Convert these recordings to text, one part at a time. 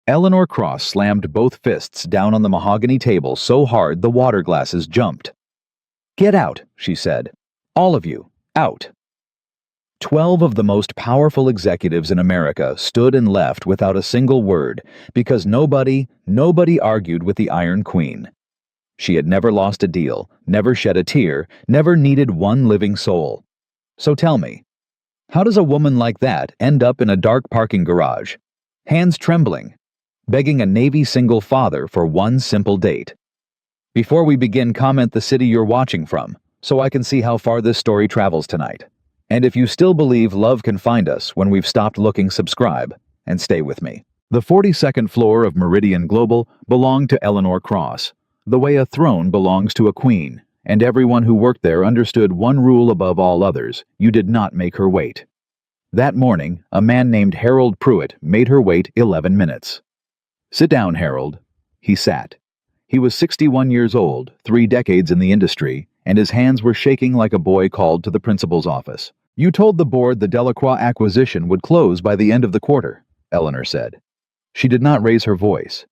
Eleanor Cross slammed both fists down on the mahogany table so hard the water glasses jumped. "Get out," she said. "All of you, out." 12 of the most powerful executives in America stood and left without a single word because nobody argued with the Iron Queen. She had never lost a deal, never shed a tear, never needed one living soul. So tell me, how does a woman like that end up in a dark parking garage, hands trembling, begging a Navy single father for one simple date? Before we begin, comment the city you're watching from, so I can see how far this story travels tonight. And if you still believe love can find us when we've stopped looking, subscribe, and stay with me. The 42nd floor of Meridian Global belonged to Eleanor Cross, the way a throne belongs to a queen, and everyone who worked there understood one rule above all others: you did not make her wait. That morning, a man named Harold Pruitt made her wait 11 minutes. "Sit down, Harold." He sat. He was 61 years old, 3 decades in the industry, and his hands were shaking like a boy called to the principal's office. "You told the board the Delacroix acquisition would close by the end of the quarter," Eleanor said. She did not raise her voice.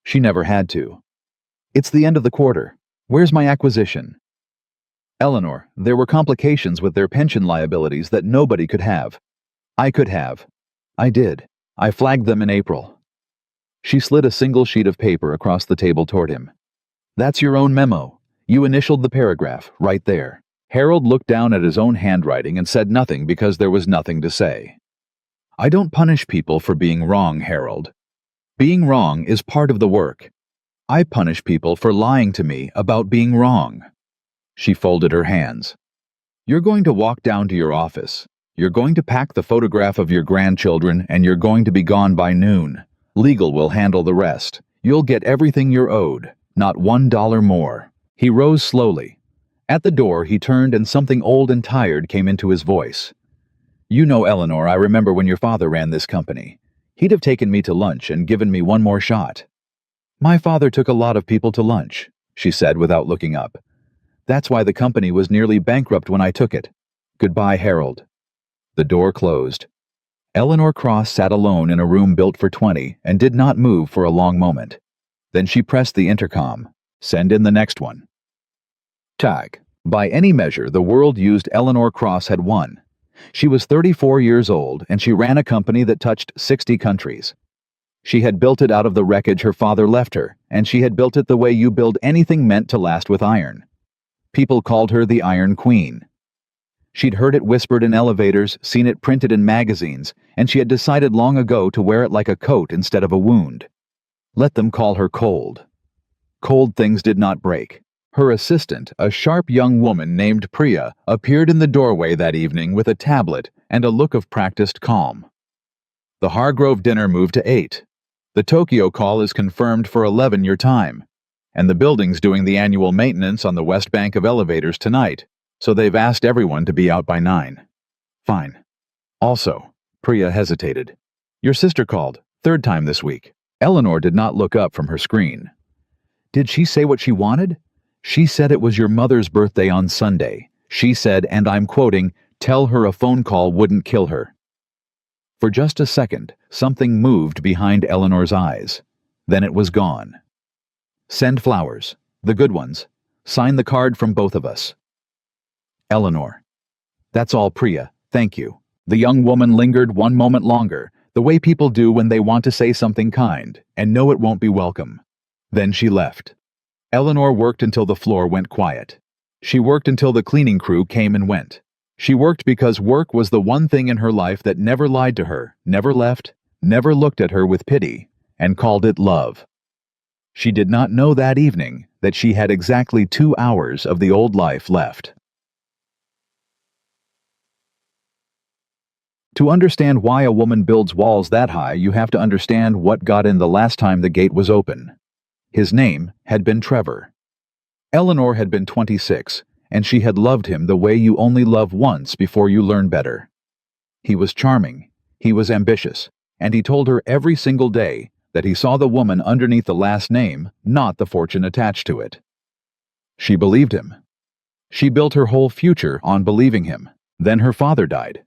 She never had to. "It's the end of the quarter. Where's my acquisition?" "Eleanor, there were complications with their pension liabilities that nobody could have." "I could have. I did. I flagged them in April." She slid a single sheet of paper across the table toward him. "That's your own memo. You initialed the paragraph, right there." Harold looked down at his own handwriting and said nothing because there was nothing to say. "I don't punish people for being wrong, Harold. Being wrong is part of the work. I punish people for lying to me about being wrong." She folded her hands. "You're going to walk down to your office. You're going to pack the photograph of your grandchildren, and you're going to be gone by noon. Legal will handle the rest. You'll get everything you're owed, not $1 more." He rose slowly. At the door, he turned and something old and tired came into his voice. "You know, Eleanor, I remember when your father ran this company. He'd have taken me to lunch and given me one more shot." "My father took a lot of people to lunch," she said without looking up. "That's why the company was nearly bankrupt when I took it. Goodbye, Harold." The door closed. Eleanor Cross sat alone in a room built for 20 and did not move for a long moment. Then she pressed the intercom. "Send in the next one." Tag. By any measure, the world used Eleanor Cross had won. She was 34 years old, and she ran a company that touched 60 countries. She had built it out of the wreckage her father left her, and she had built it the way you build anything meant to last with iron. People called her the Iron Queen. She'd heard it whispered in elevators, seen it printed in magazines, and she had decided long ago to wear it like a coat instead of a wound. Let them call her cold. Cold things did not break. Her assistant, a sharp young woman named Priya, appeared in the doorway that evening with a tablet and a look of practiced calm. "The Hargrove dinner moved to 8. The Tokyo call is confirmed for 11 your time. And the building's doing the annual maintenance on the west bank of elevators tonight, so they've asked everyone to be out by 9. "Fine. Also," Priya hesitated, "your sister called, 3rd time this week." Eleanor did not look up from her screen. "Did she say what she wanted?" "She said it was your mother's birthday on Sunday. She said, and I'm quoting, 'tell her a phone call wouldn't kill her.'" For just a second, something moved behind Eleanor's eyes. Then it was gone. "Send flowers. The good ones. Sign the card from both of us." "Eleanor." "That's all, Priya. Thank you." The young woman lingered one moment longer, the way people do when they want to say something kind, and know it won't be welcome. Then she left. Eleanor worked until the floor went quiet. She worked until the cleaning crew came and went. She worked because work was the one thing in her life that never lied to her, never left, never looked at her with pity, and called it love. She did not know that evening that she had exactly 2 hours of the old life left. To understand why a woman builds walls that high, you have to understand what got in the last time the gate was open. His name had been Trevor. Eleanor had been 26, and she had loved him the way you only love once before you learn better. He was charming, he was ambitious, and he told her every single day that he saw the woman underneath the last name, not the fortune attached to it. She believed him. She built her whole future on believing him. Then her father died.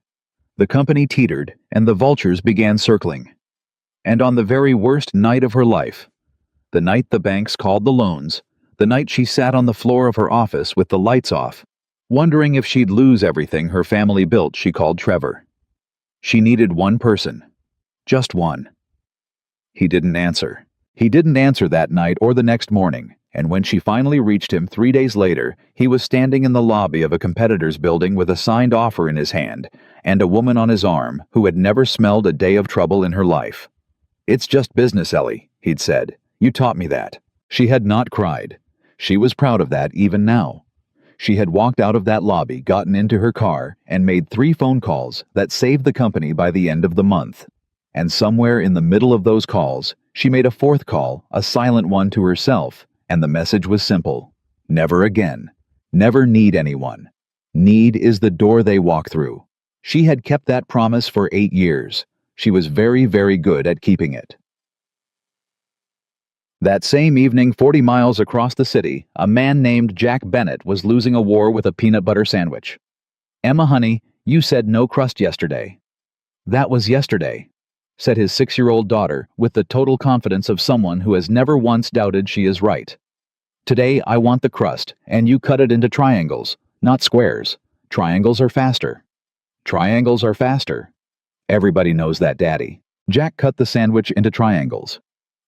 The company teetered, and the vultures began circling. And on the very worst night of her life, the night the banks called the loans, the night she sat on the floor of her office with the lights off, wondering if she'd lose everything her family built, she called Trevor. She needed one person. Just one. He didn't answer. He didn't answer that night or the next morning, and when she finally reached him 3 days later, he was standing in the lobby of a competitor's building with a signed offer in his hand and a woman on his arm who had never smelled a day of trouble in her life. "It's just business, Ellie," he'd said. "You taught me that." She had not cried. She was proud of that even now. She had walked out of that lobby, gotten into her car, and made 3 phone calls that saved the company by the end of the month. And somewhere in the middle of those calls, she made a 4th call, a silent one to herself, and the message was simple. Never again. Never need anyone. Need is the door they walk through. She had kept that promise for 8 years. She was very, very good at keeping it. That same evening, 40 miles across the city, a man named Jack Bennett was losing a war with a peanut butter sandwich. "Emma, honey, you said no crust yesterday." "That was yesterday," said his 6-year-old daughter with the total confidence of someone who has never once doubted she is right. "Today I want the crust, and you cut it into triangles, not squares. Triangles are faster." "Triangles are faster." Everybody knows that, Daddy. Jack cut the sandwich into triangles.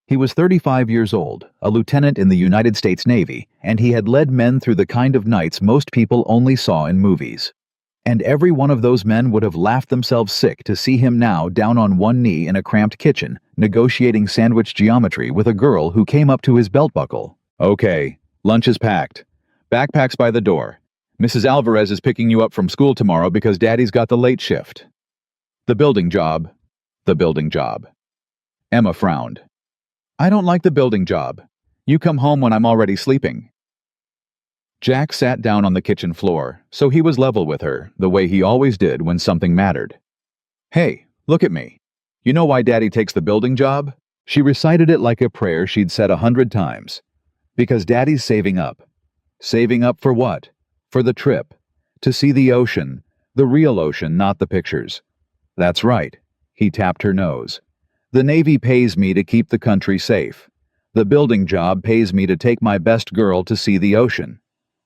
He was 35 years old, a lieutenant in the United States Navy, and he had led men through the kind of nights most people only saw in movies. And every one of those men would have laughed themselves sick to see him now down on one knee in a cramped kitchen, negotiating sandwich geometry with a girl who came up to his belt buckle. "Okay, lunch is packed. Backpacks by the door. Mrs. Alvarez is picking you up from school tomorrow because Daddy's got the late shift." The building job. The building job. Emma frowned. "I don't like the building job. You come home when I'm already sleeping." Jack sat down on the kitchen floor, so he was level with her, the way he always did when something mattered. "Hey, look at me. You know why Daddy takes the building job?" She recited it like a prayer she'd said 100 times. "Because Daddy's saving up." Saving up for what? For the trip. To see the ocean. The real ocean, not the pictures. "That's right." He tapped her nose. "The Navy pays me to keep the country safe. The building job pays me to take my best girl to see the ocean.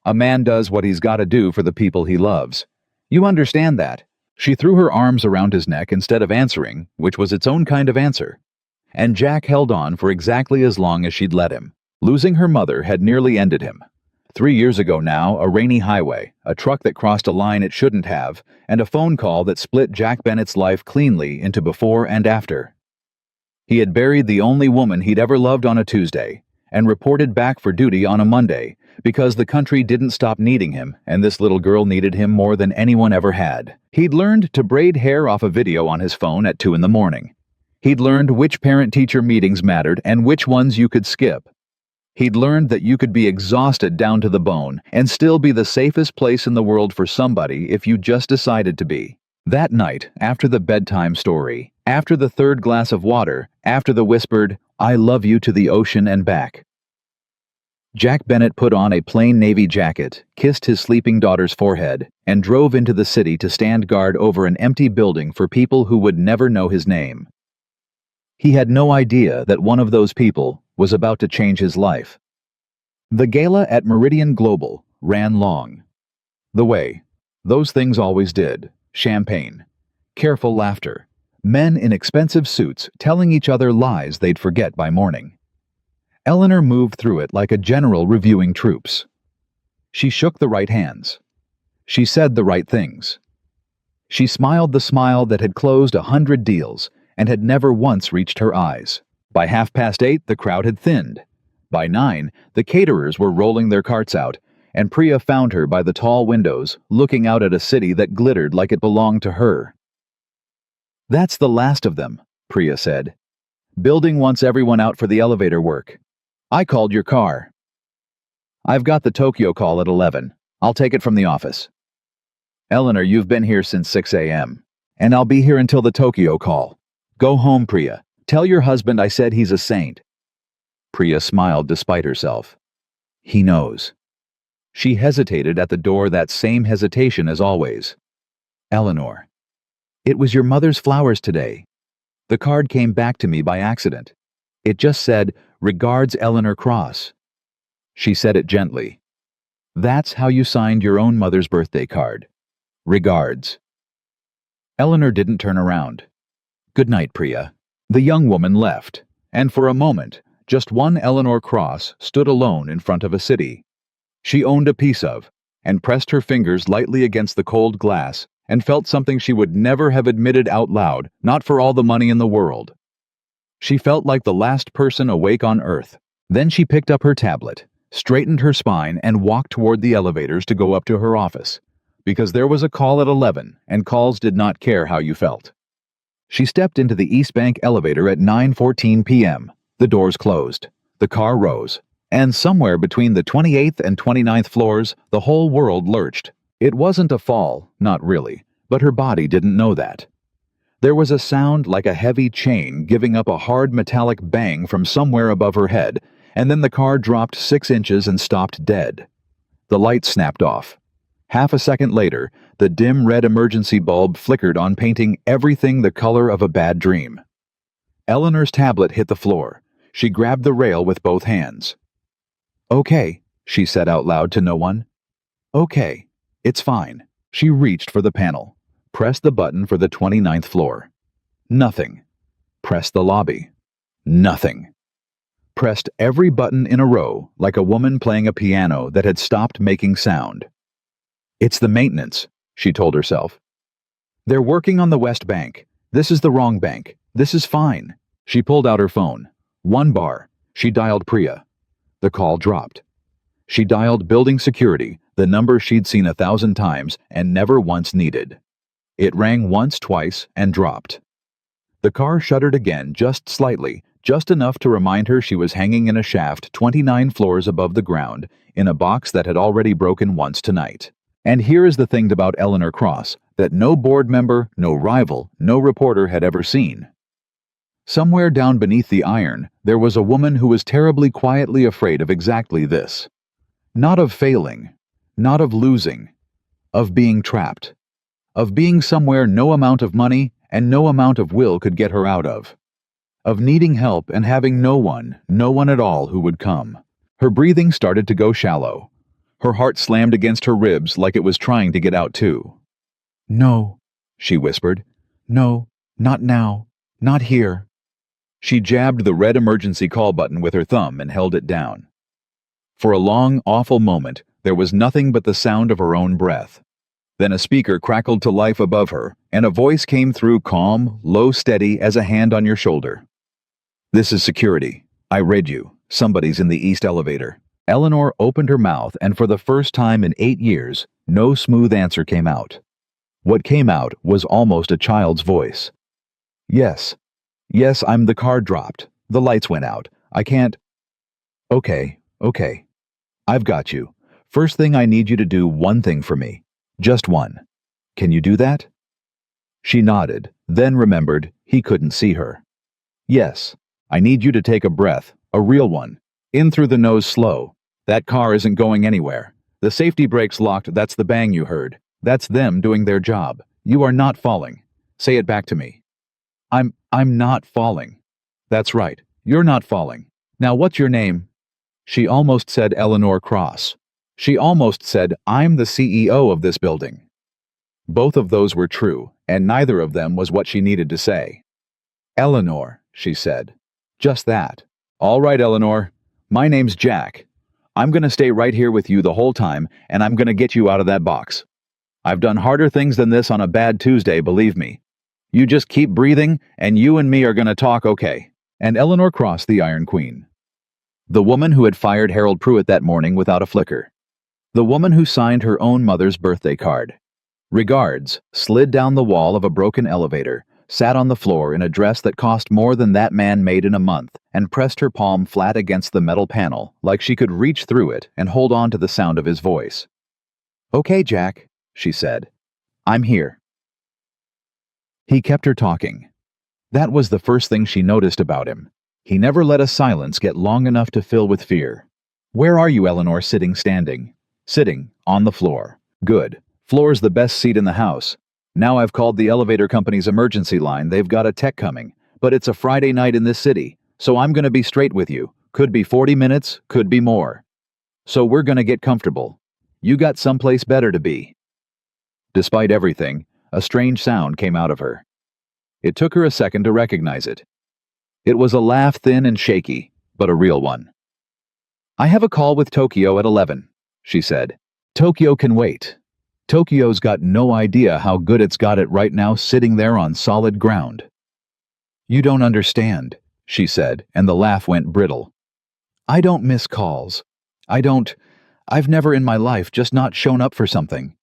A man does what he's got to do for the people he loves. You understand that?" She threw her arms around his neck instead of answering, which was its own kind of answer. And Jack held on for exactly as long as she'd let him. Losing her mother had nearly ended him. 3 years ago now, a rainy highway, a truck that crossed a line it shouldn't have, and a phone call that split Jack Bennett's life cleanly into before and after. He had buried the only woman he'd ever loved on a Tuesday, and reported back for duty on a Monday, because the country didn't stop needing him, and this little girl needed him more than anyone ever had. He'd learned to braid hair off a video on his phone at 2 in the morning. He'd learned which parent-teacher meetings mattered and which ones you could skip. He'd learned that you could be exhausted down to the bone and still be the safest place in the world for somebody if you just decided to be. That night, after the bedtime story, after the 3rd glass of water, after the whispered, "I love you" to the ocean and back, Jack Bennett put on a plain navy jacket, kissed his sleeping daughter's forehead, and drove into the city to stand guard over an empty building for people who would never know his name. He had no idea that one of those people was about to change his life. The gala at Meridian Global ran long. The way those things always did. Champagne. Careful laughter. Men in expensive suits telling each other lies they'd forget by morning. Eleanor moved through it like a general reviewing troops. She shook the right hands. She said the right things. She smiled the smile that had closed 100 deals and had never once reached her eyes. By 8:30, the crowd had thinned. By 9, the caterers were rolling their carts out, and Priya found her by the tall windows, looking out at a city that glittered like it belonged to her. "That's the last of them," Priya said. "Building wants everyone out for the elevator work. I called your car." "I've got the Tokyo call at 11. I'll take it from the office." "Eleanor, you've been here since 6 a.m. And I'll be here until the Tokyo call. Go home, Priya. Tell your husband I said he's a saint." Priya smiled despite herself. He knows. She hesitated at the door, that same hesitation as always. "Eleanor, it was your mother's flowers today. The card came back to me by accident. It just said, "Regards, Eleanor Cross." She said it gently. "That's how you signed your own mother's birthday card. Regards." Eleanor didn't turn around. "Good night, Priya." The young woman left, and for a moment, just one Eleanor Cross stood alone in front of a city she owned a piece of, and pressed her fingers lightly against the cold glass and felt something she would never have admitted out loud, not for all the money in the world. She felt like the last person awake on Earth. Then she picked up her tablet, straightened her spine, and walked toward the elevators to go up to her office, because there was a call at 11, and calls did not care how you felt. She stepped into the East Bank elevator at 9:14 p.m. The doors closed. The car rose. And somewhere between the 28th and 29th floors, the whole world lurched. It wasn't a fall, not really, but her body didn't know that. There was a sound like a heavy chain giving up a hard metallic bang from somewhere above her head, and then the car dropped 6 inches and stopped dead. The light snapped off. Half a second later, the dim red emergency bulb flickered on, painting everything the color of a bad dream. Eleanor's tablet hit the floor. She grabbed the rail with both hands. "Okay," she said out loud to no one. "Okay, it's fine." She reached for the panel, pressed the button for the 29th floor. Nothing. Pressed the lobby. Nothing. Pressed every button in a row, like a woman playing a piano that had stopped making sound. "It's the maintenance," she told herself. "They're working on the West Bank. This is the wrong bank. This is fine." She pulled out her phone. 1 bar. She dialed Priya. The call dropped. She dialed building security, the number she'd seen 1,000 times and never once needed. It rang once, twice, and dropped. The car shuddered again, just slightly, just enough to remind her she was hanging in a shaft 29 floors above the ground, in a box that had already broken once tonight. And here is the thing about Eleanor Cross that no board member, no rival, no reporter had ever seen. Somewhere down beneath the iron, there was a woman who was terribly quietly afraid of exactly this. Not of failing, not of losing, of being trapped, of being somewhere no amount of money and no amount of will could get her out of needing help and having no one at all who would come. Her breathing started to go shallow. Her heart slammed against her ribs like it was trying to get out too. "No," she whispered. "No, not now, not here." She jabbed the red emergency call button with her thumb and held it down. For a long, awful moment, there was nothing but the sound of her own breath. Then a speaker crackled to life above her, and a voice came through, calm, low, steady as a hand on your shoulder. "This is security. I read you. Somebody's in the east elevator." Eleanor opened her mouth, and for the first time in 8 years, no smooth answer came out. What came out was almost a child's voice. "Yes. Yes, the card dropped. The lights went out. I can't." Okay. I've got you. First thing, I need you to do one thing for me. Just one. Can you do that?" She nodded, then remembered he couldn't see her. "Yes. I need you to take a breath, a real one. In through the nose, slow. That car isn't going anywhere. The safety brake's locked. That's the bang you heard. That's them doing their job. You are not falling. Say it back to me." I'm not falling." "That's right. You're not falling. Now what's your name?" She almost said Eleanor Cross. She almost said, "I'm the CEO of this building." Both of those were true, and neither of them was what she needed to say. "Eleanor," she said. Just that. "All right, Eleanor. My name's Jack. I'm going to stay right here with you the whole time, and I'm going to get you out of that box. I've done harder things than this on a bad Tuesday, believe me. You just keep breathing, and you and me are going to talk, okay?" And Eleanor Cross, the Iron Queen. The woman who had fired Harold Pruitt that morning without a flicker. The woman who signed her own mother's birthday card. Regards, slid down the wall of a broken elevator, sat on the floor in a dress that cost more than that man made in a month, and pressed her palm flat against the metal panel, like she could reach through it and hold on to the sound of his voice. "Okay, Jack," she said. "I'm here." He kept her talking. That was the first thing she noticed about him. He never let a silence get long enough to fill with fear. "Where are you, Eleanor?" Standing. "Sitting, on the floor." "Good. Floor's the best seat in the house. Now I've called the elevator company's emergency line. They've got a tech coming, but it's a Friday night in this city, so I'm gonna be straight with you. Could be 40 minutes, could be more. So we're gonna get comfortable. You got someplace better to be." Despite everything, a strange sound came out of her. It took her a second to recognize it. It was a laugh, thin and shaky, but a real one. "I have a call with Tokyo at 11, she said. "Tokyo can wait. Tokyo's got no idea how good it's got it right now sitting there on solid ground." "You don't understand," she said, and the laugh went brittle. "I don't miss calls. I've never in my life just not shown up for something."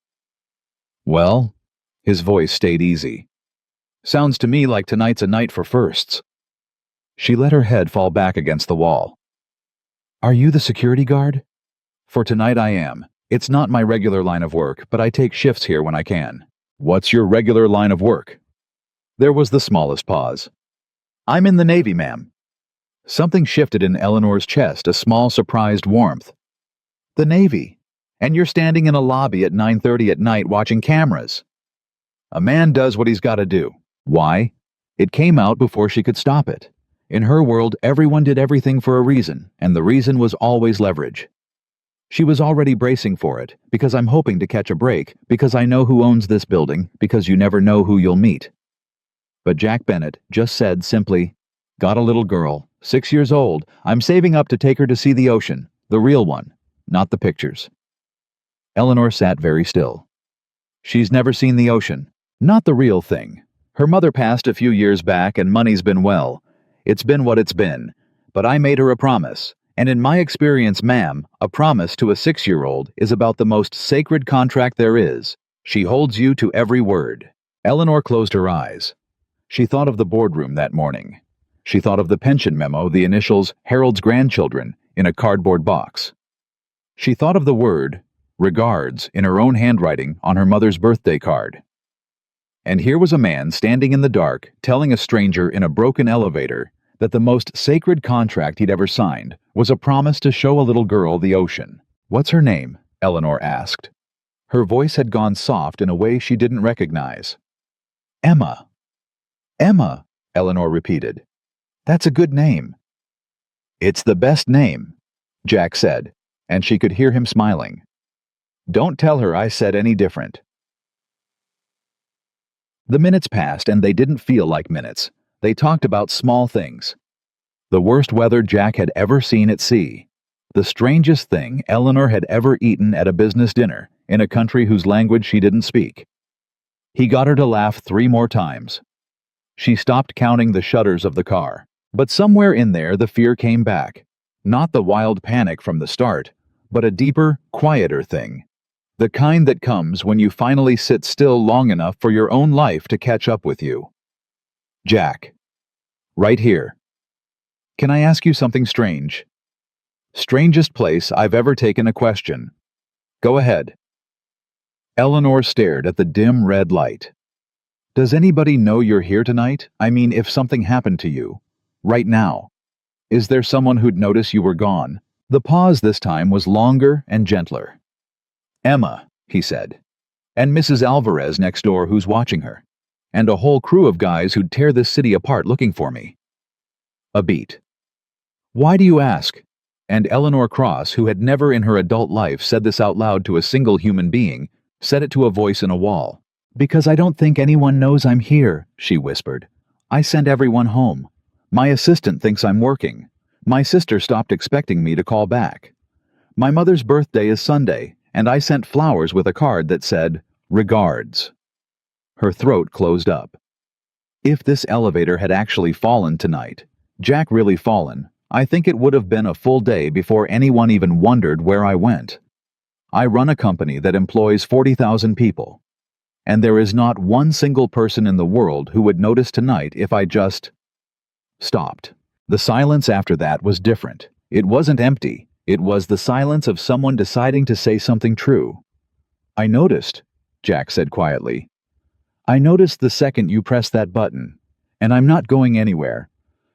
"Well," his voice stayed easy. "Sounds to me like tonight's a night for firsts." She let her head fall back against the wall. "Are you the security guard?" "For tonight I am. It's not my regular line of work, but I take shifts here when I can." "What's your regular line of work?" There was the smallest pause. "I'm in the Navy, ma'am." Something shifted in Eleanor's chest, a small surprised warmth. "The Navy? And you're standing in a lobby at 9:30 at night watching cameras?" "A man does what he's got to do." Why? It came out before she could stop it. In her world, everyone did everything for a reason, and the reason was always leverage. She was already bracing for it, because I'm hoping to catch a break, because I know who owns this building, because you never know who you'll meet. But Jack Bennett just said simply, "Got a little girl, 6 years old. I'm saving up to take her to see the ocean, the real one, not the pictures." Eleanor sat very still. She's never seen the ocean, not the real thing. Her mother passed a few years back and money's been well. It's been what it's been. But I made her a promise. And in my experience, ma'am, a promise to a 6-year-old is about the most sacred contract there is. She holds you to every word. Eleanor closed her eyes. She thought of the boardroom that morning. She thought of the pension memo, the initials Harold's grandchildren, in a cardboard box. She thought of the word, regards, in her own handwriting on her mother's birthday card. And here was a man standing in the dark, telling a stranger in a broken elevator that the most sacred contract he'd ever signed was a promise to show a little girl the ocean. "What's her name?" Eleanor asked. Her voice had gone soft in a way she didn't recognize. "Emma." "Emma," Eleanor repeated. "That's a good name." "It's the best name," Jack said, and she could hear him smiling. "Don't tell her I said any different." The minutes passed, and they didn't feel like minutes. They talked about small things. The worst weather Jack had ever seen at sea. The strangest thing Eleanor had ever eaten at a business dinner in a country whose language she didn't speak. He got her to laugh 3 more times. She stopped counting the shutters of the car. But somewhere in there the fear came back. Not the wild panic from the start, but a deeper, quieter thing. The kind that comes when you finally sit still long enough for your own life to catch up with you. "Jack. Right here. Can I ask you something strange?" "Strangest place I've ever taken a question." "Go ahead." Eleanor stared at the dim red light. "Does anybody know you're here tonight? I mean, if something happened to you. Right now. Is there someone who'd notice you were gone?" The pause this time was longer and gentler. "Emma," he said. "And Mrs. Alvarez next door who's watching her. And a whole crew of guys who'd tear this city apart looking for me." A beat. "Why do you ask?" And Eleanor Cross, who had never in her adult life said this out loud to a single human being, said it to a voice in a wall. "Because I don't think anyone knows I'm here," she whispered. "I sent everyone home. My assistant thinks I'm working. My sister stopped expecting me to call back. My mother's birthday is Sunday, and I sent flowers with a card that said, 'Regards.'" Her throat closed up. If this elevator had actually fallen tonight, Jack really fallen, I think it would have been a full day before anyone even wondered where I went. I run a company that employs 40,000 people, and there is not one single person in the world who would notice tonight if I just stopped. The silence after that was different. It wasn't empty. It was the silence of someone deciding to say something true. "I noticed," Jack said quietly. "I noticed the second you pressed that button, and I'm not going anywhere.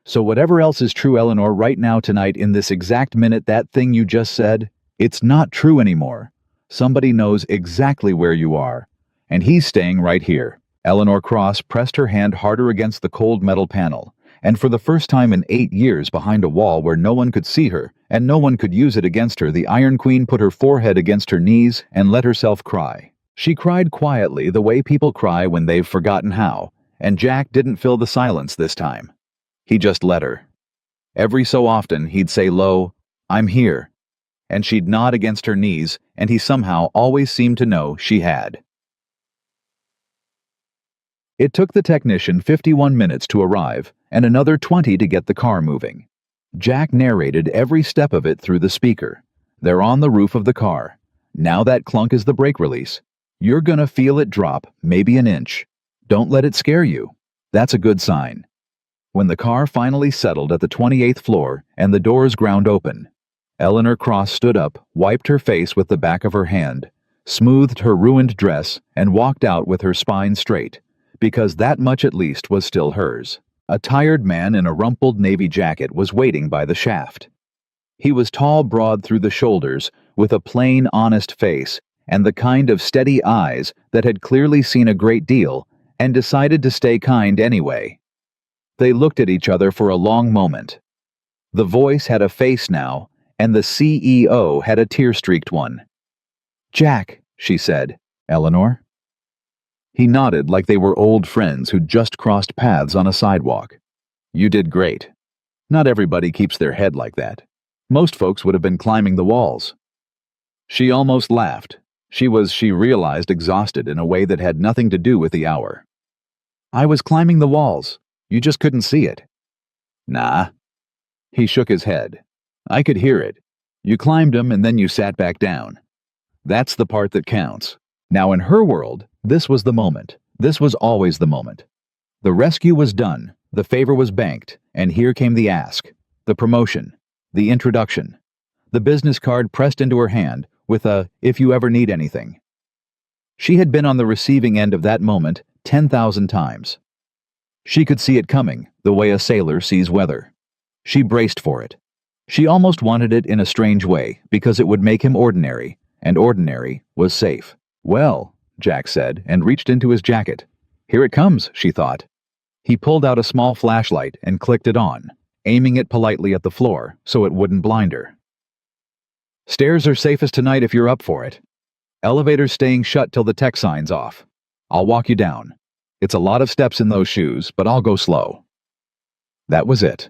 So whatever else is true, Eleanor, right now tonight in this exact minute, that thing you just said, it's not true anymore. Somebody knows exactly where you are, and he's staying right here." Eleanor Cross pressed her hand harder against the cold metal panel, and for the first time in 8 years behind a wall where no one could see her and no one could use it against her, the Iron Queen put her forehead against her knees and let herself cry. She cried quietly the way people cry when they've forgotten how, and Jack didn't fill the silence this time. He just let her. Every so often he'd say low, "I'm here," and she'd nod against her knees, and he somehow always seemed to know she had. It took the technician 51 minutes to arrive, and another 20 to get the car moving. Jack narrated every step of it through the speaker. They're on the roof of the car. Now that clunk is the brake release. You're gonna feel it drop, maybe an inch. Don't let it scare you. That's a good sign. When the car finally settled at the 28th floor and the doors ground open, Eleanor Cross stood up, wiped her face with the back of her hand, smoothed her ruined dress, and walked out with her spine straight, because that much at least was still hers. A tired man in a rumpled navy jacket was waiting by the shaft. He was tall, broad through the shoulders, with a plain, honest face, and the kind of steady eyes that had clearly seen a great deal and decided to stay kind anyway. They looked at each other for a long moment. The voice had a face now, and the CEO had a tear-streaked one. "Jack," she said. "Eleanor?" He nodded like they were old friends who'd just crossed paths on a sidewalk. "You did great. Not everybody keeps their head like that. Most folks would have been climbing the walls." She almost laughed. She realized, exhausted in a way that had nothing to do with the hour. "I was climbing the walls. You just couldn't see it." "Nah." He shook his head. "I could hear it. You climbed them and then you sat back down. That's the part that counts." Now in her world, this was the moment. This was always the moment. The rescue was done, the favor was banked, and here came the ask, the promotion, the introduction, the business card pressed into her hand with a "if you ever need anything." She had been on the receiving end of that moment 10,000 times. She could see it coming, the way a sailor sees weather. She braced for it. She almost wanted it in a strange way, because it would make him ordinary, and ordinary was safe. "Well," Jack said, and reached into his jacket. "Here it comes," she thought. He pulled out a small flashlight and clicked it on, aiming it politely at the floor so it wouldn't blind her. "Stairs are safest tonight if you're up for it. Elevator's staying shut till the tech sign's off. I'll walk you down. It's a lot of steps in those shoes, but I'll go slow." That was it.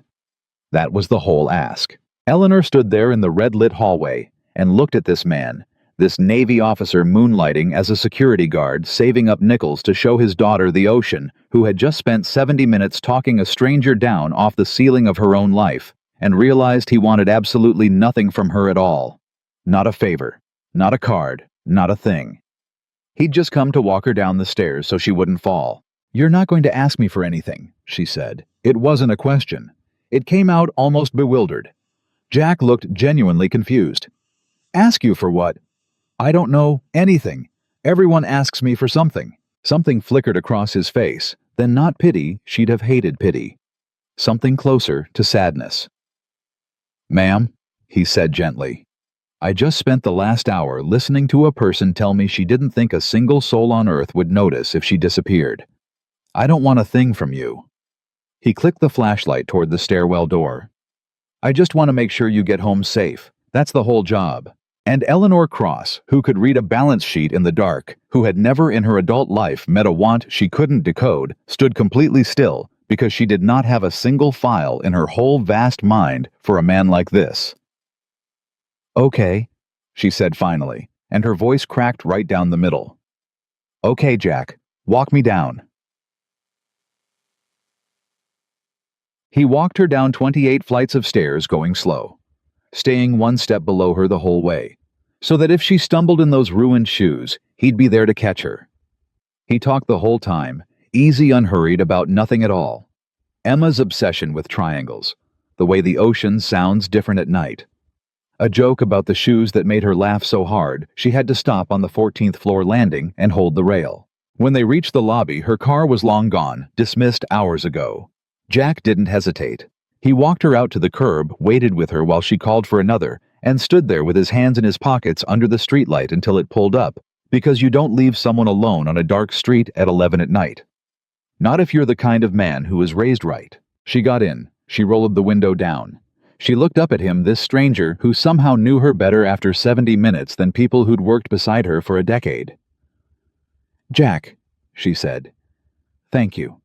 That was the whole ask. Eleanor stood there in the red-lit hallway and looked at this man, this Navy officer moonlighting as a security guard, saving up nickels to show his daughter the ocean, who had just spent 70 minutes talking a stranger down off the ceiling of her own life, and realized he wanted absolutely nothing from her at all. Not a favor, not a card, not a thing. He'd just come to walk her down the stairs so she wouldn't fall. "You're not going to ask me for anything," she said. It wasn't a question. It came out almost bewildered. Jack looked genuinely confused. "Ask you for what?" "I don't know anything. Everyone asks me for something." Something flickered across his face, then not pity, she'd have hated pity. Something closer to sadness. "Ma'am," he said gently, "I just spent the last hour listening to a person tell me she didn't think a single soul on earth would notice if she disappeared. I don't want a thing from you." He clicked the flashlight toward the stairwell door. "I just want to make sure you get home safe. That's the whole job." And Eleanor Cross, who could read a balance sheet in the dark, who had never in her adult life met a want she couldn't decode, stood completely still because she did not have a single file in her whole vast mind for a man like this. "Okay," she said finally, and her voice cracked right down the middle. "Okay, Jack, walk me down." He walked her down 28 flights of stairs, going slow, staying one step below her the whole way, so that if she stumbled in those ruined shoes, he'd be there to catch her. He talked the whole time, easy, unhurried, about nothing at all. Emma's obsession with triangles, the way the ocean sounds different at night. A joke about the shoes that made her laugh so hard she had to stop on the 14th floor landing and hold the rail. When they reached the lobby, her car was long gone, dismissed hours ago. Jack didn't hesitate. He walked her out to the curb, waited with her while she called for another, and stood there with his hands in his pockets under the streetlight until it pulled up, because you don't leave someone alone on a dark street at 11 at night. Not if you're the kind of man who was raised right. She got in. She rolled the window down. She looked up at him, this stranger who somehow knew her better after 70 minutes than people who'd worked beside her for a decade. "Jack," she said. "Thank you."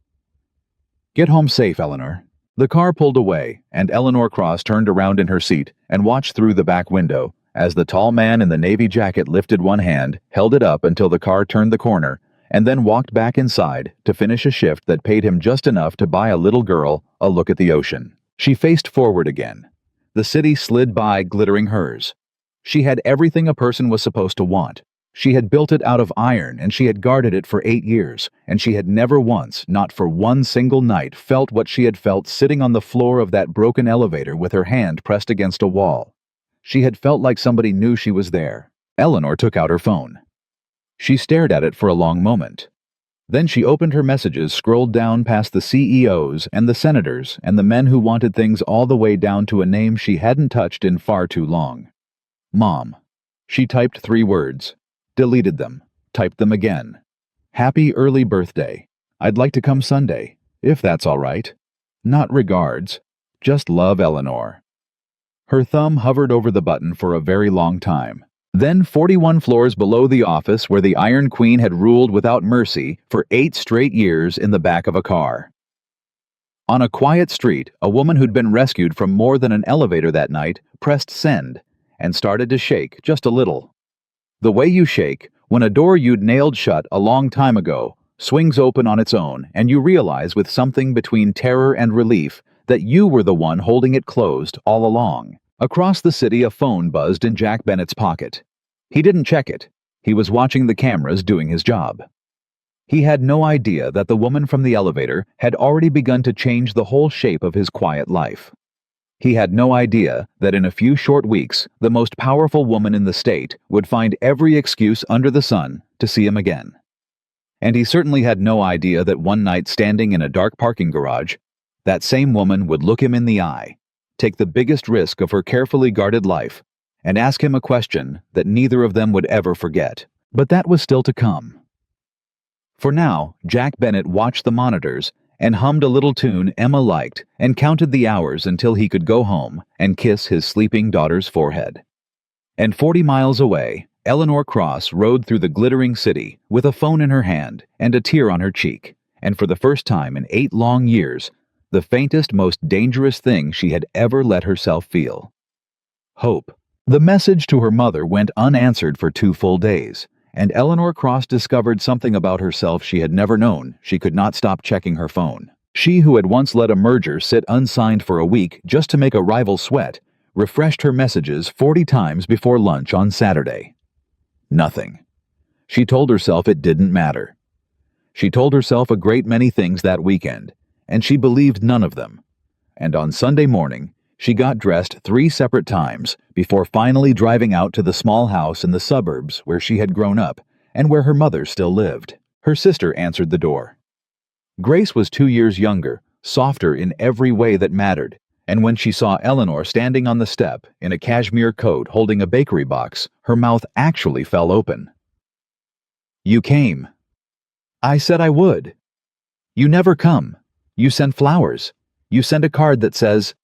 "Get home safe, Eleanor." The car pulled away, and Eleanor Cross turned around in her seat and watched through the back window as the tall man in the navy jacket lifted one hand, held it up until the car turned the corner, and then walked back inside to finish a shift that paid him just enough to buy a little girl a look at the ocean. She faced forward again. The city slid by, glittering hers. She had everything a person was supposed to want. She had built it out of iron, and she had guarded it for 8 years, and she had never once, not for one single night, felt what she had felt sitting on the floor of that broken elevator with her hand pressed against a wall. She had felt like somebody knew she was there. Eleanor took out her phone. She stared at it for a long moment. Then she opened her messages, scrolled down past the CEOs and the senators and the men who wanted things all the way down to a name she hadn't touched in far too long. Mom. She typed 3 words. Deleted them. Typed them again. Happy early birthday. I'd like to come Sunday, if that's all right. Not regards. Just love, Eleanor. Her thumb hovered over the button for a very long time. Then 41 floors below the office where the Iron Queen had ruled without mercy for 8 straight years in the back of a car. On a quiet street, a woman who'd been rescued from more than an elevator that night pressed send and started to shake just a little. The way you shake when a door you'd nailed shut a long time ago swings open on its own, and you realize with something between terror and relief that you were the one holding it closed all along. Across the city, a phone buzzed in Jack Bennett's pocket. He didn't check it. He was watching the cameras doing his job. He had no idea that the woman from the elevator had already begun to change the whole shape of his quiet life. He had no idea that in a few short weeks, the most powerful woman in the state would find every excuse under the sun to see him again. And he certainly had no idea that one night, standing in a dark parking garage, that same woman would look him in the eye, take the biggest risk of her carefully guarded life, and ask him a question that neither of them would ever forget. But that was still to come. For now, Jack Bennett watched the monitors and hummed a little tune Emma liked and counted the hours until he could go home and kiss his sleeping daughter's forehead. And 40 miles away, Eleanor Cross rode through the glittering city with a phone in her hand and a tear on her cheek, and for the first time in 8 long years, the faintest, most dangerous thing she had ever let herself feel. Hope. The message to her mother went unanswered for 2 full days, and Eleanor Cross discovered something about herself she had never known. She could not stop checking her phone. She, who had once let a merger sit unsigned for a week just to make a rival sweat, refreshed her messages 40 times before lunch on Saturday. Nothing. She told herself it didn't matter. She told herself a great many things that weekend, and she believed none of them. And on Sunday morning, she got dressed 3 separate times before finally driving out to the small house in the suburbs where she had grown up and where her mother still lived. Her sister answered the door. Grace was 2 years younger, softer in every way that mattered, and when she saw Eleanor standing on the step in a cashmere coat holding a bakery box, her mouth actually fell open. "You came." "I said I would." "You never come. You sent flowers. You sent a card that says—"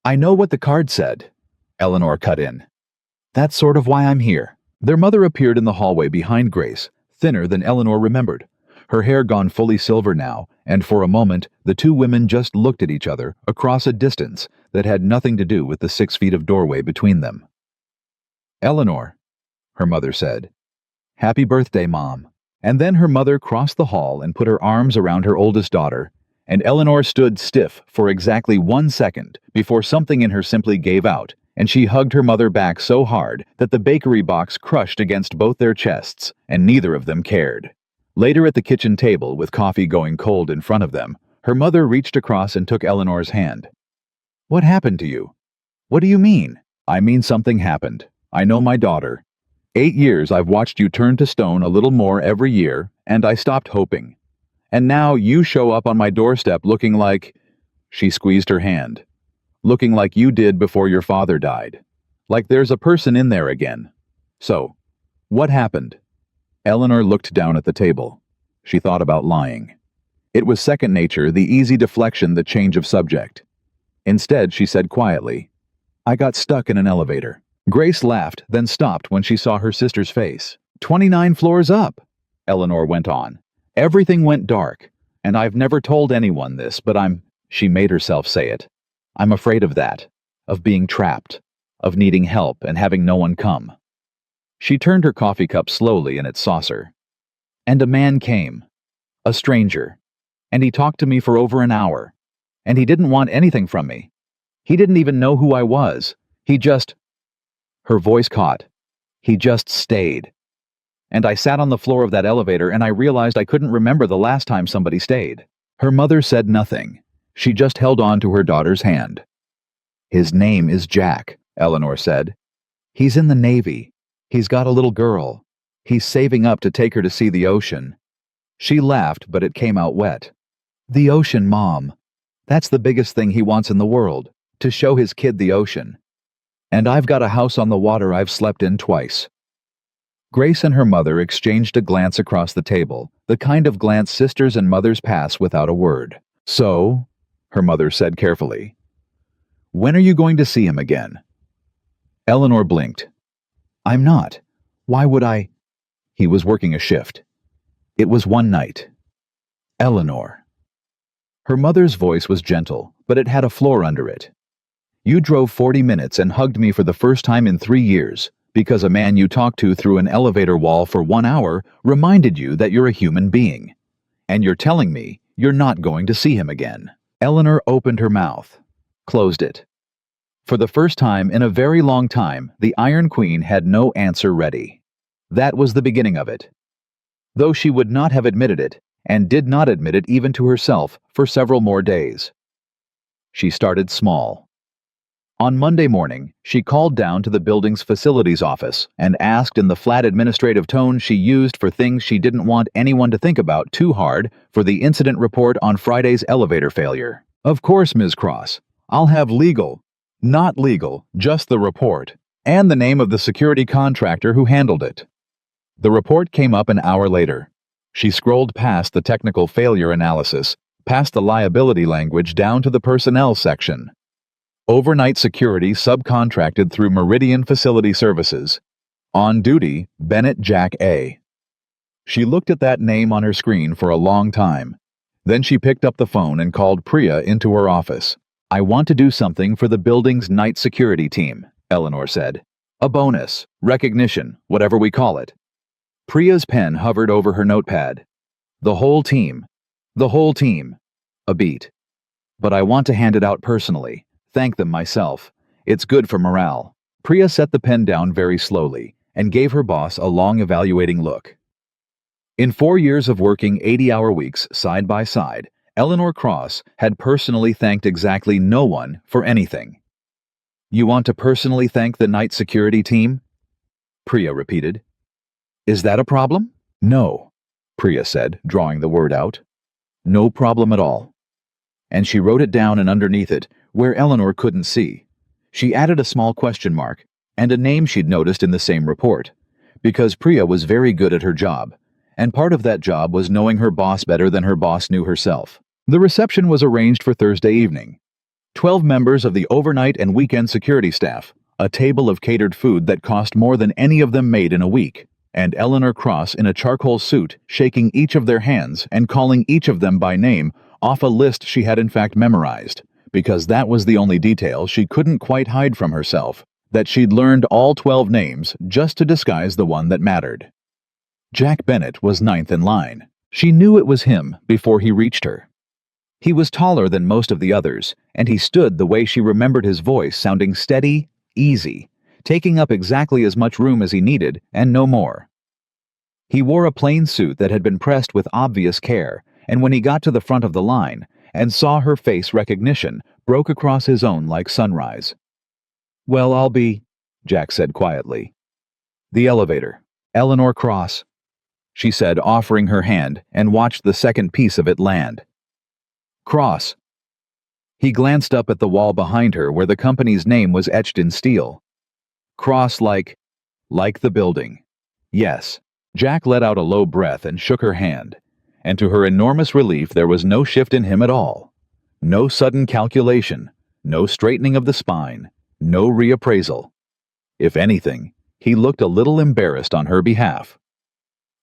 "I know what the card said," Eleanor cut in. "That's sort of why I'm here." Their mother appeared in the hallway behind Grace, thinner than Eleanor remembered, her hair gone fully silver now, and for a moment the 2 women just looked at each other across a distance that had nothing to do with the 6 feet of doorway between them. "Eleanor," her mother said. "Happy birthday, Mom." And then her mother crossed the hall and put her arms around her oldest daughter, and Eleanor stood stiff for exactly 1 second before something in her simply gave out, and she hugged her mother back so hard that the bakery box crushed against both their chests, and neither of them cared. Later at the kitchen table, with coffee going cold in front of them, her mother reached across and took Eleanor's hand. "What happened to you?" "What do you mean?" "I mean something happened. I know my daughter. 8 years I've watched you turn to stone a little more every year, and I stopped hoping. And now you show up on my doorstep looking like—" She squeezed her hand. "Looking like you did before your father died. Like there's a person in there again. So, what happened?" Eleanor looked down at the table. She thought about lying. It was second nature, the easy deflection, the change of subject. Instead, she said quietly, "I got stuck in an elevator." Grace laughed, then stopped when she saw her sister's face. 29 floors up, Eleanor went on. Everything went dark, and I've never told anyone this, but she made herself say it. I'm afraid of that, of being trapped, of needing help and having no one come. She turned her coffee cup slowly in its saucer. And a man came, a stranger, and he talked to me for over an hour, and he didn't want anything from me. He didn't even know who I was. He just... Her voice caught. He just stayed. And I sat on the floor of that elevator and I realized I couldn't remember the last time somebody stayed. Her mother said nothing. She just held on to her daughter's hand. His name is Jack, Eleanor said. He's in the Navy. He's got a little girl. He's saving up to take her to see the ocean. She laughed, but it came out wet. The ocean, Mom. That's the biggest thing he wants in the world, to show his kid the ocean. And I've got a house on the water I've slept in twice. Grace and her mother exchanged a glance across the table, the kind of glance sisters and mothers pass without a word. So, her mother said carefully, when are you going to see him again? Eleanor blinked. I'm not. Why would I? He was working a shift. It was one night. Eleanor. Her mother's voice was gentle, but it had a floor under it. You drove 40 minutes and hugged me for the first time in 3 years, because a man you talked to through an elevator wall for 1 hour reminded you that you're a human being. And you're telling me you're not going to see him again. Eleanor opened her mouth, closed it. For the first time in a very long time, the Iron Queen had no answer ready. That was the beginning of it. Though she would not have admitted it, and did not admit it even to herself for several more days. She started small. On Monday morning, she called down to the building's facilities office and asked in the flat administrative tone she used for things she didn't want anyone to think about too hard for the incident report on Friday's elevator failure. Of course, Ms. Cross. I'll have legal. Not legal, just the report, and the name of the security contractor who handled it. The report came up an hour later. She scrolled past the technical failure analysis, past the liability language down to the personnel section. Overnight security subcontracted through Meridian Facility Services. On duty, Bennett Jack A. She looked at that name on her screen for a long time. Then she picked up the phone and called Priya into her office. I want to do something for the building's night security team, Eleanor said. A bonus, recognition, whatever we call it. Priya's pen hovered over her notepad. The whole team. The whole team. A beat. But I want to hand it out personally. Thank them myself. It's good for morale. Priya set the pen down very slowly and gave her boss a long evaluating look. In 4 years of working 80-hour weeks side by side, Eleanor Cross had personally thanked exactly no one for anything. You want to personally thank the night security team? Priya repeated. Is that a problem? No, Priya said, drawing the word out. No problem at all. And she wrote it down, and underneath it, where Eleanor couldn't see, she added a small question mark and a name she'd noticed in the same report, because Priya was very good at her job, and part of that job was knowing her boss better than her boss knew herself. The reception was arranged for Thursday evening. 12 members of the overnight and weekend security staff, a table of catered food that cost more than any of them made in a week, and Eleanor Cross in a charcoal suit shaking each of their hands and calling each of them by name off a list she had in fact memorized, because that was the only detail she couldn't quite hide from herself, that she'd learned all 12 names just to disguise the one that mattered. Jack Bennett was 9th in line. She knew it was him before he reached her. He was taller than most of the others, and he stood the way she remembered his voice, sounding steady, easy, taking up exactly as much room as he needed and no more. He wore a plain suit that had been pressed with obvious care, and when he got to the front of the line and saw her face, recognition broke across his own like sunrise. Well, I'll be, Jack said quietly. The elevator. Eleanor Cross, she said, offering her hand, and watched the second piece of it land. Cross. He glanced up at the wall behind her where the company's name was etched in steel. Cross like the building. Yes. Jack let out a low breath and shook her hand. and to her enormous relief there was no shift in him at all. No sudden calculation, no straightening of the spine, no reappraisal. If anything, he looked a little embarrassed on her behalf.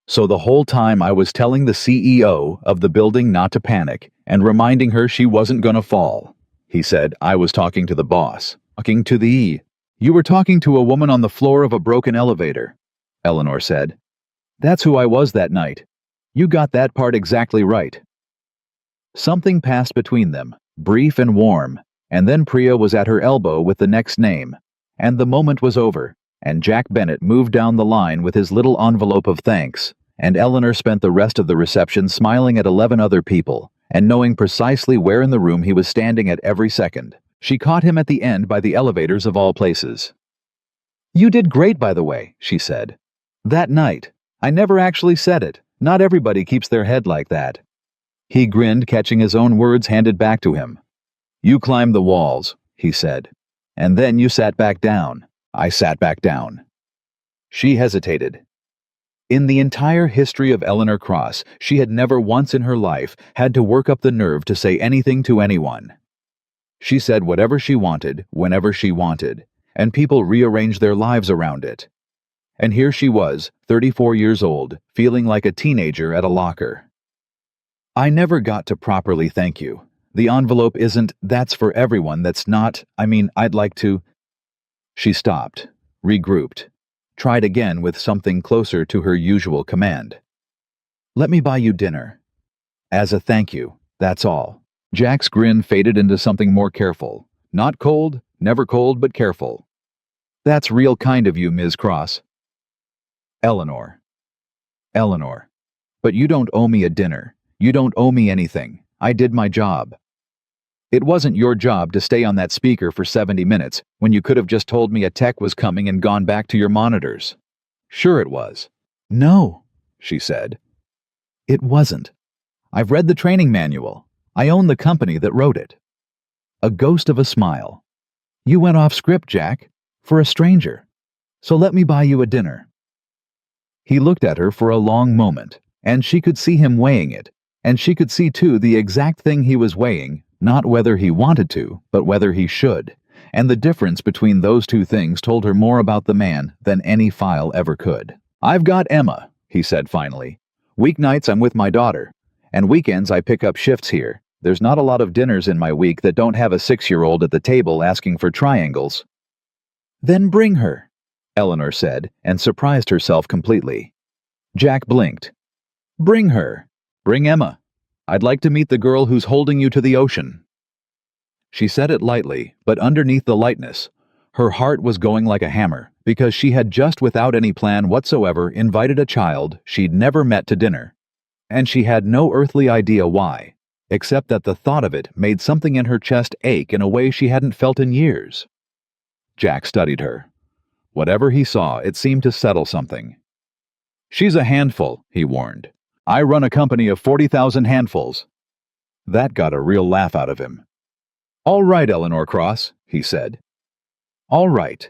So the whole time I was telling the CEO of the building not to panic and reminding her she wasn't gonna fall. He said, I was talking to the boss. Talking to the... You were talking to a woman on the floor of a broken elevator, Eleanor said. That's who I was that night. You got that part exactly right. Something passed between them, brief and warm, and then Priya was at her elbow with the next name, and the moment was over, and Jack Bennett moved down the line with his little envelope of thanks, and Eleanor spent the rest of the reception smiling at 11 other people, and knowing precisely where in the room he was standing at every second. She caught him at the end by the elevators of all places. You did great, by the way, she said. That night. I never actually said it. Not everybody keeps their head like that. He grinned, catching his own words handed back to him. You climbed the walls, he said. And then you sat back down. I sat back down. She hesitated. In the entire history of Eleanor Cross, she had never once in her life had to work up the nerve to say anything to anyone. She said whatever she wanted, whenever she wanted, and people rearranged their lives around it. And here she was, 34 years old, feeling like a teenager at a locker. I never got to properly thank you. The envelope isn't, that's for everyone, that's not, I'd like to... She stopped, regrouped, tried again with something closer to her usual command. Let me buy you dinner. As a thank you, that's all. Jack's grin faded into something more careful. Not cold, never cold, but careful. That's real kind of you, Ms. Cross. Eleanor. Eleanor. But you don't owe me a dinner. You don't owe me anything. I did my job. It wasn't your job to stay on that speaker for 70 minutes when you could have just told me a tech was coming and gone back to your monitors. Sure it was. No, she said. It wasn't. I've read the training manual. I own the company that wrote it. A ghost of a smile. You went off script, Jack, for a stranger. So let me buy you a dinner. He looked at her for a long moment, and she could see him weighing it, and she could see too the exact thing he was weighing, not whether he wanted to, but whether he should, and the difference between those two things told her more about the man than any file ever could. I've got Emma, he said finally. Weeknights I'm with my daughter, and weekends I pick up shifts here. There's not a lot of dinners in my week that don't have a 6-year-old at the table asking for triangles. Then bring her, Eleanor said, and surprised herself completely. Jack blinked. Bring her. Bring Emma. I'd like to meet the girl who's holding you to the ocean. She said it lightly, but underneath the lightness, her heart was going like a hammer, because she had just without any plan whatsoever invited a child she'd never met to dinner. And she had no earthly idea why, except that the thought of it made something in her chest ache in a way she hadn't felt in years. Jack studied her. Whatever he saw, it seemed to settle something. She's a handful, he warned. I run a company of 40,000 handfuls. That got a real laugh out of him. All right, Eleanor Cross, he said. All right.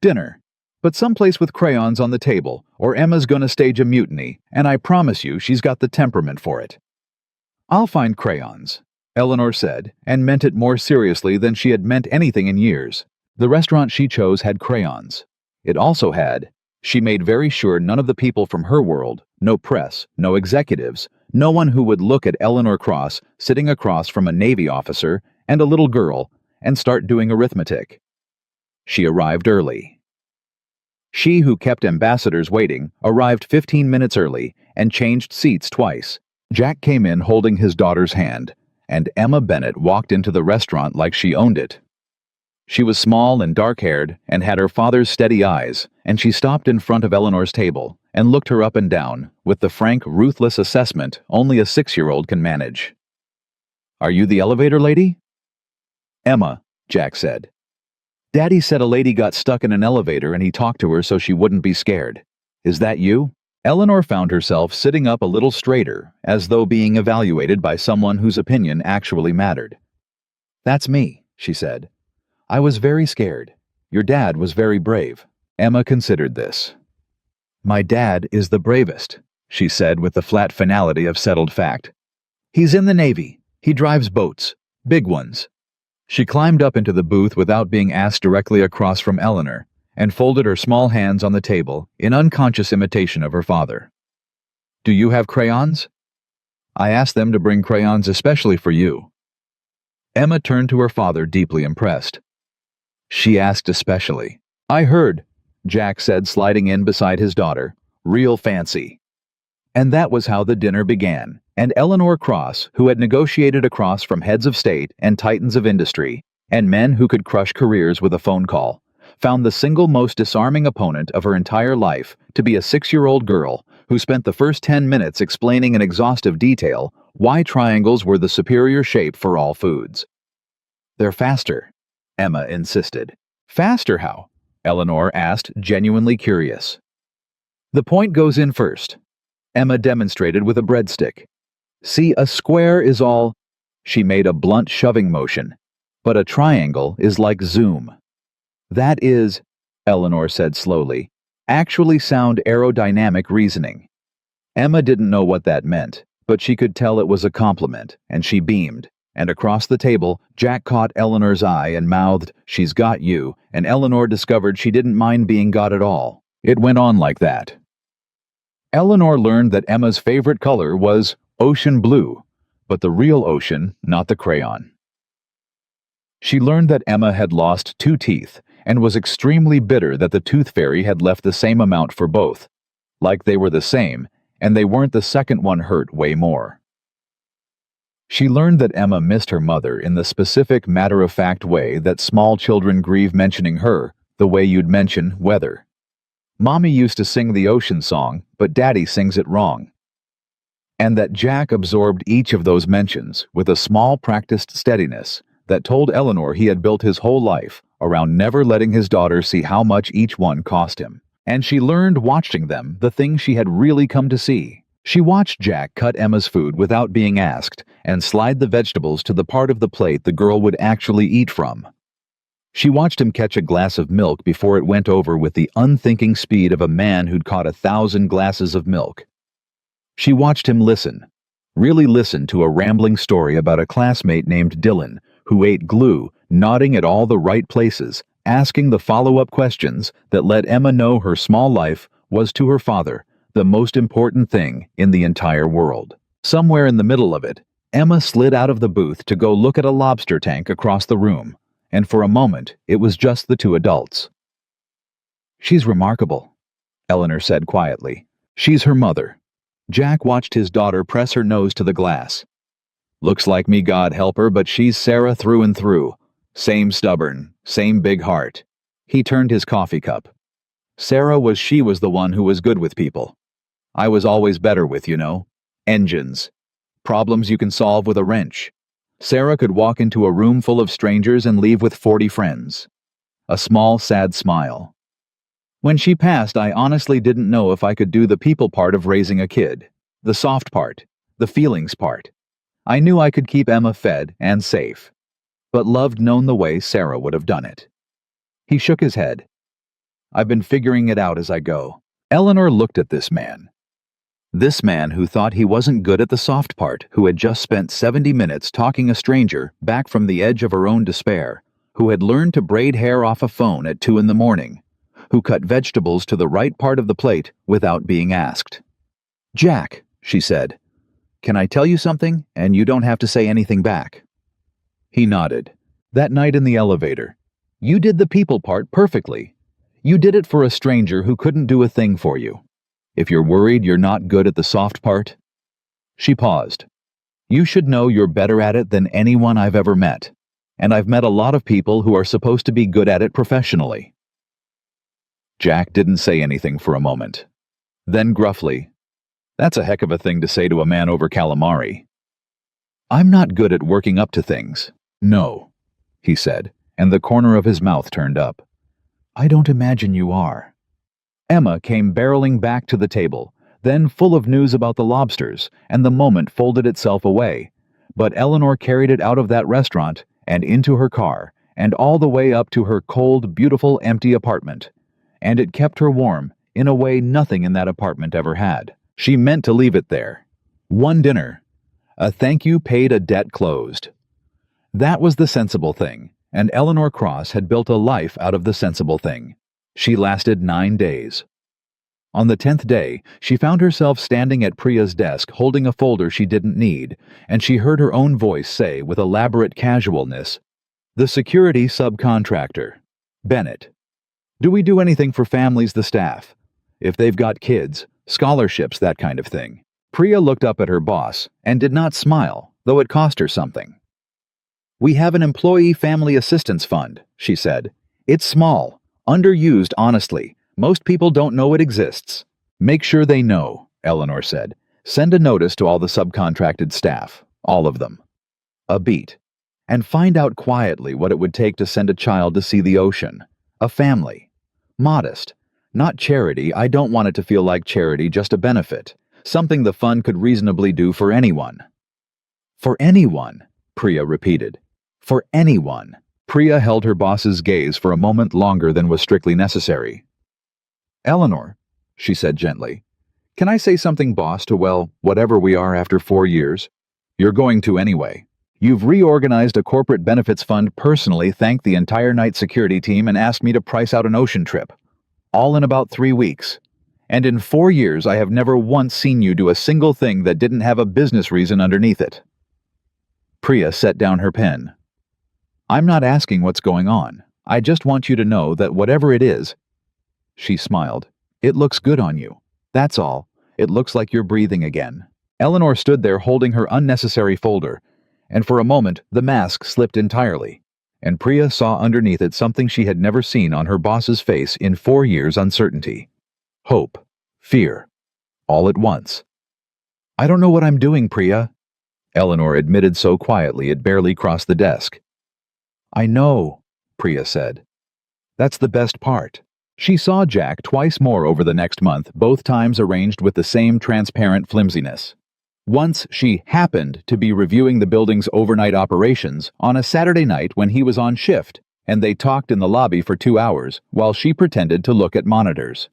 Dinner. But someplace with crayons on the table, or Emma's gonna stage a mutiny, and I promise you she's got the temperament for it. I'll find crayons, Eleanor said, and meant it more seriously than she had meant anything in years. The restaurant she chose had crayons. It also had, she made very sure none of the people from her world, no press, no executives, no one who would look at Eleanor Cross sitting across from a Navy officer and a little girl and start doing arithmetic. She arrived early. She who kept ambassadors waiting arrived 15 minutes early and changed seats twice. Jack came in holding his daughter's hand, and Emma Bennett walked into the restaurant like she owned it. She was small and dark-haired and had her father's steady eyes, and she stopped in front of Eleanor's table and looked her up and down with the frank, ruthless assessment only a 6-year-old can manage. Are you the elevator lady? Emma, Jack said. Daddy said a lady got stuck in an elevator and he talked to her so she wouldn't be scared. Is that you? Eleanor found herself sitting up a little straighter, as though being evaluated by someone whose opinion actually mattered. That's me, she said. I was very scared. Your dad was very brave. Emma considered this. My dad is the bravest, she said with the flat finality of settled fact. He's in the Navy. He drives boats. Big ones. She climbed up into the booth without being asked directly across from Eleanor, and folded her small hands on the table in unconscious imitation of her father. Do you have crayons? I asked them to bring crayons especially for you. Emma turned to her father, deeply impressed. She asked especially. I heard, Jack said, sliding in beside his daughter. Real fancy. And that was how the dinner began, and Eleanor Cross, who had negotiated across from heads of state and titans of industry, and men who could crush careers with a phone call, found the single most disarming opponent of her entire life to be a 6-year-old girl who spent the first 10 minutes explaining in exhaustive detail why triangles were the superior shape for all foods. They're faster, Emma insisted. Faster how? Eleanor asked, genuinely curious. The point goes in first, Emma demonstrated with a breadstick. See, a square is all... She made a blunt shoving motion. But a triangle is like zoom. That is, Eleanor said slowly, actually sound aerodynamic reasoning. Emma didn't know what that meant, but she could tell it was a compliment, and she beamed. And across the table, Jack caught Eleanor's eye and mouthed, "She's got you," and Eleanor discovered she didn't mind being got at all. It went on like that. Eleanor learned that Emma's favorite color was ocean blue, but the real ocean, not the crayon. She learned that Emma had lost 2 teeth and was extremely bitter that the tooth fairy had left the same amount for both, like they were the same, and they weren't, the second one hurt way more. She learned that Emma missed her mother in the specific matter-of-fact way that small children grieve mentioning her, the way you'd mention weather. Mommy used to sing the ocean song, but Daddy sings it wrong. And that Jack absorbed each of those mentions with a small practiced steadiness that told Eleanor he had built his whole life around never letting his daughter see how much each one cost him. And she learned watching them the thing she had really come to see. She watched Jack cut Emma's food without being asked and slide the vegetables to the part of the plate the girl would actually eat from. She watched him catch a glass of milk before it went over with the unthinking speed of a man who'd caught 1,000 glasses of milk. She watched him listen, really listen to a rambling story about a classmate named Dylan who ate glue, nodding at all the right places, asking the follow-up questions that let Emma know her small life was to her father the most important thing in the entire world. Somewhere in the middle of it, Emma slid out of the booth to go look at a lobster tank across the room, and for a moment it was just the 2 adults. She's remarkable, Eleanor said quietly. She's her mother. Jack watched his daughter press her nose to the glass. Looks like me, God help her, but she's Sarah through and through. Same stubborn, same big heart. He turned his coffee cup. She was the one who was good with people. I was always better with, engines. Problems you can solve with a wrench. Sarah could walk into a room full of strangers and leave with 40 friends. A small, sad smile. When she passed, I honestly didn't know if I could do the people part of raising a kid. The soft part. The feelings part. I knew I could keep Emma fed and safe, but loved known the way Sarah would have done it. He shook his head. I've been figuring it out as I go. Eleanor looked at this man. This man who thought he wasn't good at the soft part, who had just spent 70 minutes talking a stranger back from the edge of her own despair, who had learned to braid hair off a phone at 2 a.m, who cut vegetables to the right part of the plate without being asked. Jack, she said, can I tell you something, and you don't have to say anything back? He nodded. That night in the elevator, you did the people part perfectly. You did it for a stranger who couldn't do a thing for you. If you're worried you're not good at the soft part... She paused. You should know you're better at it than anyone I've ever met, and I've met a lot of people who are supposed to be good at it professionally. Jack didn't say anything for a moment. Then gruffly, that's a heck of a thing to say to a man over calamari. I'm not good at working up to things. No, he said, and the corner of his mouth turned up. I don't imagine you are. Emma came barreling back to the table, then full of news about the lobsters, and the moment folded itself away. But Eleanor carried it out of that restaurant and into her car, and all the way up to her cold, beautiful, empty apartment. And it kept her warm in a way nothing in that apartment ever had. She meant to leave it there. One dinner. A thank you paid, a debt closed. That was the sensible thing, and Eleanor Cross had built a life out of the sensible thing. She lasted 9 days. On the 10th day, she found herself standing at Priya's desk holding a folder she didn't need, and she heard her own voice say with elaborate casualness, "The security subcontractor. Bennett. Do we do anything for families, the staff? If they've got kids, scholarships, that kind of thing." Priya looked up at her boss and did not smile, though it cost her something. "We have an employee family assistance fund," she said. "It's small, underused, honestly. Most people don't know it exists." "Make sure they know," Eleanor said. "Send a notice to all the subcontracted staff, all of them. A beat. And find out quietly what it would take to send a child to see the ocean. A family. Modest. Not charity. I don't want it to feel like charity, just a benefit. Something the fund could reasonably do for anyone." "For anyone," Priya repeated. "For anyone." Priya held her boss's gaze for a moment longer than was strictly necessary. "Eleanor," she said gently, "can I say something, boss, to, well, whatever we are after 4 years? You're going to anyway. You've reorganized a corporate benefits fund, personally thanked the entire night security team, and asked me to price out an ocean trip. All in about 3 weeks. And in 4 years I have never once seen you do a single thing that didn't have a business reason underneath it." Priya set down her pen. "I'm not asking what's going on. I just want you to know that whatever it is," she smiled, "it looks good on you. That's all. It looks like you're breathing again." Eleanor stood there holding her unnecessary folder, and for a moment the mask slipped entirely, and Priya saw underneath it something she had never seen on her boss's face in 4 years' uncertainty. Hope. Fear. All at once. "I don't know what I'm doing, Priya," Eleanor admitted so quietly it barely crossed the desk. "I know," Priya said. "That's the best part." She saw Jack twice more over the next month, both times arranged with the same transparent flimsiness. Once she happened to be reviewing the building's overnight operations on a Saturday night when he was on shift, and they talked in the lobby for 2 hours while she pretended to look at monitors.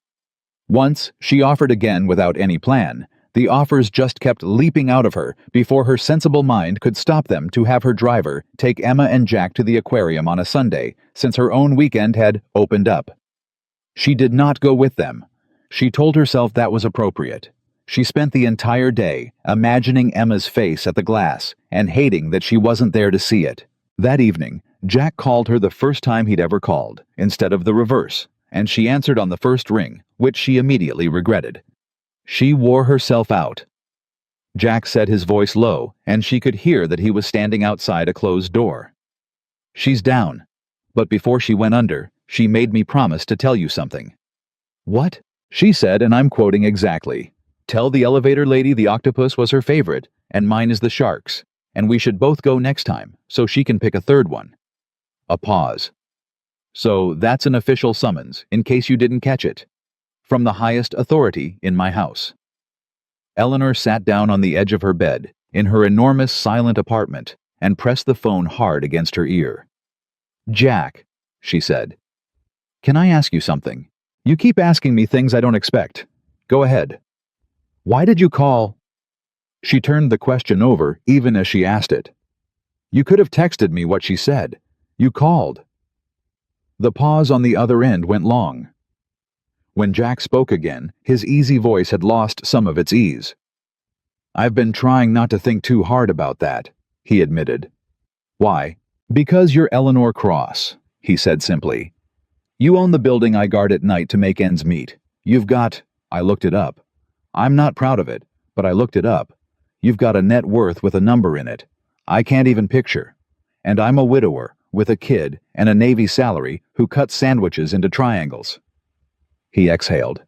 Once she offered again without any plan. The offers just kept leaping out of her before her sensible mind could stop them to have her driver take Emma and Jack to the aquarium on a Sunday, since her own weekend had opened up. She did not go with them. She told herself that was appropriate. She spent the entire day imagining Emma's face at the glass and hating that she wasn't there to see it. That evening, Jack called her the first time he'd ever called, instead of the reverse, and she answered on the first ring, which she immediately regretted. She wore herself out. Jack set his voice low, and she could hear that he was standing outside a closed door. "She's down. But before she went under, she made me promise to tell you something." "What?" She said, and I'm quoting exactly, "Tell the elevator lady the octopus was her favorite, and mine is the sharks, and we should both go next time, so she can pick a third one." A pause. "So that's an official summons, in case you didn't catch it. From the highest authority in my house." Eleanor sat down on the edge of her bed, in her enormous silent apartment, and pressed the phone hard against her ear. "Jack," she said, "can I ask you something? You keep asking me things I don't expect. Go ahead. Why did you call?" She turned the question over even as she asked it. "You could have texted me what she said. You called." The pause on the other end went long. When Jack spoke again, his easy voice had lost some of its ease. "I've been trying not to think too hard about that," he admitted. "Why?" "Because you're Eleanor Cross," he said simply. "You own the building I guard at night to make ends meet. You've got," I looked it up. "I'm not proud of it, but I looked it up. You've got a net worth with a number in it. I can't even picture. And I'm a widower, with a kid and a Navy salary who cuts sandwiches into triangles." He exhaled.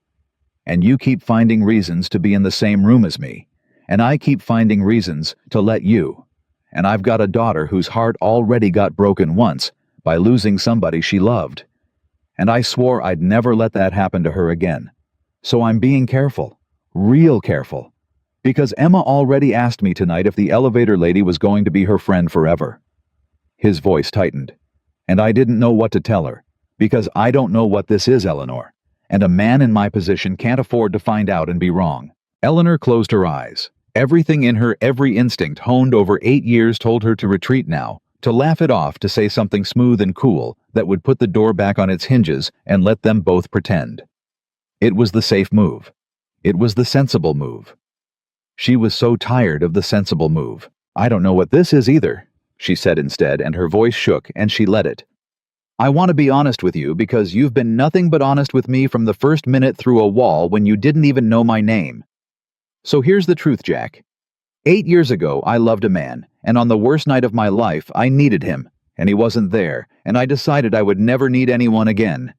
"And you keep finding reasons to be in the same room as me, and I keep finding reasons to let you. And I've got a daughter whose heart already got broken once by losing somebody she loved. And I swore I'd never let that happen to her again. So I'm being careful, real careful, because Emma already asked me tonight if the elevator lady was going to be her friend forever." His voice tightened. "And I didn't know what to tell her, because I don't know what this is, Eleanor. And a man in my position can't afford to find out and be wrong. Eleanor closed her eyes. Everything in her, every instinct honed over 8 years told her to retreat now, to laugh it off, to say something smooth and cool that would put the door back on its hinges and let them both pretend. It was the safe move. It was the sensible move. She was so tired of the sensible move. "I don't know what this is either," she said instead, and her voice shook, and she let it. "I want to be honest with you because you've been nothing but honest with me from the first minute through a wall when you didn't even know my name. So here's the truth, Jack. 8 years ago, I loved a man, and on the worst night of my life, I needed him, and he wasn't there, and I decided I would never need anyone again.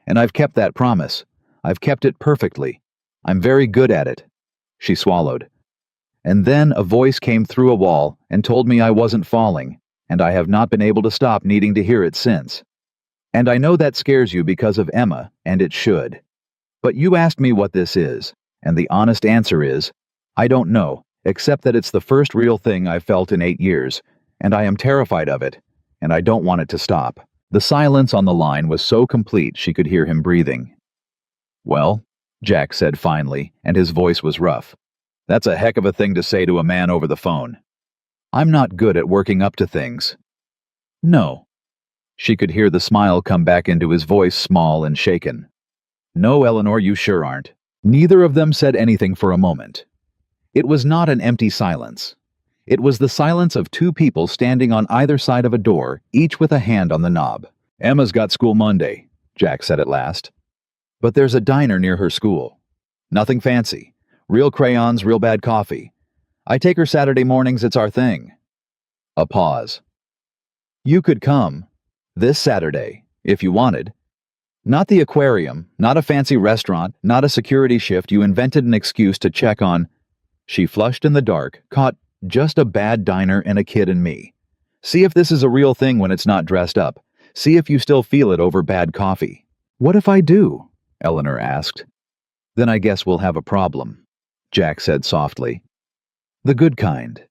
And I've kept that promise. I've kept it perfectly. I'm very good at it." She swallowed. "And then a voice came through a wall and told me I wasn't falling, and I have not been able to stop needing to hear it since. And I know that scares you because of Emma, and it should. But you asked me what this is, and the honest answer is, I don't know, except that it's the first real thing I've felt in 8 years, and I am terrified of it, and I don't want it to stop." The silence on the line was so complete she could hear him breathing. "Well," Jack said finally, and his voice was rough, "that's a heck of a thing to say to a man over the phone. I'm not good at working up to things." "No." She could hear the smile come back into his voice, small and shaken. "No, Eleanor, you sure aren't." Neither of them said anything for a moment. It was not an empty silence. It was the silence of two people standing on either side of a door, each with a hand on the knob. "Emma's got school Monday," Jack said at last. "But there's a diner near her school. Nothing fancy. Real crayons, real bad coffee. I take her Saturday mornings, it's our thing." A pause. "You could come. This Saturday, if you wanted. Not the aquarium, not a fancy restaurant, not a security shift you invented an excuse to check on." She flushed in the dark, caught just a bad diner and a kid and me. "See if this is a real thing when it's not dressed up. See if you still feel it over bad coffee." "What if I do?" Eleanor asked. "Then I guess we'll have a problem," Jack said softly. "The good kind."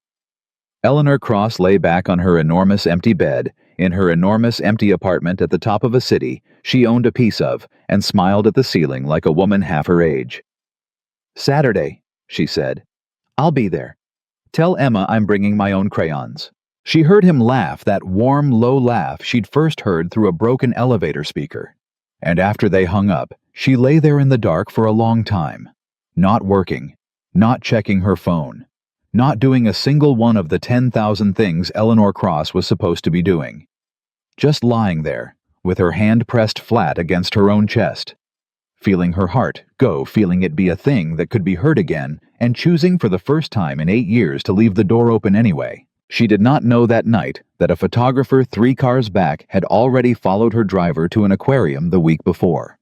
Eleanor Cross lay back on her enormous empty bed, in her enormous empty apartment at the top of a city she owned a piece of, and smiled at the ceiling like a woman half her age. "Saturday," she said. "I'll be there. Tell Emma I'm bringing my own crayons." She heard him laugh, that warm, low laugh she'd first heard through a broken elevator speaker. And after they hung up, she lay there in the dark for a long time, not working, not checking her phone, not doing a single one of the 10,000 things Eleanor Cross was supposed to be doing. Just lying there, with her hand pressed flat against her own chest, feeling her heart go, feeling it be a thing that could be hurt again, and choosing for the first time in 8 years to leave the door open anyway. She did not know that night that a photographer 3 cars back had already followed her driver to an aquarium the week before.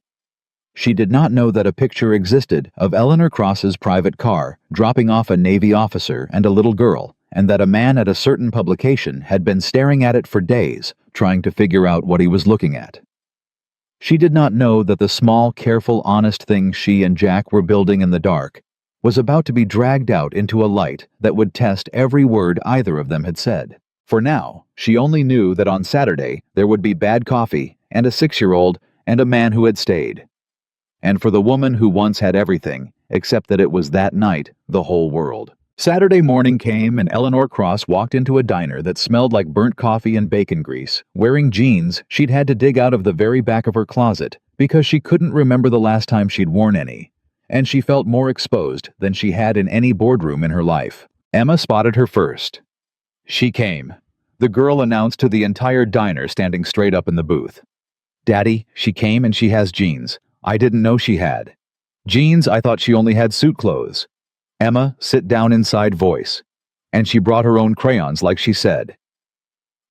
She did not know that a picture existed of Eleanor Cross's private car dropping off a Navy officer and a little girl, and that a man at a certain publication had been staring at it for days, trying to figure out what he was looking at. She did not know that the small, careful, honest thing she and Jack were building in the dark was about to be dragged out into a light that would test every word either of them had said. For now, she only knew that on Saturday there would be bad coffee and a 6-year-old and a man who had stayed. And for the woman who once had everything, except that it was that night, the whole world. Saturday morning came and Eleanor Cross walked into a diner that smelled like burnt coffee and bacon grease, wearing jeans she'd had to dig out of the very back of her closet because she couldn't remember the last time she'd worn any, and she felt more exposed than she had in any boardroom in her life. Emma spotted her first. "She came," the girl announced to the entire diner standing straight up in the booth. "Daddy, she came and she has jeans. I didn't know she had. Jeans, I thought she only had suit clothes." Emma, sit down inside voice. "And she brought her own crayons like she said."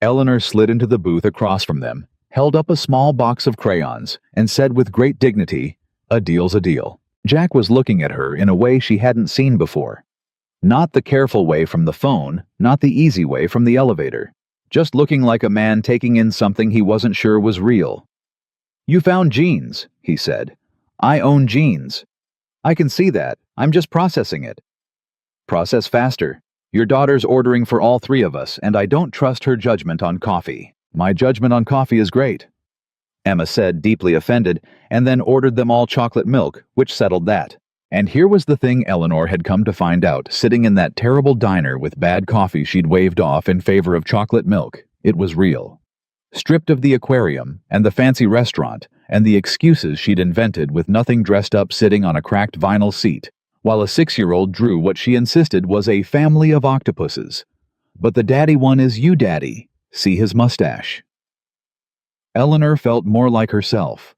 Eleanor slid into the booth across from them, held up a small box of crayons, and said with great dignity, "A deal's a deal." Jack was looking at her in a way she hadn't seen before. Not the careful way from the phone, not the easy way from the elevator. Just looking like a man taking in something he wasn't sure was real. "You found jeans," he said. "I own jeans. I can see that. I'm just processing it." "Process faster. Your daughter's ordering for all 3 of us, and I don't trust her judgment on coffee." "My judgment on coffee is great," Emma said, deeply offended, and then ordered them all chocolate milk, which settled that. And here was the thing Eleanor had come to find out, sitting in that terrible diner with bad coffee she'd waved off in favor of chocolate milk. It was real. Stripped of the aquarium, and the fancy restaurant, and the excuses she'd invented with nothing dressed up sitting on a cracked vinyl seat, while a 6-year-old drew what she insisted was a family of octopuses. But the daddy one is you, Daddy. See his mustache. Eleanor felt more like herself.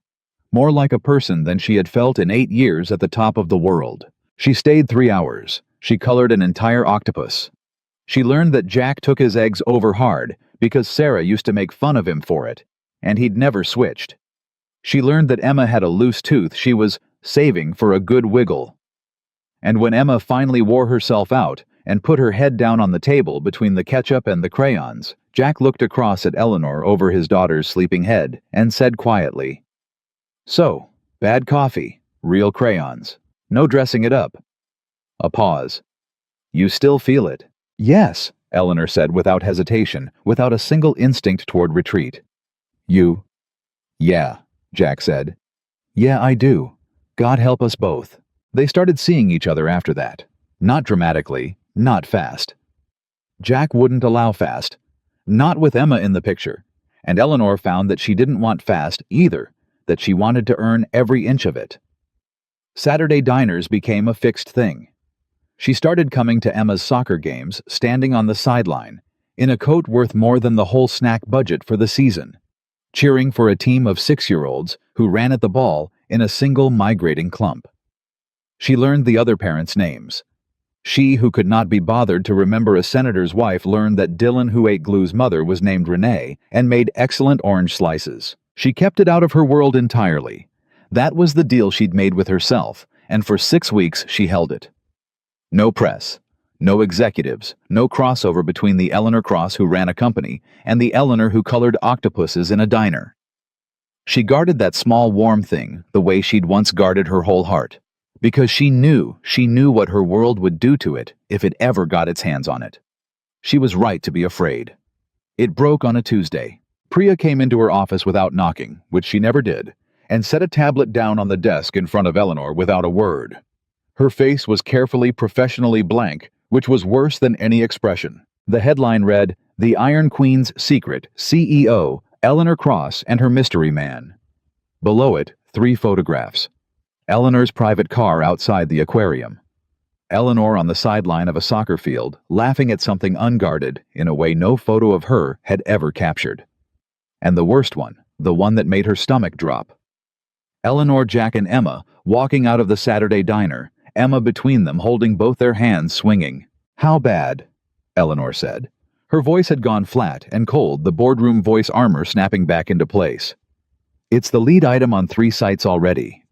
More like a person than she had felt in 8 years at the top of the world. She stayed 3 hours. She colored an entire octopus. She learned that Jack took his eggs over hard because Sarah used to make fun of him for it, and he'd never switched. She learned that Emma had a loose tooth she was saving for a good wiggle. And when Emma finally wore herself out and put her head down on the table between the ketchup and the crayons, Jack looked across at Eleanor over his daughter's sleeping head and said quietly, "So, bad coffee, real crayons, no dressing it up." A pause. "You still feel it?" "Yes," Eleanor said without hesitation, without a single instinct toward retreat. "You?" "Yeah," Jack said. "Yeah, I do. God help us both." They started seeing each other after that. Not dramatically, not fast. Jack wouldn't allow fast. Not with Emma in the picture. And Eleanor found that she didn't want fast either, that she wanted to earn every inch of it. Saturday diners became a fixed thing. She started coming to Emma's soccer games, standing on the sideline, in a coat worth more than the whole snack budget for the season, cheering for a team of 6-year-olds who ran at the ball in a single migrating clump. She learned the other parents' names. She, who could not be bothered to remember a senator's wife, learned that Dylan, who ate Glue's mother, was named Renee and made excellent orange slices. She kept it out of her world entirely. That was the deal she'd made with herself, and for 6 weeks she held it. No press, no executives, no crossover between the Eleanor Cross who ran a company and the Eleanor who colored octopuses in a diner. She guarded that small warm thing the way she'd once guarded her whole heart, because she knew what her world would do to it if it ever got its hands on it. She was right to be afraid. It broke on a Tuesday. Priya came into her office without knocking, which she never did, and set a tablet down on the desk in front of Eleanor without a word. Her face was carefully, professionally blank, which was worse than any expression. The headline read, "The Iron Queen's Secret, CEO, Eleanor Cross and Her Mystery Man." Below it, 3 photographs. Eleanor's private car outside the aquarium. Eleanor on the sideline of a soccer field, laughing at something unguarded in a way no photo of her had ever captured. And the worst one, the one that made her stomach drop. Eleanor, Jack, and Emma walking out of the Saturday diner, Emma between them holding both their hands swinging. "How bad?" Eleanor said. Her voice had gone flat and cold, the boardroom voice armor snapping back into place. "It's the lead item on 3 sites already,"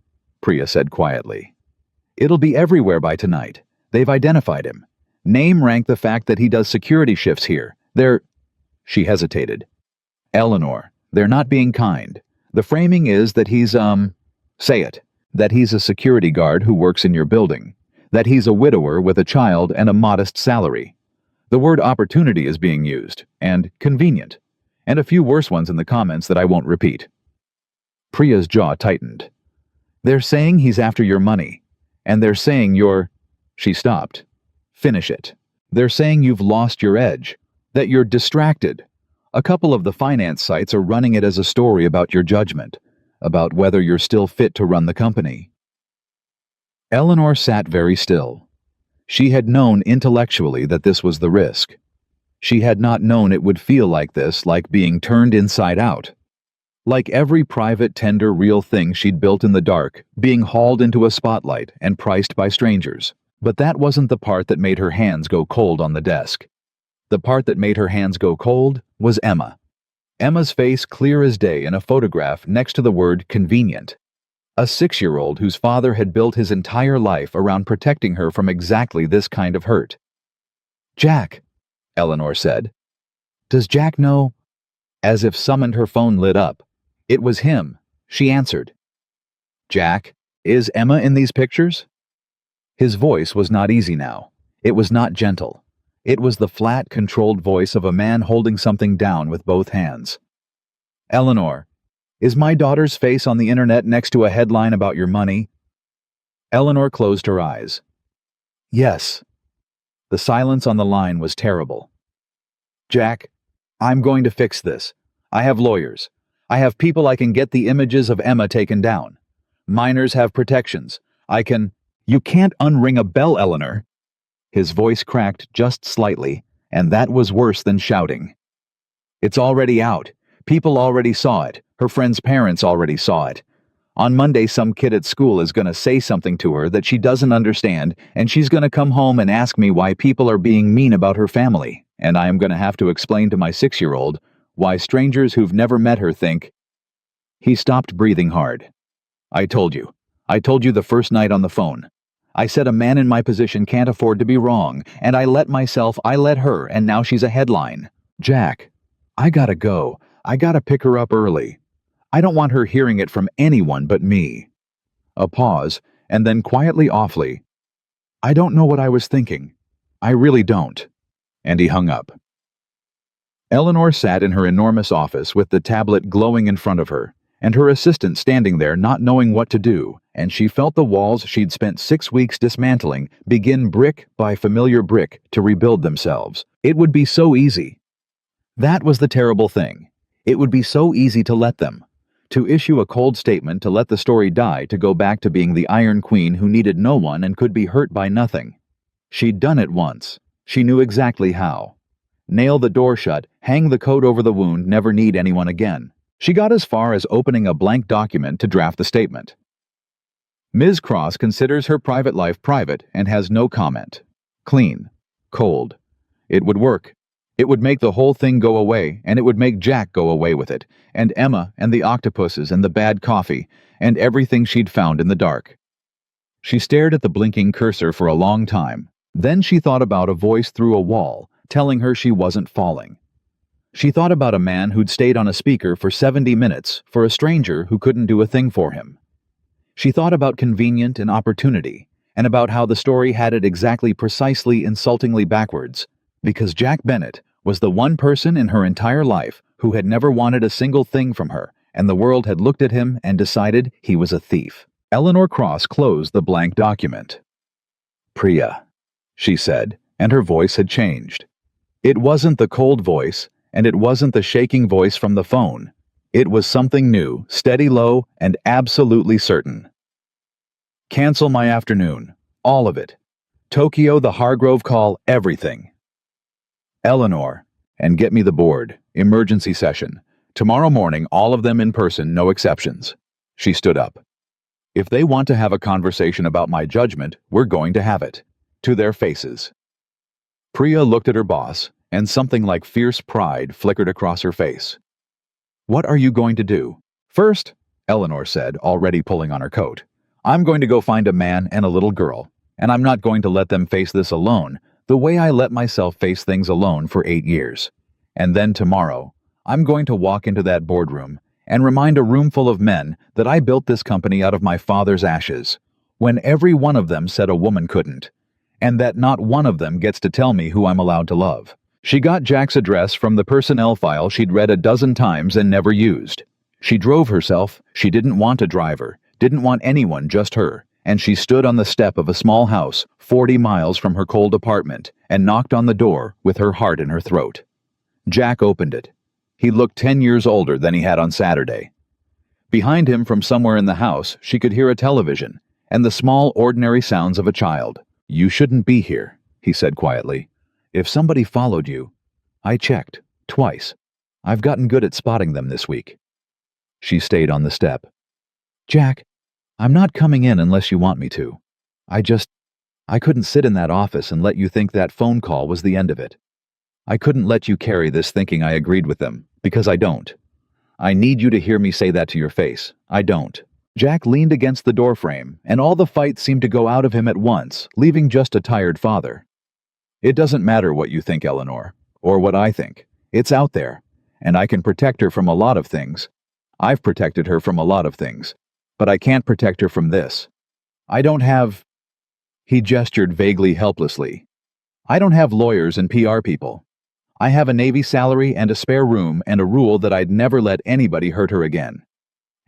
Priya said quietly. "It'll be everywhere by tonight. They've identified him. Name rank the fact that he does security shifts here. She hesitated. "Eleanor, they're not being kind. The framing is that he's, say it. That he's a security guard who works in your building. That he's a widower with a child and a modest salary. The word opportunity is being used, and convenient, and a few worse ones in the comments that I won't repeat." Priya's jaw tightened. "They're saying he's after your money, and they're saying you're—" She stopped. "Finish it. They're saying you've lost your edge, that you're distracted. A couple of the finance sites are running it as a story about your judgment, about whether you're still fit to run the company." Eleanor sat very still. She had known intellectually that this was the risk. She had not known it would feel like this, like being turned inside out. Like every private, tender, real thing she'd built in the dark, being hauled into a spotlight and priced by strangers. But that wasn't the part that made her hands go cold on the desk. The part that made her hands go cold was Emma. Emma's face clear as day in a photograph next to the word convenient. A 6-year-old whose father had built his entire life around protecting her from exactly this kind of hurt. "Jack," Eleanor said. "Does Jack know?" As if summoned, her phone lit up. It was him. She answered. "Jack, is Emma in these pictures?" His voice was not easy now. It was not gentle. It was the flat, controlled voice of a man holding something down with both hands. "Eleanor, is my daughter's face on the internet next to a headline about your money?" Eleanor closed her eyes. Yes. The silence on the line was terrible. Jack, I'm going to fix this. I have lawyers. I have people I can get the images of Emma taken down. Minors have protections. I can— You can't unring a bell, Eleanor. His voice cracked just slightly, and that was worse than shouting. It's already out. People already saw it. Her friend's parents already saw it. On Monday, some kid at school is going to say something to her that she doesn't understand, and she's going to come home and ask me why people are being mean about her family, and I am going to have to explain to my 6-year-old why strangers who've never met her think— He stopped breathing hard. I told you the first night on the phone. I said a man in my position can't afford to be wrong, and I let her, and now she's a headline. Jack, I gotta go. I gotta pick her up early. I don't want her hearing it from anyone but me. A pause, and then quietly, awfully, I don't know what I was thinking. I really don't. And he hung up. Eleanor sat in her enormous office with the tablet glowing in front of her, and her assistant standing there not knowing what to do, and she felt the walls she'd spent 6 weeks dismantling begin brick by familiar brick to rebuild themselves. It would be so easy. That was the terrible thing. It would be so easy to let them. To issue a cold statement to let the story die, to go back to being the Iron Queen who needed no one and could be hurt by nothing. She'd done it once. She knew exactly how. Nail the door shut, hang the coat over the wound, never need anyone again. She got as far as opening a blank document to draft the statement. Ms. Cross considers her private life private and has no comment. Clean. Cold. It would work. It would make the whole thing go away, and it would make Jack go away with it, and Emma, and the octopuses, and the bad coffee, and everything she'd found in the dark. She stared at the blinking cursor for a long time. Then she thought about a voice through a wall, telling her she wasn't falling. She thought about a man who'd stayed on a speaker for 70 minutes for a stranger who couldn't do a thing for him. She thought about convenient and opportunity, and about how the story had it exactly precisely insultingly backwards, because Jack Bennett was the one person in her entire life who had never wanted a single thing from her, and the world had looked at him and decided he was a thief. Eleanor Cross closed the blank document. Priya, she said, and her voice had changed. It wasn't the cold voice, and it wasn't the shaking voice from the phone. It was something new, steady low, and absolutely certain. Cancel my afternoon. All of it. Tokyo, the Hargrove call, everything. Eleanor, and get me the board. Emergency session. Tomorrow morning, all of them in person, no exceptions. She stood up. If they want to have a conversation about my judgment, we're going to have it. To their faces. Priya looked at her boss, and something like fierce pride flickered across her face. What are you going to do? First, Eleanor said, already pulling on her coat, I'm going to go find a man and a little girl, and I'm not going to let them face this alone, the way I let myself face things alone for 8 years. And then tomorrow, I'm going to walk into that boardroom and remind a room full of men that I built this company out of my father's ashes, when every one of them said a woman couldn't, and that not one of them gets to tell me who I'm allowed to love. She got Jack's address from the personnel file she'd read a dozen times and never used. She drove herself. She didn't want a driver, didn't want anyone, just her, and she stood on the step of a small house 40 miles from her cold apartment and knocked on the door with her heart in her throat. Jack opened it. He looked 10 years older than he had on Saturday. Behind him, from somewhere in the house, she could hear a television and the small, ordinary sounds of a child. You shouldn't be here, he said quietly. If somebody followed you, I checked, twice. I've gotten good at spotting them this week. She stayed on the step. Jack, I'm not coming in unless you want me to. I couldn't sit in that office and let you think that phone call was the end of it. I couldn't let you carry this thinking I agreed with them, because I don't. I need you to hear me say that to your face. I don't. Jack leaned against the doorframe, and all the fight seemed to go out of him at once, leaving just a tired father. It doesn't matter what you think, Eleanor, or what I think. It's out there, and I can protect her from a lot of things. I've protected her from a lot of things, but I can't protect her from this. I don't have— He gestured vaguely helplessly. I don't have lawyers and PR people. I have a Navy salary and a spare room and a rule that I'd never let anybody hurt her again.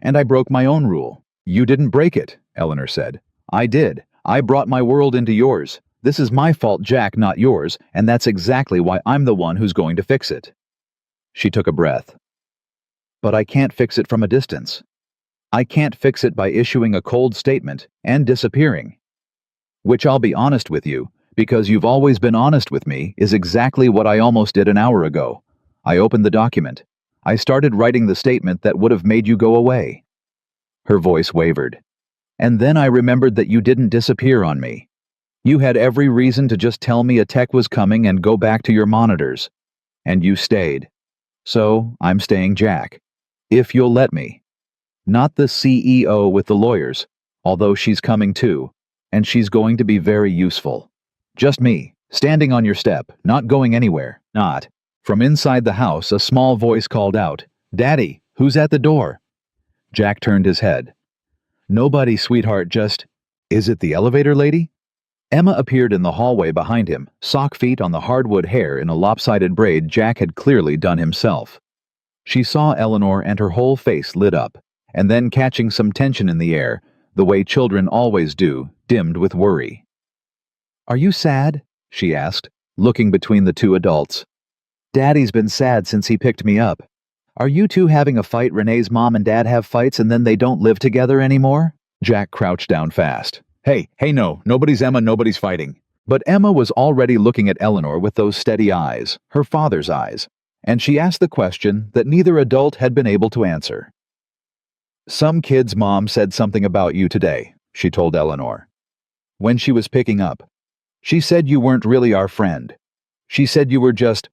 And I broke my own rule. You didn't break it, Eleanor said. I did. I brought my world into yours. This is my fault, Jack, not yours, and that's exactly why I'm the one who's going to fix it." She took a breath. "But I can't fix it from a distance. I can't fix it by issuing a cold statement and disappearing. Which, I'll be honest with you, because you've always been honest with me, is exactly what I almost did an hour ago. I opened the document. I started writing the statement that would have made you go away." Her voice wavered. "And then I remembered that you didn't disappear on me. You had every reason to just tell me a tech was coming and go back to your monitors. And you stayed. So, I'm staying, Jack. If you'll let me. Not the CEO with the lawyers, although she's coming too, and she's going to be very useful. Just me, standing on your step, not going anywhere, not." From inside the house, a small voice called out, "Daddy, who's at the door?" Jack turned his head. "Nobody, sweetheart, just—" "Is it the elevator lady?" Emma appeared in the hallway behind him, sock feet on the hardwood hair in a lopsided braid Jack had clearly done himself. She saw Eleanor and her whole face lit up, and then, catching some tension in the air, the way children always do, dimmed with worry. "Are you sad?" she asked, looking between the two adults. "Daddy's been sad since he picked me up. Are you two having a fight? Renee's mom and dad have fights and then they don't live together anymore?" Jack crouched down fast. Hey, no, nobody's Emma, nobody's fighting." But Emma was already looking at Eleanor with those steady eyes, her father's eyes, and she asked the question that neither adult had been able to answer. "Some kid's mom said something about you today," she told Eleanor. "When she was picking up. She said you weren't really our friend. She said you were just—"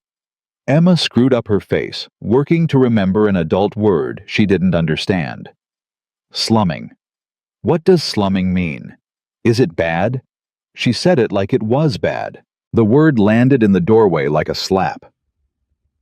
Emma screwed up her face, working to remember an adult word she didn't understand. Slumming. What does slumming mean? Is it bad? She said it like it was bad. The word landed in the doorway like a slap.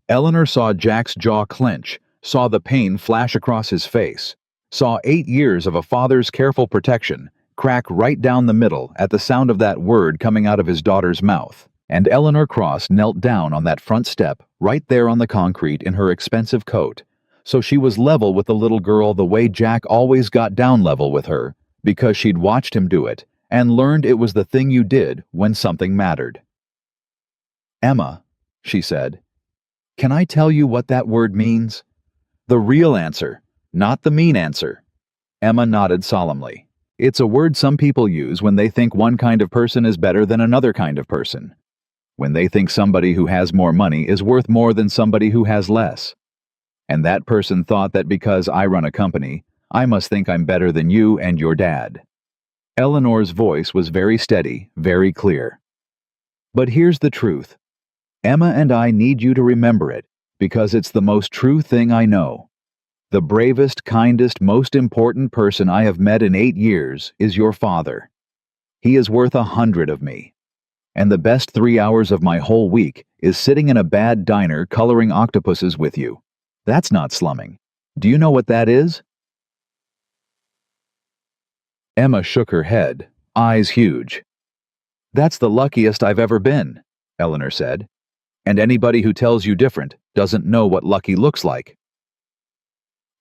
Eleanor saw Jack's jaw clench, saw the pain flash across his face, saw 8 years of a father's careful protection crack right down the middle at the sound of that word coming out of his daughter's mouth, and Eleanor Cross knelt down on that front step right there on the concrete in her expensive coat, so she was level with the little girl the way Jack always got down level with her, because she'd watched him do it and learned it was the thing you did when something mattered. "Emma," she said, "can I tell you what that word means? The real answer, not the mean answer." Emma nodded solemnly. "It's a word some people use when they think one kind of person is better than another kind of person. When they think somebody who has more money is worth more than somebody who has less. And that person thought that because I run a company, I must think I'm better than you and your dad." Eleanor's voice was very steady, very clear. "But here's the truth. Emma and I need you to remember it, because it's the most true thing I know. The bravest, kindest, most important person I have met in 8 years is your father. He is worth 100 of me. And the best 3 hours of my whole week is sitting in a bad diner coloring octopuses with you. That's not slumming. Do you know what that is?" Emma shook her head, eyes huge. "That's the luckiest I've ever been," Eleanor said. "And anybody who tells you different doesn't know what lucky looks like."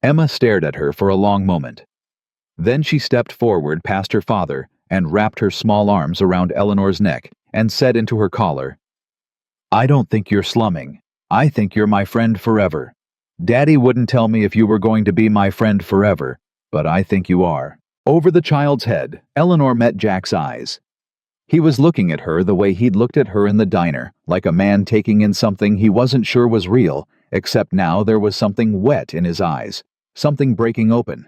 Emma stared at her for a long moment. Then she stepped forward past her father and wrapped her small arms around Eleanor's neck and said into her collar, "I don't think you're slumming. I think you're my friend forever. Daddy wouldn't tell me if you were going to be my friend forever, but I think you are." Over the child's head, Eleanor met Jack's eyes. He was looking at her the way he'd looked at her in the diner, like a man taking in something he wasn't sure was real, except now there was something wet in his eyes, something breaking open.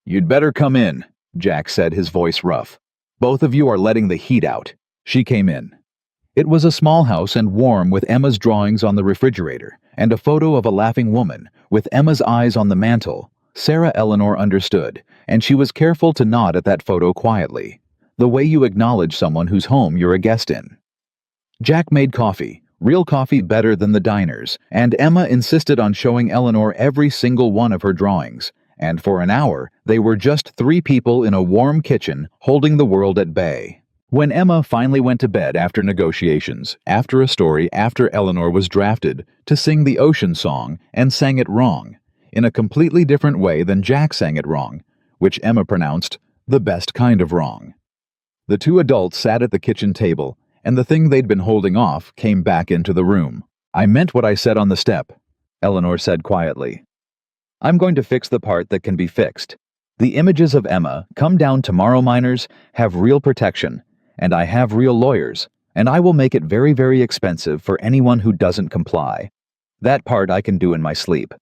"You'd better come in," Jack said, his voice rough. "Both of you are letting the heat out." She came in. It was a small house and warm, with Emma's drawings on the refrigerator and a photo of a laughing woman, with Emma's eyes on the mantel. Sarah Eleanor understood, and she was careful to nod at that photo quietly, the way you acknowledge someone whose home you're a guest in. Jack made coffee, real coffee better than the diners, and Emma insisted on showing Eleanor every single one of her drawings, and for an hour they were just 3 people in a warm kitchen holding the world at bay. When Emma finally went to bed after negotiations, after a story after Eleanor was drafted to sing the Ocean Song and sang it wrong, in a completely different way than Jack sang it wrong, which Emma pronounced The best kind of wrong. The two adults sat at the kitchen table, and the thing they'd been holding off came back into the room. I meant what I said on the step, Eleanor said quietly. I'm going to fix the part that can be fixed. The images of Emma, come down tomorrow, miners, have real protection, and I have real lawyers, and I will make it very, very expensive for anyone who doesn't comply. That part I can do in my sleep.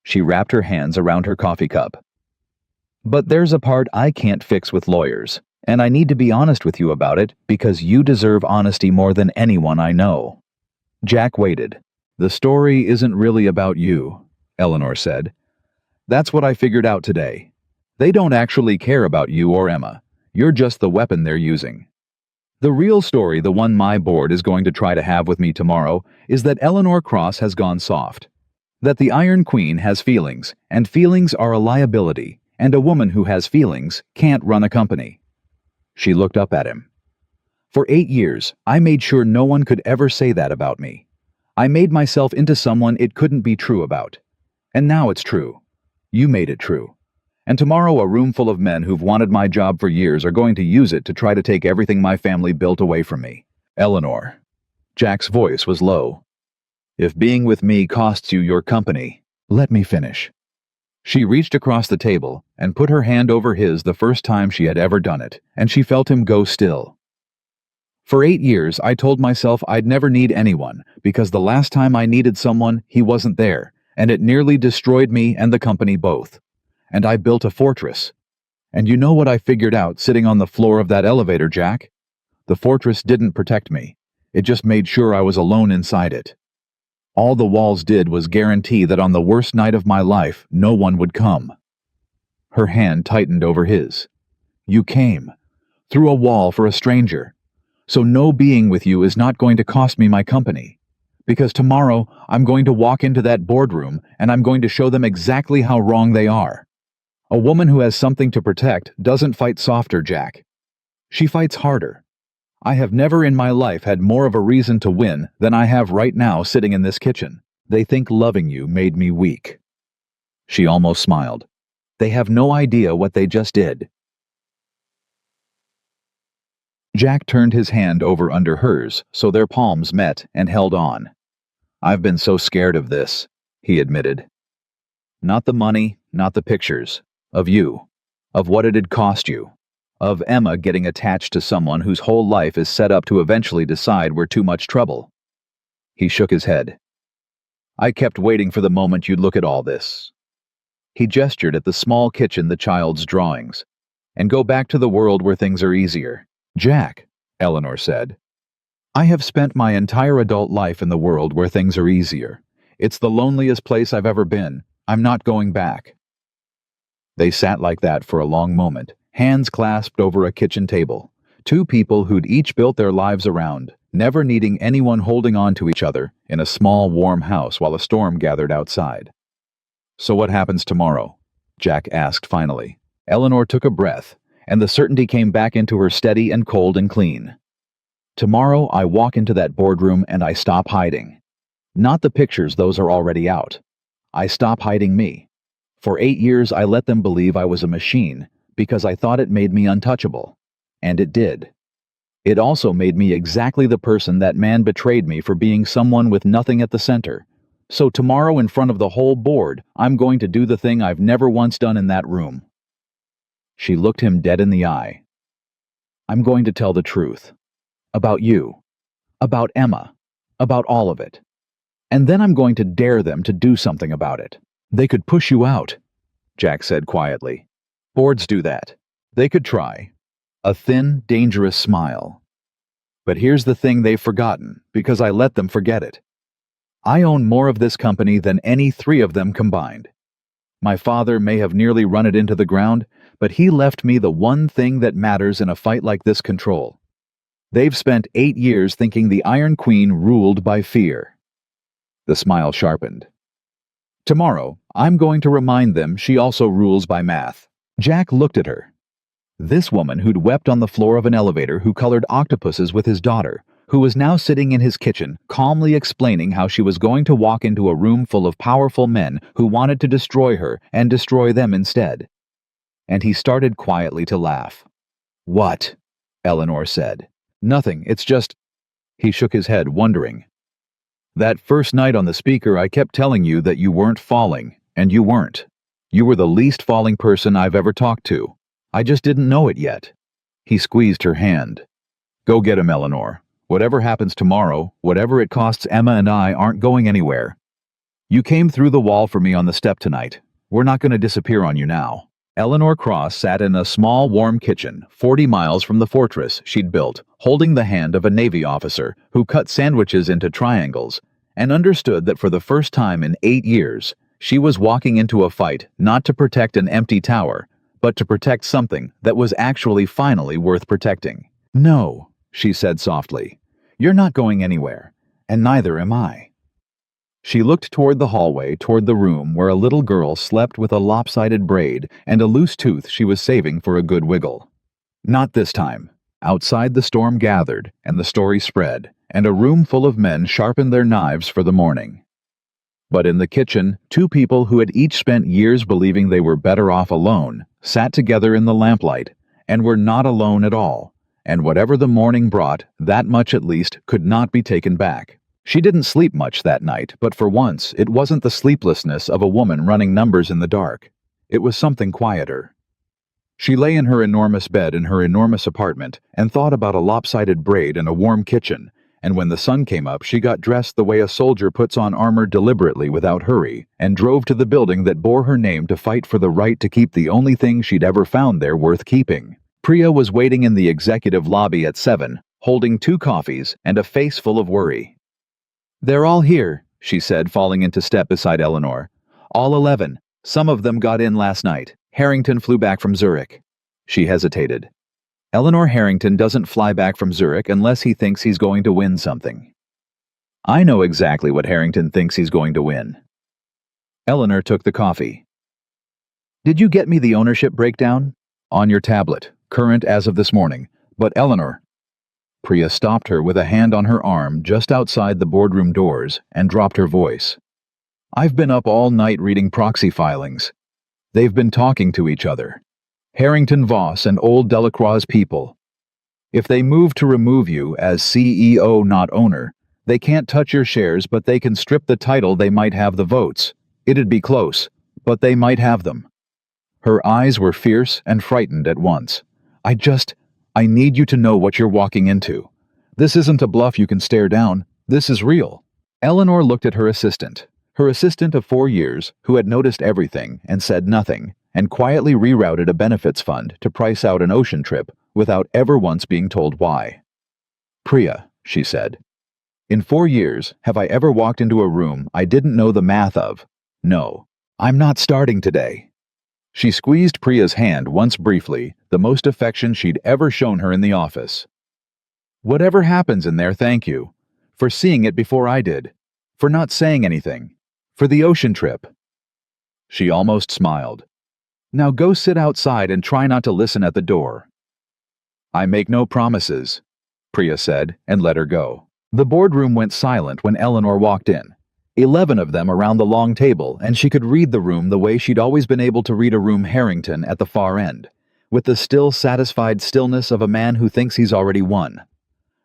She wrapped her hands around her coffee cup. But there's a part I can't fix with lawyers, and I need to be honest with you about it because you deserve honesty more than anyone I know. Jack waited. The story isn't really about you, Eleanor said. That's what I figured out today. They don't actually care about you or Emma. You're just the weapon they're using. The real story, the one my board is going to try to have with me tomorrow, is that Eleanor Cross has gone soft. That the Iron Queen has feelings, and feelings are a liability, and a woman who has feelings can't run a company. She looked up at him. For 8 years, I made sure no one could ever say that about me. I made myself into someone it couldn't be true about. And now it's true. You made it true. And tomorrow a room full of men who've wanted my job for years are going to use it to try to take everything my family built away from me. Eleanor. Jack's voice was low. If being with me costs you your company, let me finish. She reached across the table and put her hand over his the first time she had ever done it, and she felt him go still. For 8 years, I told myself I'd never need anyone, because the last time I needed someone, he wasn't there, and it nearly destroyed me and the company both. And I built a fortress. And you know what I figured out sitting on the floor of that elevator, Jack? The fortress didn't protect me. It just made sure I was alone inside it. All the walls did was guarantee that on the worst night of my life, no one would come. Her hand tightened over his. You came. Through a wall for a stranger. So no being with you is not going to cost me my company. Because tomorrow, I'm going to walk into that boardroom and I'm going to show them exactly how wrong they are. A woman who has something to protect doesn't fight softer, Jack. She fights harder. I have never in my life had more of a reason to win than I have right now sitting in this kitchen. They think loving you made me weak. She almost smiled. They have no idea what they just did. Jack turned his hand over under hers, so their palms met and held on. I've been so scared of this, he admitted. Not the money, not the pictures. Of you. Of what it'd cost you. Of Emma getting attached to someone whose whole life is set up to eventually decide we're too much trouble. He shook his head. I kept waiting for the moment you'd look at all this. He gestured at the small kitchen, the child's drawings. And go back to the world where things are easier. Jack, Eleanor said. I have spent my entire adult life in the world where things are easier. It's the loneliest place I've ever been. I'm not going back. They sat like that for a long moment, hands clasped over a kitchen table. Two people who'd each built their lives around, never needing anyone, holding on to each other in a small, warm house while a storm gathered outside. So what happens tomorrow? Jack asked finally. Eleanor took a breath, and the certainty came back into her, steady and cold and clean. Tomorrow I walk into that boardroom and I stop hiding. Not the pictures, those are already out. I stop hiding me. For 8 years I let them believe I was a machine because I thought it made me untouchable. And it did. It also made me exactly the person that man betrayed me for, being someone with nothing at the center. So tomorrow, in front of the whole board, I'm going to do the thing I've never once done in that room. She looked him dead in the eye. I'm going to tell the truth. About you. About Emma. About all of it. And then I'm going to dare them to do something about it. They could push you out, Jack said quietly. Boards do that. They could try. A thin, dangerous smile. But here's the thing they've forgotten, because I let them forget it. I own more of this company than any 3 of them combined. My father may have nearly run it into the ground, but he left me the one thing that matters in a fight like this: control. They've spent 8 years thinking the Iron Queen ruled by fear. The smile sharpened. Tomorrow, I'm going to remind them she also rules by math. Jack looked at her. This woman who'd wept on the floor of an elevator, who colored octopuses with his daughter, who was now sitting in his kitchen, calmly explaining how she was going to walk into a room full of powerful men who wanted to destroy her and destroy them instead. and he started quietly to laugh. "What?" Eleanor said. "Nothing, it's just—" He shook his head, wondering. "That first night on the speaker I kept telling you that you weren't falling, and you weren't. You were the least falling person I've ever talked to. I just didn't know it yet." He squeezed her hand. "Go get him, Eleanor. Whatever happens tomorrow, whatever it costs, Emma and I aren't going anywhere. You came through the wall for me on the step tonight. We're not going to disappear on you now." Eleanor Cross sat in a small, warm kitchen 40 miles from the fortress she'd built, holding the hand of a Navy officer who cut sandwiches into triangles, and understood that for the first time in 8 years, she was walking into a fight not to protect an empty tower, but to protect something that was actually finally worth protecting. "No," she said softly. "You're not going anywhere, and neither am I." She looked toward the hallway, toward the room where a little girl slept with a lopsided braid and a loose tooth she was saving for a good wiggle. Not this time. Outside, the storm gathered, and the story spread, and a room full of men sharpened their knives for the morning. But in the kitchen, two people who had each spent years believing they were better off alone sat together in the lamplight, and were not alone at all, and whatever the morning brought, that much at least could not be taken back. She didn't sleep much that night, but for once it wasn't the sleeplessness of a woman running numbers in the dark. It was something quieter. She lay in her enormous bed in her enormous apartment and thought about a lopsided braid and a warm kitchen, and when the sun came up she got dressed the way a soldier puts on armor deliberately without hurry, and drove to the building that bore her name to fight for the right to keep the only thing she'd ever found there worth keeping. Priya was waiting in the executive lobby at 7, holding 2 coffees and a face full of worry. "They're all here," she said, falling into step beside Eleanor. "All 11. Some of them got in last night. Harrington flew back from Zurich." She hesitated. "Eleanor Harrington doesn't fly back from Zurich unless he thinks he's going to win something." "I know exactly what Harrington thinks he's going to win." Eleanor took the coffee. "Did you get me the ownership breakdown?" "On your tablet, current as of this morning. But Eleanor—" Priya stopped her with a hand on her arm just outside the boardroom doors and dropped her voice. "I've been up all night reading proxy filings. They've been talking to each other. Harrington Voss and old Delacroix's people. If they move to remove you as CEO, not owner, they can't touch your shares, but they can strip the title. They might have the votes. It'd be close, but they might have them." Her eyes were fierce and frightened at once. I need you to know what you're walking into. This isn't a bluff you can stare down. This is real." Eleanor looked at her assistant of 4 years, who had noticed everything and said nothing, and quietly rerouted a benefits fund to price out an ocean trip without ever once being told why. "Priya," she said, "in 4 years, have I ever walked into a room I didn't know the math of? No. I'm not starting today." She squeezed Priya's hand once briefly, the most affection she'd ever shown her in the office. "Whatever happens in there, thank you. For seeing it before I did. For not saying anything. For the ocean trip." She almost smiled. "Now go sit outside and try not to listen at the door." "I make no promises," Priya said, and let her go. The boardroom went silent when Eleanor walked in. 11 of them around the long table, and she could read the room the way she'd always been able to read a room Harrington at the far end, with the still satisfied stillness of a man who thinks he's already won.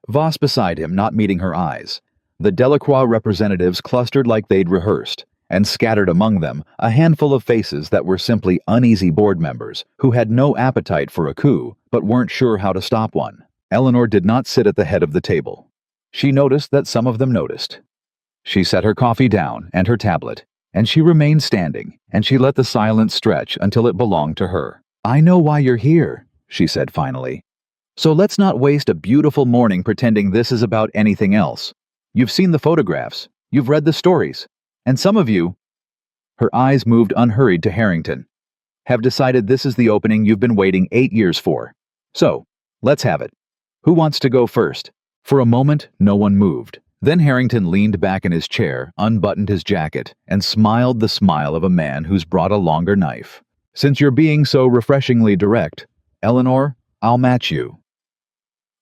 Voss beside him not meeting her eyes. The Delacroix representatives clustered like they'd rehearsed, and scattered among them a handful of faces that were simply uneasy board members who had no appetite for a coup but weren't sure how to stop one. Eleanor did not sit at the head of the table. She noticed that some of them noticed. She set her coffee down and her tablet, and she remained standing, and she let the silence stretch until it belonged to her. "I know why you're here," she said finally. "So let's not waste a beautiful morning pretending this is about anything else. You've seen the photographs, you've read the stories, and some of you—" Her eyes moved unhurried to Harrington. "Have decided this is the opening you've been waiting 8 years for. So, let's have it. Who wants to go first?" For a moment, no one moved. Then Harrington leaned back in his chair, unbuttoned his jacket, and smiled the smile of a man who's brought a longer knife. "Since you're being so refreshingly direct, Eleanor, I'll match you."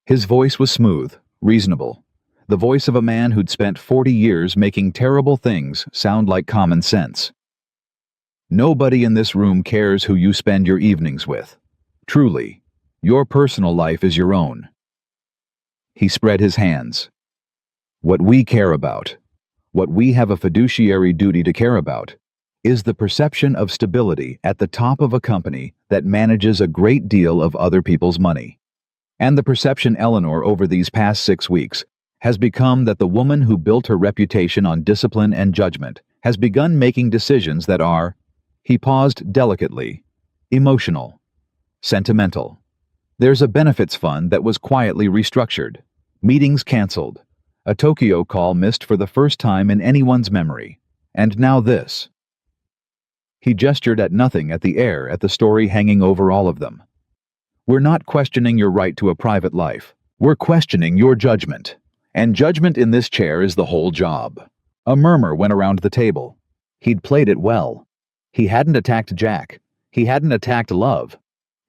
His voice was smooth, reasonable. The voice of a man who'd spent 40 years making terrible things sound like common sense. Nobody in this room cares who you spend your evenings with. Truly, your personal life is your own. He spread his hands. What we care about, what we have a fiduciary duty to care about, is the perception of stability at the top of a company that manages a great deal of other people's money. And the perception, Eleanor, over these past 6 weeks has become that the woman who built her reputation on discipline and judgment has begun making decisions that are, he paused delicately, emotional, sentimental. There's a benefits fund that was quietly restructured, meetings canceled, a Tokyo call missed for the first time in anyone's memory, and now this. He gestured at nothing at the air at the story hanging over all of them. We're not questioning your right to a private life. We're questioning your judgment. And judgment in this chair is the whole job. A murmur went around the table. He'd played it well. He hadn't attacked Jack. He hadn't attacked love.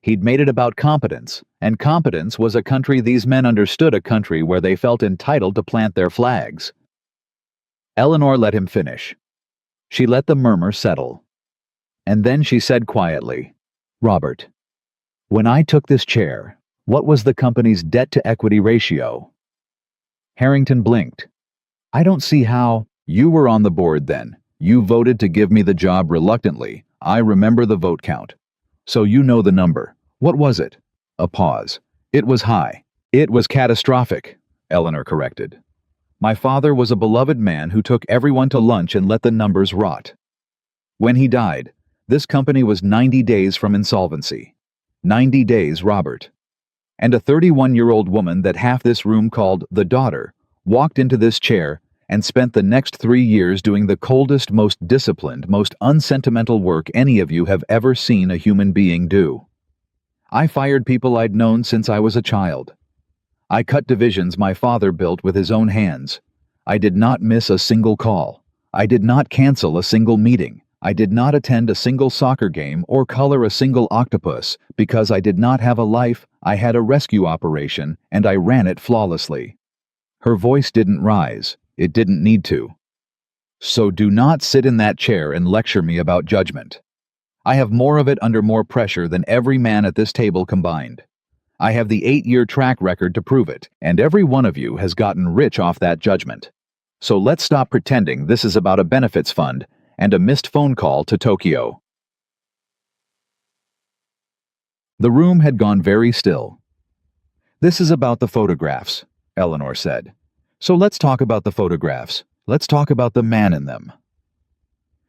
He'd made it about competence, and competence was a country these men understood, a country where they felt entitled to plant their flags. Eleanor let him finish. She let the murmur settle. And then she said quietly, Robert, when I took this chair, what was the company's debt-to-equity ratio? Harrington blinked. I don't see how. You were on the board then. You voted to give me the job reluctantly. I remember the vote count. So you know the number. What was it? A pause. It was high. It was catastrophic, Eleanor corrected. My father was a beloved man who took everyone to lunch and let the numbers rot. When he died, this company was 90 days from insolvency. 90 days, Robert. And a 31-year-old woman that half this room called the daughter walked into this chair and spent the next 3 years doing the coldest, most disciplined, most unsentimental work any of you have ever seen a human being do. I fired people I'd known since I was a child. I cut divisions my father built with his own hands. I did not miss a single call. I did not cancel a single meeting. I did not attend a single soccer game or color a single octopus because I did not have a life. I had a rescue operation, and I ran it flawlessly. Her voice didn't rise. It didn't need to. So do not sit in that chair and lecture me about judgment. I have more of it under more pressure than every man at this table combined. I have the 8-year track record to prove it, and every one of you has gotten rich off that judgment. So let's stop pretending this is about a benefits fund and a missed phone call to Tokyo. The room had gone very still. This is about the photographs, Eleanor said. So let's talk about the photographs. Let's talk about the man in them.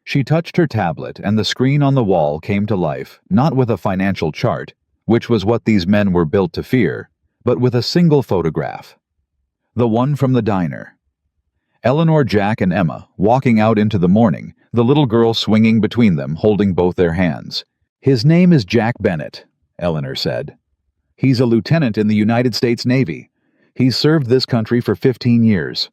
She touched her tablet, and the screen on the wall came to life, not with a financial chart, which was what these men were built to fear, but with a single photograph. The one from the diner. Eleanor, Jack, and Emma walking out into the morning, the little girl swinging between them, holding both their hands. His name is Jack Bennett, Eleanor said. He's a lieutenant in the United States Navy. He's served this country for 15 years.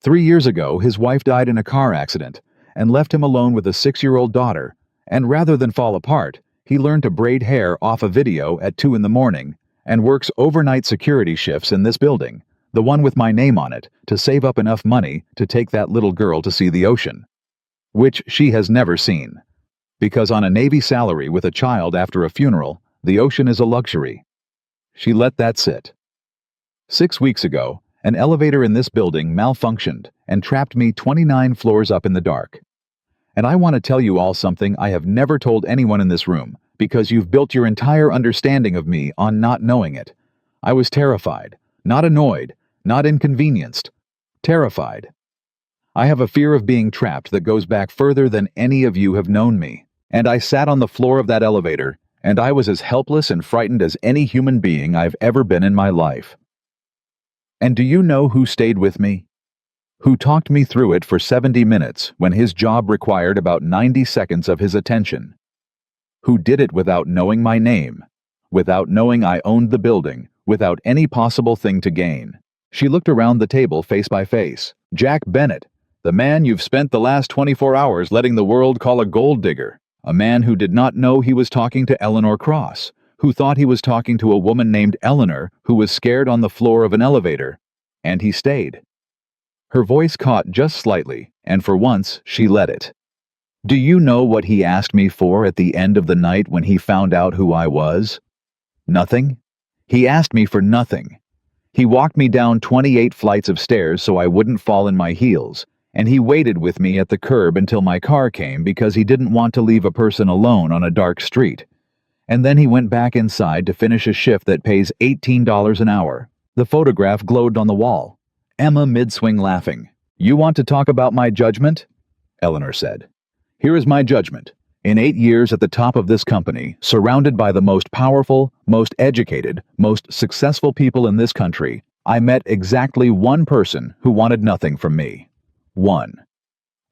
3 years ago, his wife died in a car accident and left him alone with a 6-year-old daughter, and rather than fall apart, he learned to braid hair off a video at 2 in the morning and works overnight security shifts in this building, the one with my name on it, to save up enough money to take that little girl to see the ocean. Which she has never seen. Because on a Navy salary with a child after a funeral, the ocean is a luxury. She let that sit. 6 weeks ago, an elevator in this building malfunctioned and trapped me 29 floors up in the dark. And I want to tell you all something I have never told anyone in this room, because you've built your entire understanding of me on not knowing it. I was terrified, not annoyed, not inconvenienced. Terrified. I have a fear of being trapped that goes back further than any of you have known me. And I sat on the floor of that elevator, and I was as helpless and frightened as any human being I've ever been in my life. And do you know who stayed with me? Who talked me through it for 70 minutes when his job required about 90 seconds of his attention? Who did it without knowing my name, without knowing I owned the building, without any possible thing to gain? She looked around the table face by face. Jack Bennett, the man you've spent the last 24 hours letting the world call a gold digger, a man who did not know he was talking to Eleanor Cross, who thought he was talking to a woman named Eleanor who was scared on the floor of an elevator, and he stayed. Her voice caught just slightly, and for once she let it. Do you know what he asked me for at the end of the night when he found out who I was? Nothing. He asked me for nothing. He walked me down 28 flights of stairs so I wouldn't fall in my heels, and he waited with me at the curb until my car came because he didn't want to leave a person alone on a dark street. And then he went back inside to finish a shift that pays $18 an hour. The photograph glowed on the wall. Emma mid-swing laughing. You want to talk about my judgment? Eleanor said. Here is my judgment. In 8 years at the top of this company, surrounded by the most powerful, most educated, most successful people in this country, I met exactly one person who wanted nothing from me. One.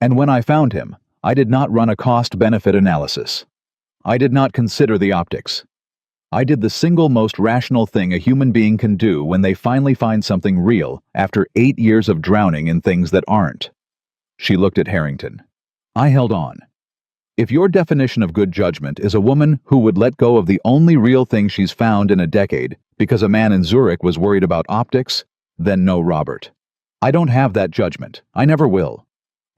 And when I found him, I did not run a cost-benefit analysis. I did not consider the optics. I did the single most rational thing a human being can do when they finally find something real after 8 years of drowning in things that aren't. She looked at Harrington. I held on. If your definition of good judgment is a woman who would let go of the only real thing she's found in a decade because a man in Zurich was worried about optics, then no, Robert. I don't have that judgment. I never will.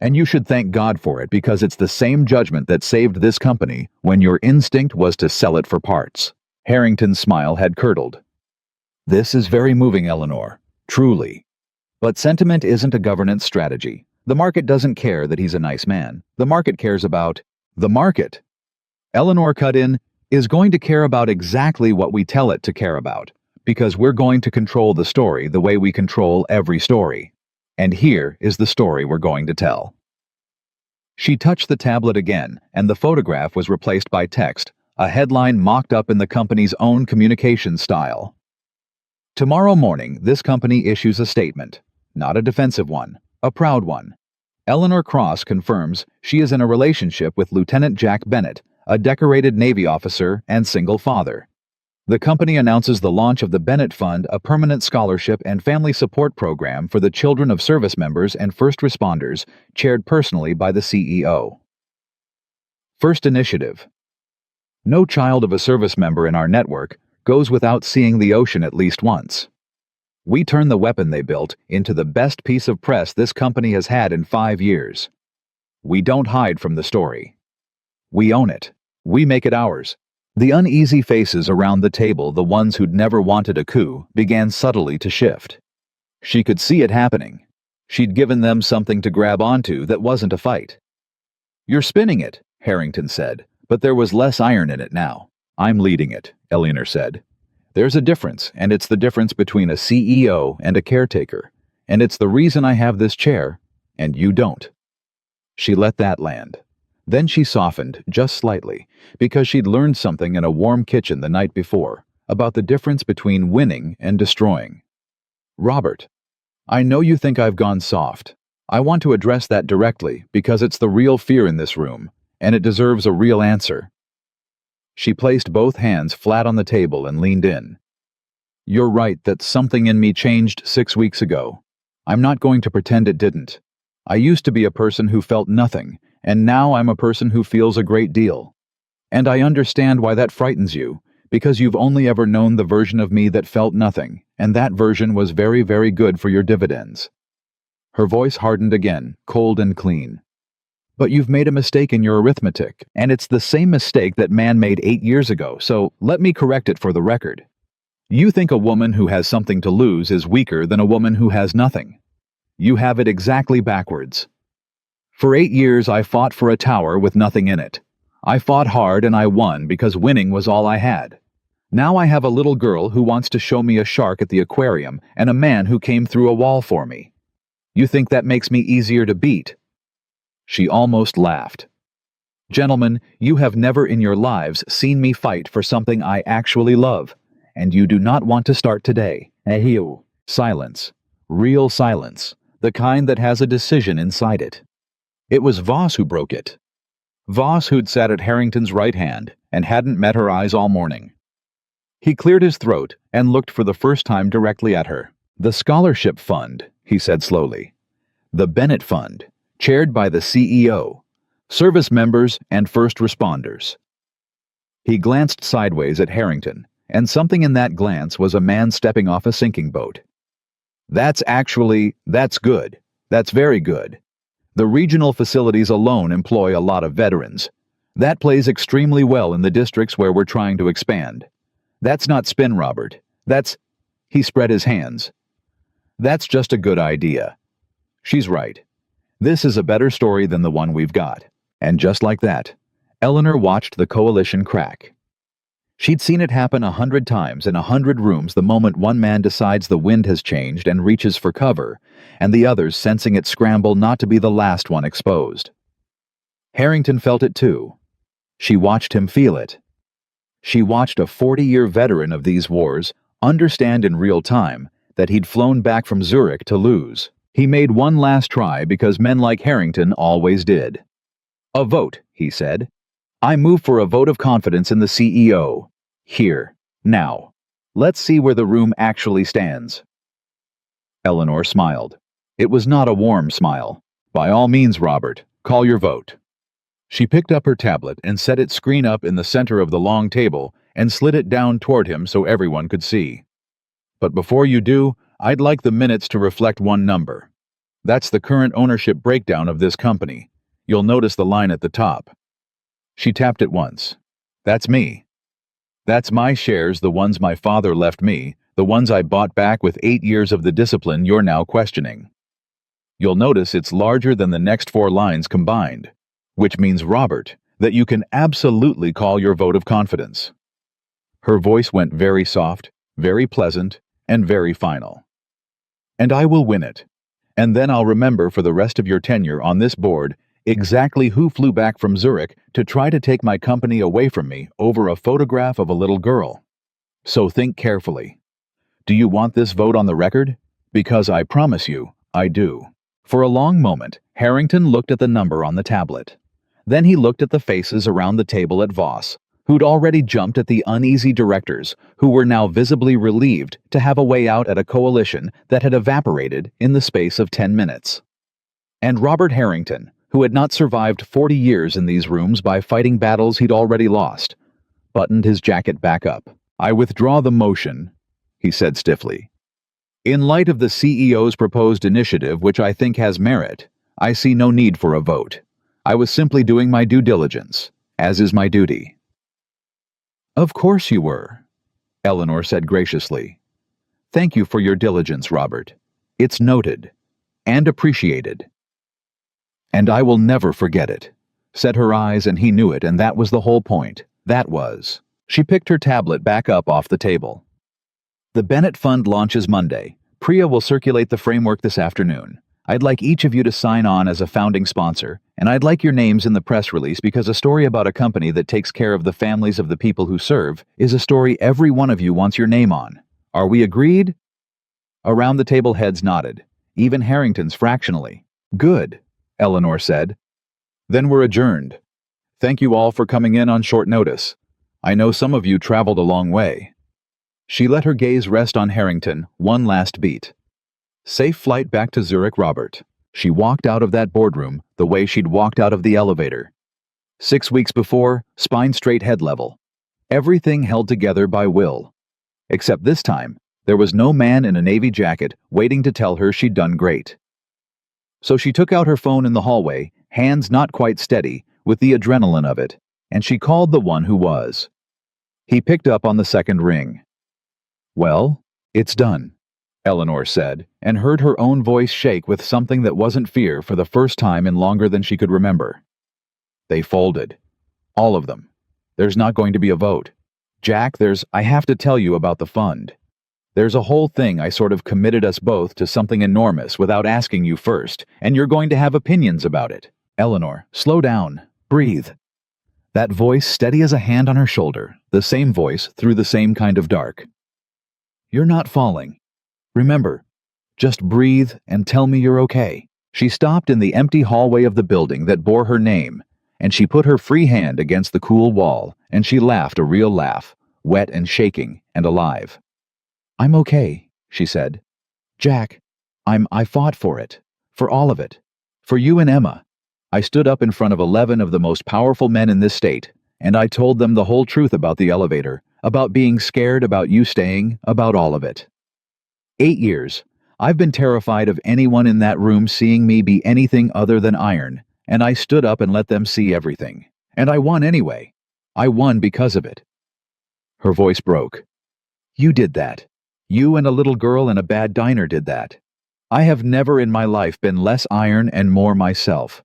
And you should thank God for it because it's the same judgment that saved this company when your instinct was to sell it for parts. Harrington's smile had curdled. This is very moving, Eleanor. Truly. But sentiment isn't a governance strategy. The market doesn't care that he's a nice man. The market cares about... The market, Eleanor cut in, is going to care about exactly what we tell it to care about, because we're going to control the story the way we control every story. And here is the story we're going to tell. She touched the tablet again, and the photograph was replaced by text, a headline mocked up in the company's own communication style. Tomorrow morning, this company issues a statement, not a defensive one, a proud one. Eleanor Cross confirms she is in a relationship with Lieutenant Jack Bennett, a decorated Navy officer and single father. The company announces the launch of the Bennett Fund, a permanent scholarship and family support program for the children of service members and first responders, chaired personally by the CEO. First Initiative. No child of a service member in our network goes without seeing the ocean at least once. We turn the weapon they built into the best piece of press this company has had in 5 years. We don't hide from the story. We own it. We make it ours. The uneasy faces around the table, the ones who'd never wanted a coup, began subtly to shift. She could see it happening. She'd given them something to grab onto that wasn't a fight. You're spinning it, Harrington said, but there was less iron in it now. I'm leading it, Eleanor said. There's a difference, and it's the difference between a CEO and a caretaker, and it's the reason I have this chair, and you don't. She let that land. Then she softened, just slightly, because she'd learned something in a warm kitchen the night before, about the difference between winning and destroying. Robert, I know you think I've gone soft. I want to address that directly because it's the real fear in this room, and it deserves a real answer. She placed both hands flat on the table and leaned in. You're right that something in me changed 6 weeks ago. I'm not going to pretend it didn't. I used to be a person who felt nothing, and now I'm a person who feels a great deal. And I understand why that frightens you, because you've only ever known the version of me that felt nothing, and that version was very, very good for your dividends. Her voice hardened again, cold and clean. But you've made a mistake in your arithmetic, and it's the same mistake that man made 8 years ago, so let me correct it for the record. You think a woman who has something to lose is weaker than a woman who has nothing. You have it exactly backwards. For 8 years I fought for a tower with nothing in it. I fought hard and I won because winning was all I had. Now I have a little girl who wants to show me a shark at the aquarium and a man who came through a wall for me. You think that makes me easier to beat? She almost laughed. Gentlemen, you have never in your lives seen me fight for something I actually love, and you do not want to start today. Ahiu. Silence. Real silence. The kind that has a decision inside it. It was Voss who broke it. Voss, who'd sat at Harrington's right hand and hadn't met her eyes all morning. He cleared his throat and looked for the first time directly at her. The Scholarship Fund, he said slowly. The Bennett Fund, chaired by the CEO, service members and first responders. He glanced sideways at Harrington, and something in that glance was a man stepping off a sinking boat. That's good. That's very good. The regional facilities alone employ a lot of veterans. That plays extremely well in the districts where we're trying to expand. That's not spin, Robert. He spread his hands. That's just a good idea. She's right. This is a better story than the one we've got. And just like that, Eleanor watched the coalition crack. She'd seen it happen 100 times in 100 rooms the moment one man decides the wind has changed and reaches for cover, and the others sensing it scramble not to be the last one exposed. Harrington felt it too. She watched him feel it. She watched a 40-year veteran of these wars understand in real time that he'd flown back from Zurich to lose. He made one last try because men like Harrington always did. "A vote," he said. "I move for a vote of confidence in the CEO. Here. Now. Let's see where the room actually stands." Eleanor smiled. It was not a warm smile. "By all means, Robert, call your vote." She picked up her tablet and set its screen up in the center of the long table and slid it down toward him so everyone could see. "But before you do, I'd like the minutes to reflect one number. That's the current ownership breakdown of this company. You'll notice the line at the top." She tapped it once. "That's me. That's my shares, the ones my father left me, the ones I bought back with 8 years of the discipline you're now questioning. You'll notice it's larger than the next 4 lines combined, which means, Robert, that you can absolutely call your vote of confidence." Her voice went very soft, very pleasant, and very final. "And I will win it. And then I'll remember for the rest of your tenure on this board exactly who flew back from Zurich to try to take my company away from me over a photograph of a little girl. So think carefully. Do you want this vote on the record? Because I promise you, I do." For a long moment, Harrington looked at the number on the tablet. Then he looked at the faces around the table at Voss, who'd already jumped at the uneasy directors, who were now visibly relieved to have a way out at a coalition that had evaporated in the space of 10 minutes. And Robert Harrington, who had not survived 40 years in these rooms by fighting battles he'd already lost, buttoned his jacket back up. "I withdraw the motion," he said stiffly. "In light of the CEO's proposed initiative, which I think has merit, I see no need for a vote. I was simply doing my due diligence, as is my duty." "Of course you were," Eleanor said graciously. "Thank you for your diligence, Robert. It's noted and appreciated." "And I will never forget it," said her eyes, and he knew it, and that was the whole point. That was. She picked her tablet back up off the table. "The Bennett Fund launches Monday. Priya will circulate the framework this afternoon. I'd like each of you to sign on as a founding sponsor, and I'd like your names in the press release because a story about a company that takes care of the families of the people who serve is a story every one of you wants your name on. Are we agreed?" Around the table heads nodded, even Harrington's fractionally. "Good," Eleanor said. "Then we're adjourned. Thank you all for coming in on short notice. I know some of you traveled a long way." She let her gaze rest on Harrington one last beat. "Safe flight back to Zurich, Robert." She walked out of that boardroom the way she'd walked out of the elevator. 6 weeks before, spine straight, head level. Everything held together by will. Except this time, there was no man in a navy jacket waiting to tell her she'd done great. So she took out her phone in the hallway, hands not quite steady, with the adrenaline of it, and she called the one who was. He picked up on the second ring. "Well, it's done," Eleanor said, and heard her own voice shake with something that wasn't fear for the first time in longer than she could remember. "They folded. All of them. There's not going to be a vote. Jack, I have to tell you about the fund. There's a whole thing I sort of committed us both to something enormous without asking you first, and you're going to have opinions about it." "Eleanor, slow down. Breathe." That voice steady as a hand on her shoulder, the same voice through the same kind of dark. "You're not falling. Remember, just breathe and tell me you're okay." She stopped in the empty hallway of the building that bore her name, and she put her free hand against the cool wall, and she laughed a real laugh, wet and shaking and alive. "I'm okay," she said. "Jack, I fought for it. For all of it. For you and Emma. I stood up in front of 11 of the most powerful men in this state, and I told them the whole truth about the elevator, about being scared, about you staying, about all of it. 8 years. I've been terrified of anyone in that room seeing me be anything other than iron, and I stood up and let them see everything. And I won anyway. I won because of it." Her voice broke. "You did that. You and a little girl in a bad diner did that. I have never in my life been less iron and more myself.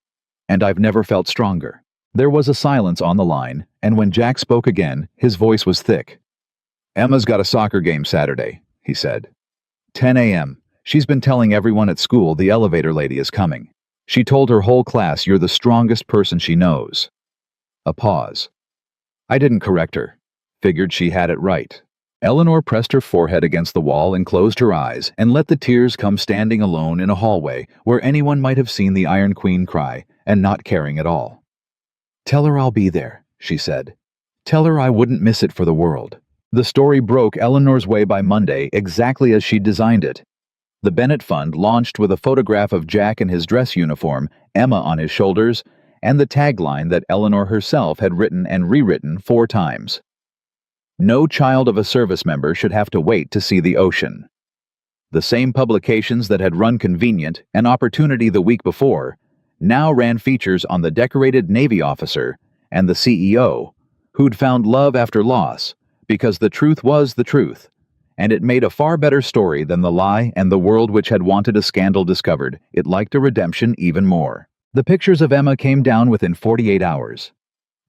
And I've never felt stronger." There was a silence on the line, and when Jack spoke again, his voice was thick. "Emma's got a soccer game Saturday," he said. 10 a.m. She's been telling everyone at school the elevator lady is coming. She told her whole class you're the strongest person she knows." A pause. I didn't correct her. Figured she had it right. Eleanor pressed her forehead against the wall and closed her eyes and let the tears come standing alone in a hallway where anyone might have seen the Iron Queen cry and not caring at all. "Tell her I'll be there," she said. "Tell her I wouldn't miss it for the world." The story broke Eleanor's way by Monday exactly as she'd designed it. The Bennett Fund launched with a photograph of Jack in his dress uniform, Emma on his shoulders, and the tagline that Eleanor herself had written and rewritten 4 times. "No child of a service member should have to wait to see the ocean." The same publications that had run Convenient and Opportunity the week before now ran features on the decorated Navy officer and the CEO, who'd found love after loss, because the truth was the truth, and it made a far better story than the lie, and the world which had wanted a scandal discovered it liked a redemption even more. The pictures of Emma came down within 48 hours.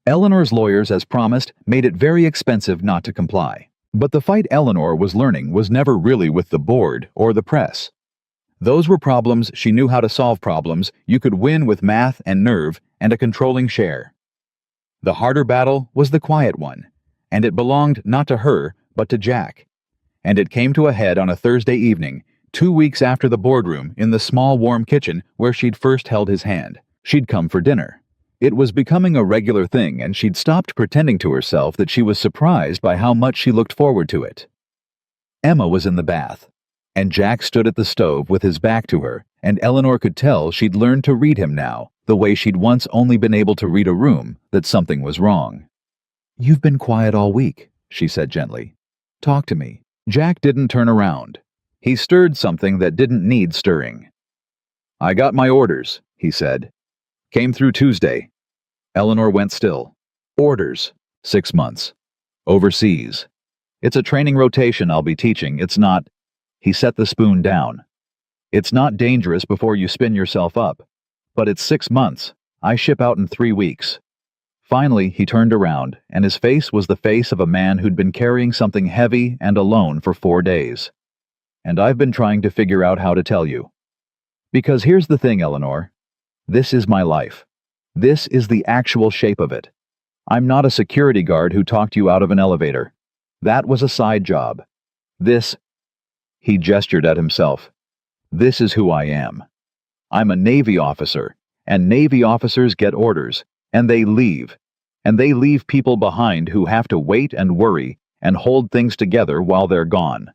Eleanor's lawyers, as promised, made it very expensive not to comply. But the fight Eleanor was learning was never really with the board or the press. Those were problems she knew how to solve, problems you could win with math and nerve and a controlling share. The harder battle was the quiet one, and it belonged not to her, but to Jack. And it came to a head on a Thursday evening, 2 weeks after the boardroom, in the small warm kitchen where she'd first held his hand. She'd come for dinner. It was becoming a regular thing, and she'd stopped pretending to herself that she was surprised by how much she looked forward to it. Emma was in the bath, and Jack stood at the stove with his back to her, and Eleanor could tell she'd learned to read him now, the way she'd once only been able to read a room, that something was wrong. "You've been quiet all week," she said gently. "Talk to me." Jack didn't turn around. He stirred something that didn't need stirring. "I got my orders," he said. "Came through Tuesday." Eleanor went still. "Orders. 6 months. Overseas. It's a training rotation I'll be teaching. It's not—" He set the spoon down. "It's not dangerous before you spin yourself up. But it's 6 months. I ship out in 3 weeks. Finally, he turned around, and his face was the face of a man who'd been carrying something heavy and alone for 4 days. "And I've been trying to figure out how to tell you. Because here's the thing, Eleanor. This is my life. This is the actual shape of it. I'm not a security guard who talked you out of an elevator. That was a side job. This—" He gestured at himself. "This is who I am. I'm a Navy officer, and Navy officers get orders, and they leave. And they leave people behind who have to wait and worry and hold things together while they're gone.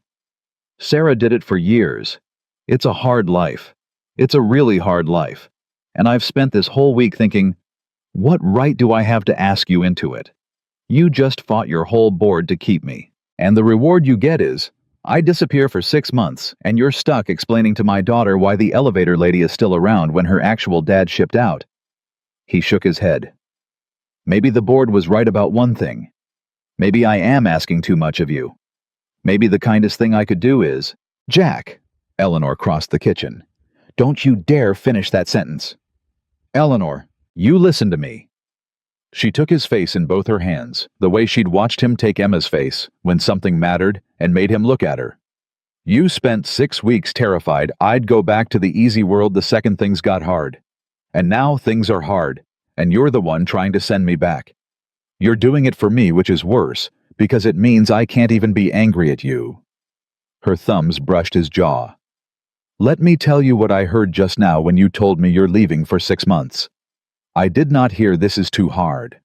Sarah did it for years. It's a hard life. It's a really hard life. And I've spent this whole week thinking, what right do I have to ask you into it? You just fought your whole board to keep me. And the reward you get is, I disappear for 6 months, and you're stuck explaining to my daughter why the elevator lady is still around when her actual dad shipped out." He shook his head. "Maybe the board was right about one thing. Maybe I am asking too much of you. Maybe the kindest thing I could do is—" "Jack!" Eleanor crossed the kitchen. "Don't you dare finish that sentence. Eleanor, you listen to me." She took his face in both her hands, the way she'd watched him take Emma's face when something mattered, and made him look at her. "You spent 6 weeks terrified I'd go back to the easy world the second things got hard. And now things are hard, and you're the one trying to send me back. You're doing it for me, which is worse, because it means I can't even be angry at you." Her thumbs brushed his jaw. "Let me tell you what I heard just now when you told me you're leaving for 6 months. I did not hear this is too hard.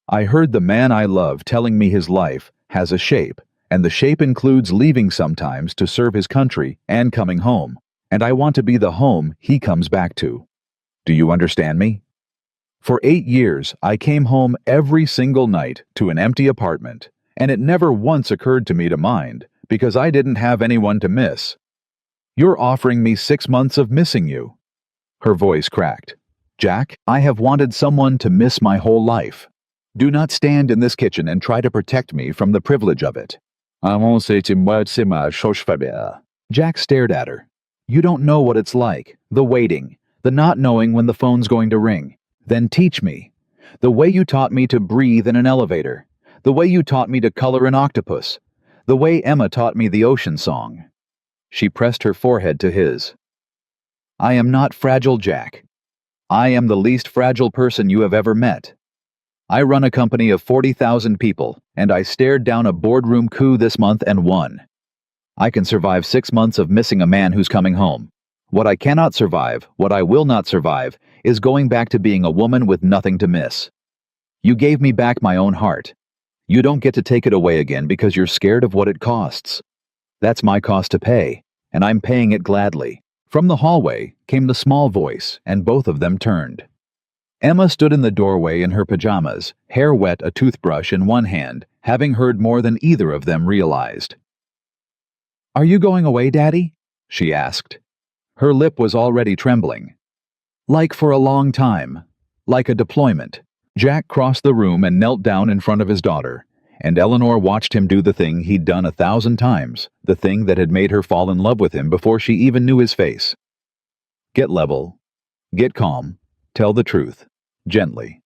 I heard the man I love telling me his life has a shape, and the shape includes leaving sometimes to serve his country and coming home, and I want to be the home he comes back to. Do you understand me? For 8 years, I came home every single night to an empty apartment, and it never once occurred to me to mind, because I didn't have anyone to miss. You're offering me 6 months of missing you." Her voice cracked. "Jack, I have wanted someone to miss my whole life. Do not stand in this kitchen and try to protect me from the privilege of it." Jack stared at her. "You don't know what it's like, the waiting, the not knowing when the phone's going to ring. Then teach me. The way you taught me to breathe in an elevator. The way you taught me to color an octopus. The way Emma taught me the ocean song." She pressed her forehead to his. "I am not fragile, Jack. I am the least fragile person you have ever met. I run a company of 40,000 people, and I stared down a boardroom coup this month and won. I can survive 6 months of missing a man who's coming home. What I cannot survive, what I will not survive, is going back to being a woman with nothing to miss. You gave me back my own heart. You don't get to take it away again because you're scared of what it costs. That's my cost to pay, and I'm paying it gladly." From the hallway came the small voice, and both of them turned. Emma stood in the doorway in her pajamas, hair wet, a toothbrush in one hand, having heard more than either of them realized. "Are you going away, Daddy?" she asked. Her lip was already trembling. "Like for a long time. Like a deployment." Jack crossed the room and knelt down in front of his daughter, and Eleanor watched him do the thing he'd done 1,000 times, the thing that had made her fall in love with him before she even knew his face. Get level. Get calm. Tell the truth. Gently.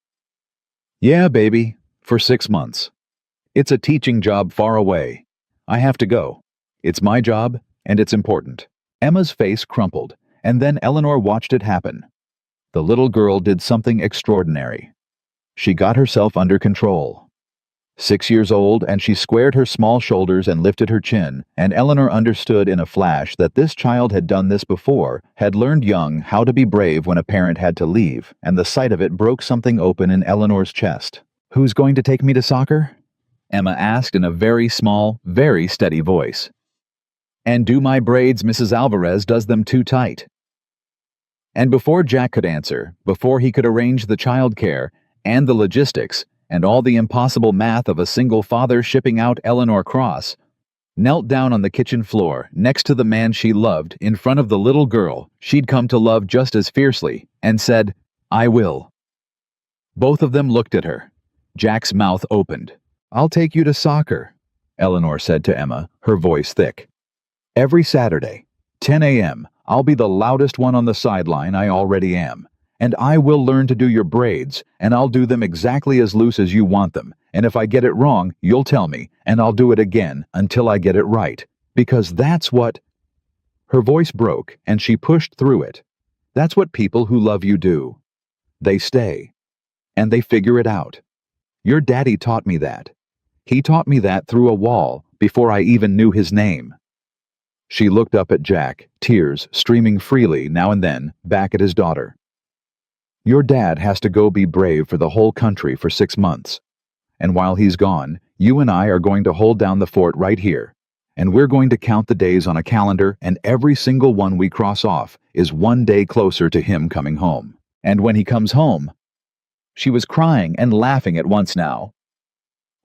"Yeah, baby. For 6 months. It's a teaching job far away. I have to go. It's my job, and it's important." Emma's face crumpled, and then Eleanor watched it happen. The little girl did something extraordinary. She got herself under control. 6 years old, and she squared her small shoulders and lifted her chin, and Eleanor understood in a flash that this child had done this before, had learned young how to be brave when a parent had to leave, and the sight of it broke something open in Eleanor's chest. "Who's going to take me to soccer?" Emma asked in a very small, very steady voice. "And do my braids, Mrs. Alvarez does them too tight." And before Jack could answer, before he could arrange the child care, and the logistics, and all the impossible math of a single father shipping out Eleanor Cross, knelt down on the kitchen floor next to the man she loved in front of the little girl she'd come to love just as fiercely, and said, "I will." Both of them looked at her. Jack's mouth opened. "I'll take you to soccer," Eleanor said to Emma, her voice thick. "Every Saturday, 10 a.m., I'll be the loudest one on the sideline, I already am. And I will learn to do your braids, and I'll do them exactly as loose as you want them, and if I get it wrong, you'll tell me, and I'll do it again until I get it right. Because that's what—" Her voice broke, and she pushed through it. "That's what people who love you do. They stay. And they figure it out. Your daddy taught me that. He taught me that through a wall, before I even knew his name." She looked up at Jack, tears streaming freely now and then, back at his daughter. "Your dad has to go be brave for the whole country for 6 months. And while he's gone, you and I are going to hold down the fort right here. And we're going to count the days on a calendar, and every single one we cross off is one day closer to him coming home. And when he comes home—" She was crying and laughing at once now.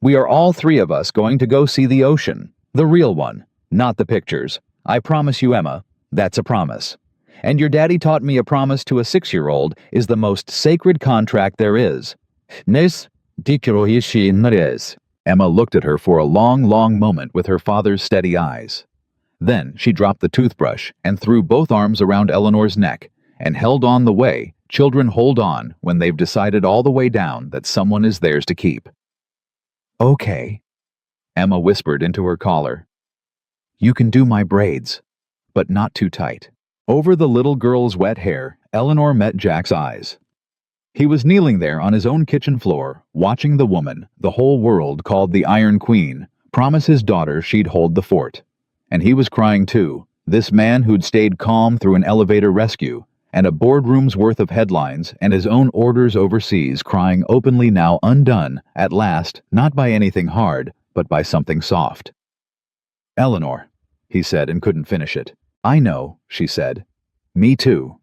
"We are all 3 of us going to go see the ocean, the real one, not the pictures. I promise you, Emma, that's a promise. And your daddy taught me a promise to a 6-year-old is the most sacred contract there is. Nes dikrohishi nares." Emma looked at her for a long, long moment with her father's steady eyes. Then she dropped the toothbrush and threw both arms around Eleanor's neck and held on the way children hold on when they've decided all the way down that someone is theirs to keep. "Okay," Emma whispered into her collar. "You can do my braids, but not too tight." Over the little girl's wet hair, Eleanor met Jack's eyes. He was kneeling there on his own kitchen floor, watching the woman the whole world called the Iron Queen promise his daughter she'd hold the fort. And he was crying too, this man who'd stayed calm through an elevator rescue, and a boardroom's worth of headlines, and his own orders overseas crying openly now undone, at last, not by anything hard, but by something soft. "Eleanor," he said and couldn't finish it. "I know," she said. "Me too."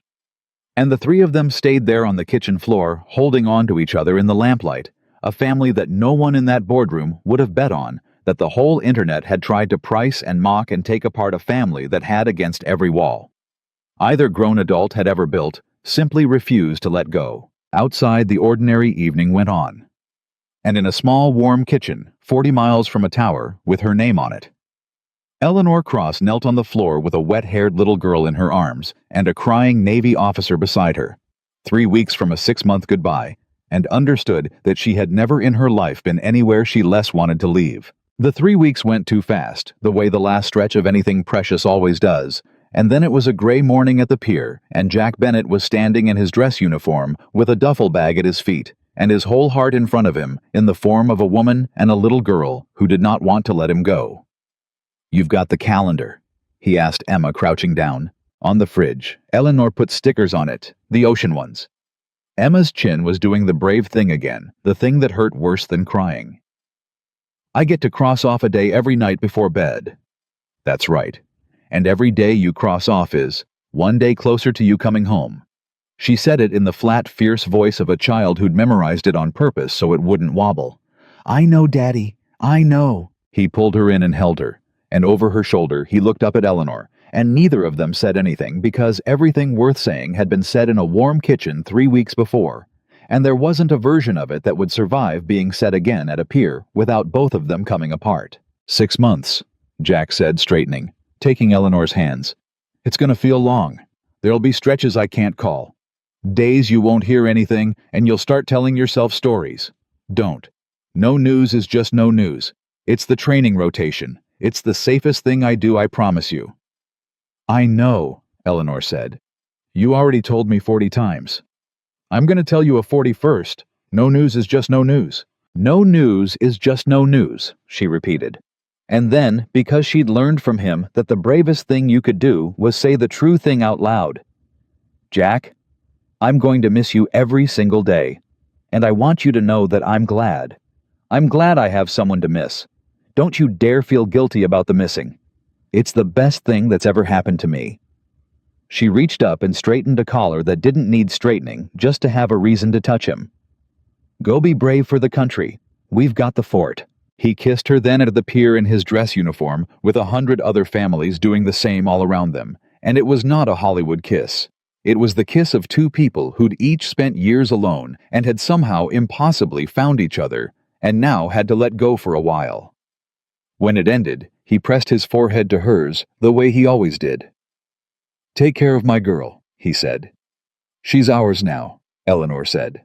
And the 3 of them stayed there on the kitchen floor, holding on to each other in the lamplight, a family that no one in that boardroom would have bet on, that the whole internet had tried to price and mock and take apart a family that had against every wall. Either grown adult had ever built, simply refused to let go. Outside, the ordinary evening went on. And in a small, warm kitchen, 40 miles from a tower, with her name on it. Eleanor Cross knelt on the floor with a wet-haired little girl in her arms and a crying Navy officer beside her, 3 weeks from a 6-month goodbye, and understood that she had never in her life been anywhere she less wanted to leave. The 3 weeks went too fast, the way the last stretch of anything precious always does, and then it was a gray morning at the pier, and Jack Bennett was standing in his dress uniform with a duffel bag at his feet, and his whole heart in front of him, in the form of a woman and a little girl who did not want to let him go. "You've got the calendar?" he asked Emma, crouching down. "On the fridge. Eleanor put stickers on it, the ocean ones." Emma's chin was doing the brave thing again, the thing that hurt worse than crying. "I get to cross off a day every night before bed." "That's right. And every day you cross off is one day closer to you coming home." She said it in the flat, fierce voice of a child who'd memorized it on purpose so it wouldn't wobble. "I know, Daddy. I know." He pulled her in and held her, and over her shoulder he looked up at Eleanor, and neither of them said anything because everything worth saying had been said in a warm kitchen 3 weeks before, and there wasn't a version of it that would survive being said again at a pier without both of them coming apart. 6 months, Jack said, straightening, taking Eleanor's hands. "It's going to feel long. There'll be stretches I can't call. Days you won't hear anything, and you'll start telling yourself stories. Don't. No news is just no news. It's the training rotation. It's the safest thing I do, I promise you." "I know," Eleanor said. "You already told me 40 times. I'm going to tell you a 41st. No news is just no news." "No news is just no news," she repeated. And then, because she'd learned from him that the bravest thing you could do was say the true thing out loud. "Jack, I'm going to miss you every single day, and I want you to know that I'm glad. I'm glad I have someone to miss. Don't you dare feel guilty about the missing. It's the best thing that's ever happened to me." She reached up and straightened a collar that didn't need straightening just to have a reason to touch him. "Go be brave for the country. We've got the fort." He kissed her then at the pier in his dress uniform, with 100 other families doing the same all around them, and it was not a Hollywood kiss. It was the kiss of two people who'd each spent years alone and had somehow impossibly found each other, and now had to let go for a while. When it ended, he pressed his forehead to hers, the way he always did. "Take care of my girl," he said. "She's ours now," Eleanor said.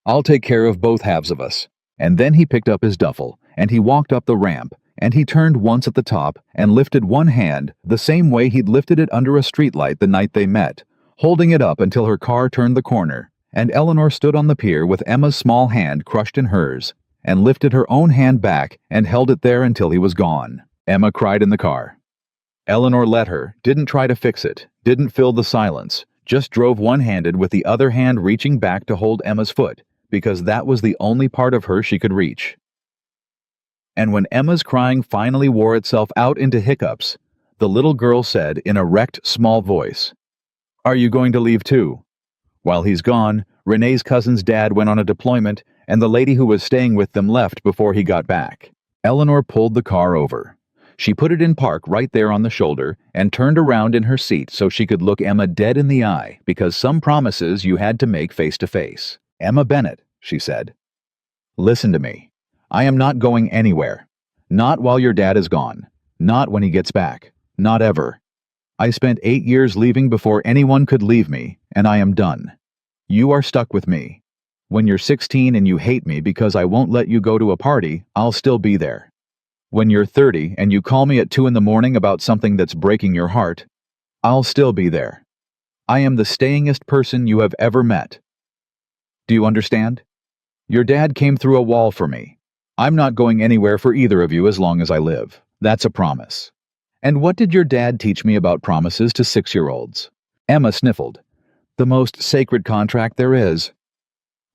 "I'll take care of both halves of us." And then he picked up his duffel, and he walked up the ramp, and he turned once at the top and lifted one hand the same way he'd lifted it under a streetlight the night they met, holding it up until her car turned the corner, and Eleanor stood on the pier with Emma's small hand crushed in hers, and lifted her own hand back and held it there until he was gone. Emma cried in the car. Eleanor let her, didn't try to fix it, didn't fill the silence, just drove one-handed with the other hand reaching back to hold Emma's foot, because that was the only part of her she could reach. And when Emma's crying finally wore itself out into hiccups, the little girl said in a wrecked, small voice, "Are you going to leave too?" While he's gone, Renee's cousin's dad went on a deployment, and the lady who was staying with them left before he got back. Eleanor pulled the car over. She put it in park right there on the shoulder and turned around in her seat so she could look Emma dead in the eye, because some promises you had to make face to face. "Emma Bennett," she said. "Listen to me. I am not going anywhere. Not while your dad is gone. Not when he gets back. Not ever. I spent 8 years leaving before anyone could leave me, and I am done. You are stuck with me. When you're 16 and you hate me because I won't let you go to a party, I'll still be there. When you're 30 and you call me at 2 in the morning about something that's breaking your heart, I'll still be there. I am the stayingest person you have ever met. Do you understand? Your dad came through a wall for me. I'm not going anywhere for either of you as long as I live. That's a promise." "And what did your dad teach me about promises to 6-year-olds? Emma sniffled. "The most sacred contract there is."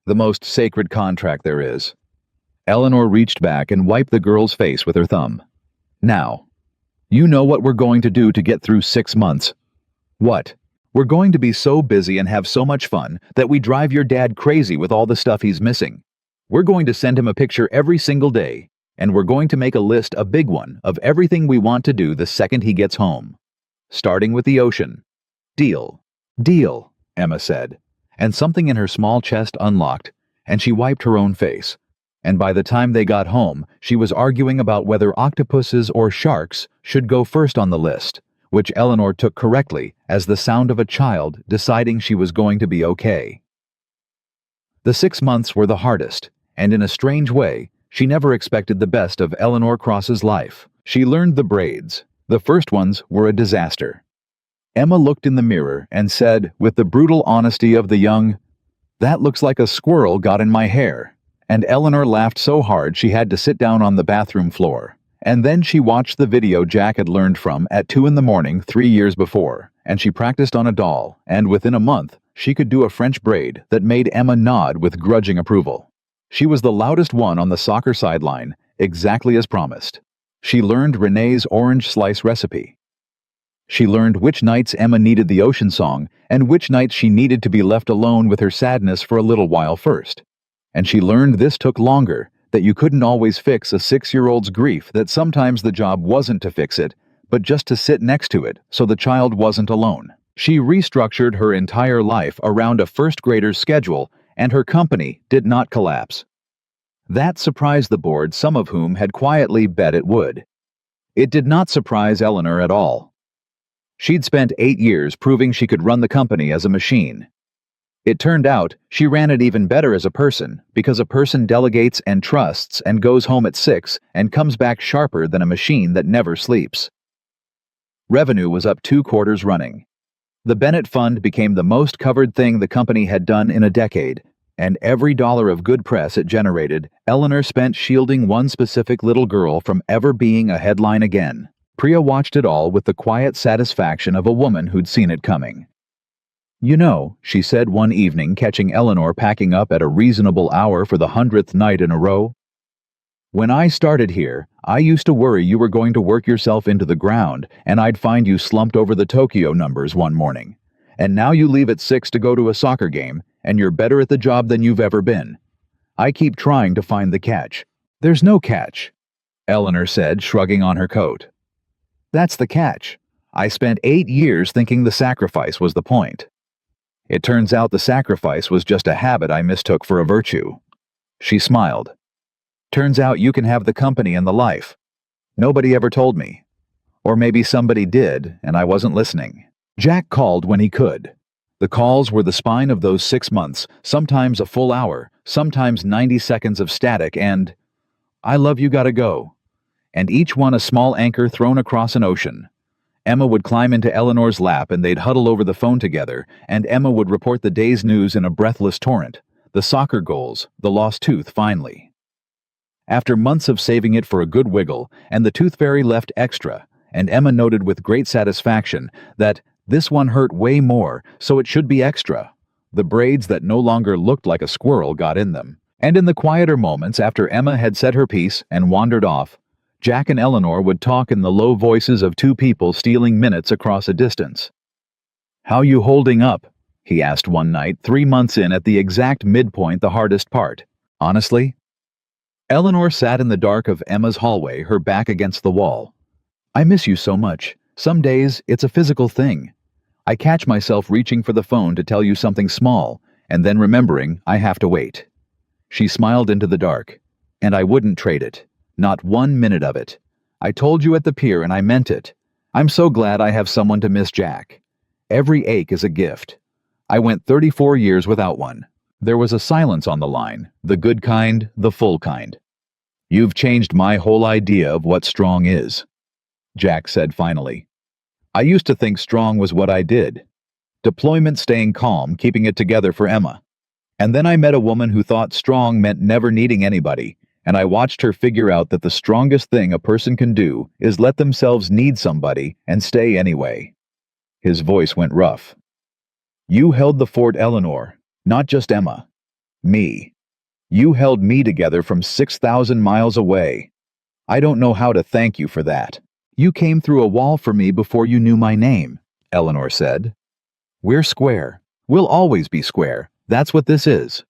"The most sacred contract there is." Eleanor reached back and wiped the girl's face with her thumb. "Now, you know what we're going to do to get through 6 months. What? We're going to be so busy and have so much fun that we drive your dad crazy with all the stuff he's missing. We're going to send him a picture every single day. and we're going to make a list, a big one, of everything we want to do the second he gets home. Starting with the ocean. Deal. Deal, Emma said, and something in her small chest unlocked, and she wiped her own face. And by the time they got home, she was arguing about whether octopuses or sharks should go first on the list, which Eleanor took correctly as the sound of a child deciding she was going to be okay. The 6 months were the hardest, and in a strange way, she never expected the best of Eleanor Cross's life. She learned the braids. The first ones were a disaster. Emma looked in the mirror and said, with the brutal honesty of the young, "That looks like a squirrel got in my hair." And Eleanor laughed so hard she had to sit down on the bathroom floor. And then she watched the video Jack had learned from at 2 in the morning 3 years before, and she practiced on a doll, and within a month, she could do a French braid that made Emma nod with grudging approval. She was the loudest one on the soccer sideline, exactly as promised. She learned Renee's orange slice recipe. She learned which nights Emma needed the ocean song and which nights she needed to be left alone with her sadness for a little while first. And she learned this took longer, that you couldn't always fix a 6-year-old's grief, that sometimes the job wasn't to fix it, but just to sit next to it so the child wasn't alone. She restructured her entire life around a first grader's schedule, and her company did not collapse. That surprised the board, some of whom had quietly bet it would. It did not surprise Eleanor at all. She'd spent 8 years proving she could run the company as a machine. It turned out she ran it even better as a person, because a person delegates and trusts and goes home at 6 and comes back sharper than a machine that never sleeps. Revenue was up 2 quarters running. The Bennett Fund became the most covered thing the company had done in a decade, and every dollar of good press it generated, Eleanor spent shielding one specific little girl from ever being a headline again. Priya watched it all with the quiet satisfaction of a woman who'd seen it coming. "You know," she said one evening, catching Eleanor packing up at a reasonable hour for the 100th night in a row, "when I started here, I used to worry you were going to work yourself into the ground and I'd find you slumped over the Tokyo numbers one morning. And now you leave at 6 to go to a soccer game, and you're better at the job than you've ever been. I keep trying to find the catch." "There's no catch," Eleanor said, shrugging on her coat. "That's the catch. I spent 8 years thinking the sacrifice was the point. It turns out the sacrifice was just a habit I mistook for a virtue." She smiled. "Turns out you can have the company and the life. Nobody ever told me. Or maybe somebody did, and I wasn't listening." Jack called when he could. The calls were the spine of those 6 months, sometimes a full hour, sometimes 90 seconds of static and, "I love you, gotta go." And each one a small anchor thrown across an ocean. Emma would climb into Eleanor's lap and they'd huddle over the phone together, and Emma would report the day's news in a breathless torrent. The soccer goals, the lost tooth finally. After months of saving it for a good wiggle, and the tooth fairy left extra, and Emma noted with great satisfaction that this one hurt way more, so it should be extra. The braids that no longer looked like a squirrel got in them. And in the quieter moments after Emma had said her piece and wandered off, Jack and Eleanor would talk in the low voices of 2 people stealing minutes across a distance. "How you holding up?" he asked one night, 3 months in at the exact midpoint, the hardest part. "Honestly?" Eleanor sat in the dark of Emma's hallway, her back against the wall. "I miss you so much. Some days, it's a physical thing. I catch myself reaching for the phone to tell you something small, and then remembering I have to wait." She smiled into the dark. "And I wouldn't trade it. Not 1 minute of it. I told you at the pier and I meant it. I'm so glad I have someone to miss Jack. Every ache is a gift. I went 34 years without one." There was a silence on the line, the good kind, the full kind. "You've changed my whole idea of what strong is," Jack said finally. "I used to think strong was what I did. Deployment, staying calm, keeping it together for Emma. And then I met a woman who thought strong meant never needing anybody, and I watched her figure out that the strongest thing a person can do is let themselves need somebody and stay anyway." His voice went rough. "You held the fort, Eleanor, not just Emma. Me. You held me together from 6,000 miles away. I don't know how to thank you for that." "You came through a wall for me before you knew my name," Eleanor said. "We're square. We'll always be square. That's what this is."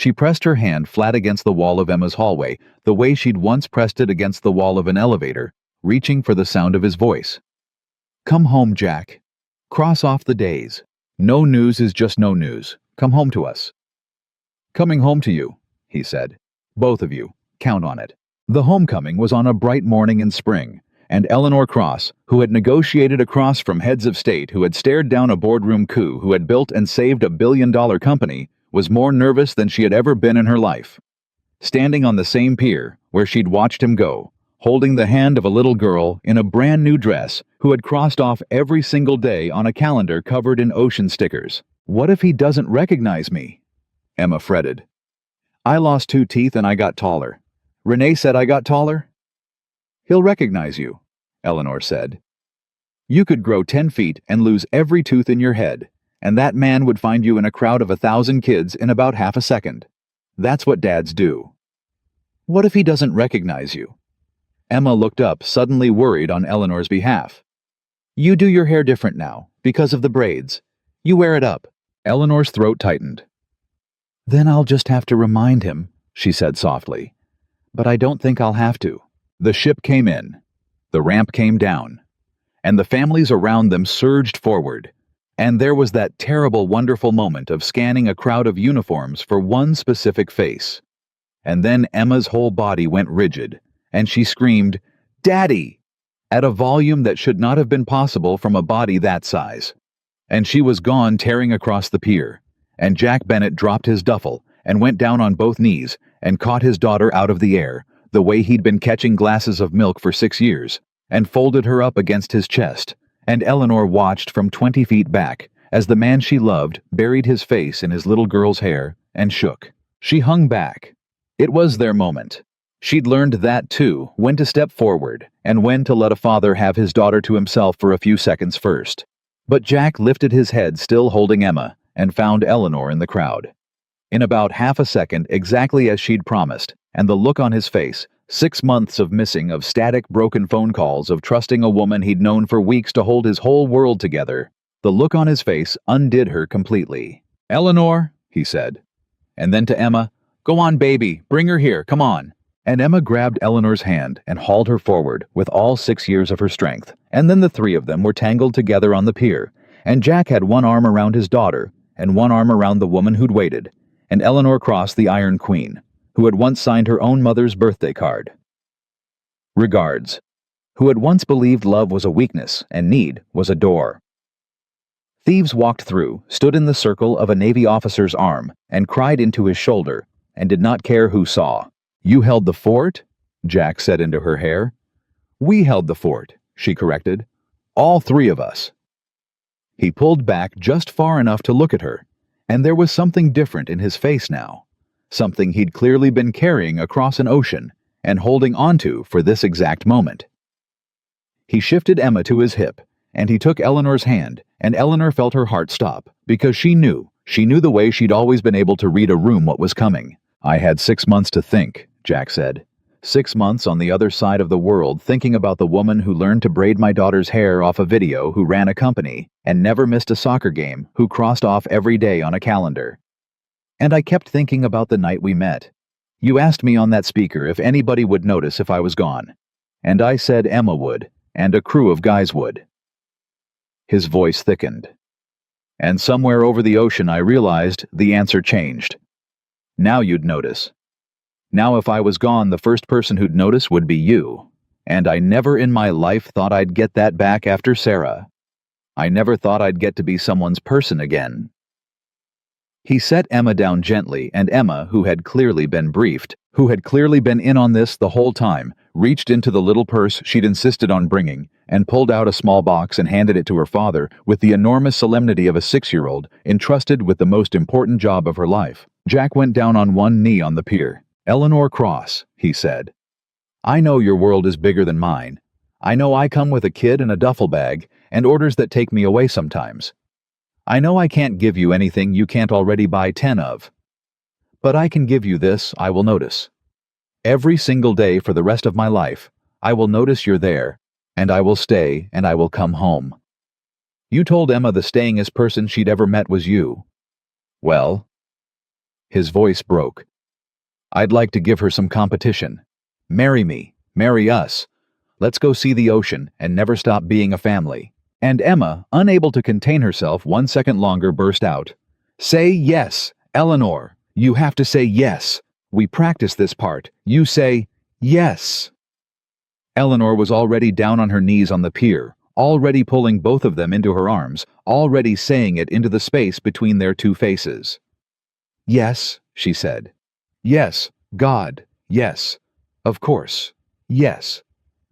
She pressed her hand flat against the wall of Emma's hallway, the way she'd once pressed it against the wall of an elevator, reaching for the sound of his voice. Come home, Jack. Cross off the days. No news is just no news. Come home to us. Coming home to you, he said. Both of you. Count on it. The homecoming was on a bright morning in spring, and Eleanor Cross, who had negotiated across from heads of state who had stared down a boardroom coup who had built and saved $1 billion company, was more nervous than she had ever been in her life. Standing on the same pier where she'd watched him go, holding the hand of a little girl in a brand new dress who had crossed off every single day on a calendar covered in ocean stickers. What if he doesn't recognize me? Emma fretted. I lost 2 teeth and I got taller. Renee said I got taller? He'll recognize you, Eleanor said. You could grow 10 feet and lose every tooth in your head, and that man would find you in a crowd of 1,000 kids in about half a second. That's what dads do. What if he doesn't recognize you? Emma looked up, suddenly worried on Eleanor's behalf. You do your hair different now, because of the braids. You wear it up. Eleanor's throat tightened. Then I'll just have to remind him, she said softly. But I don't think I'll have to. The ship came in. The ramp came down. And the families around them surged forward. And there was that terrible, wonderful moment of scanning a crowd of uniforms for one specific face. And then Emma's whole body went rigid, and she screamed, Daddy! At a volume that should not have been possible from a body that size. And she was gone, tearing across the pier, and Jack Bennett dropped his duffel and went down on both knees and caught his daughter out of the air, the way he'd been catching glasses of milk for 6 years, and folded her up against his chest, and Eleanor watched from 20 feet back as the man she loved buried his face in his little girl's hair and shook. She hung back. It was their moment. She'd learned that too, when to step forward and when to let a father have his daughter to himself for a few seconds first. But Jack lifted his head, still holding Emma, and found Eleanor in the crowd. In about half a second, exactly as she'd promised, and the look on his face, 6 months of missing, of static, broken phone calls, of trusting a woman he'd known for weeks to hold his whole world together, the look on his face undid her completely. Eleanor, he said. And then to Emma, go on, baby, bring her here, come on. And Emma grabbed Eleanor's hand and hauled her forward with all 6 years of her strength, and then the 3 of them were tangled together on the pier, and Jack had one arm around his daughter, and one arm around the woman who'd waited, and Eleanor Cross, the Iron Queen, who had once signed her own mother's birthday card. Regards, who had once believed love was a weakness and need was a door. Thieves walked through, stood in the circle of a Navy officer's arm, and cried into his shoulder, and did not care who saw. You held the fort? Jack said into her hair. We held the fort, she corrected. All 3 of us. He pulled back just far enough to look at her, and there was something different in his face now. Something he'd clearly been carrying across an ocean and holding onto for this exact moment. He shifted Emma to his hip, and he took Eleanor's hand, and Eleanor felt her heart stop, because she knew the way she'd always been able to read a room what was coming. I had 6 months to think, Jack said. 6 months on the other side of the world thinking about the woman who learned to braid my daughter's hair off a video, who ran a company, and never missed a soccer game, who crossed off every day on a calendar. And I kept thinking about the night we met. You asked me on that speaker if anybody would notice if I was gone. And I said Emma would, and a crew of guys would. His voice thickened. And somewhere over the ocean I realized the answer changed. Now you'd notice. Now if I was gone, the first person who'd notice would be you. And I never in my life thought I'd get that back after Sarah. I never thought I'd get to be someone's person again. He set Emma down gently, and Emma, who had clearly been briefed, who had clearly been in on this the whole time, reached into the little purse she'd insisted on bringing, and pulled out a small box and handed it to her father with the enormous solemnity of a 6-year-old entrusted with the most important job of her life. Jack went down on one knee on the pier. Eleanor Cross, he said. I know your world is bigger than mine. I know I come with a kid and a duffel bag, and orders that take me away sometimes. I know I can't give you anything you can't already buy 10 of. But I can give you this, I will notice. Every single day for the rest of my life, I will notice you're there, and I will stay, and I will come home. You told Emma the stayingest person she'd ever met was you. Well, His voice broke. "I'd like to give her some competition. Marry me. Marry us. Let's go see the ocean and never stop being a family." And Emma, unable to contain herself 1 second longer, burst out. "Say yes, Eleanor. You have to say yes. We practice this part. You say yes." Eleanor was already down on her knees on the pier, already pulling both of them into her arms, already saying it into the space between their two faces. "Yes," she said. "Yes, God, yes. Of course, yes.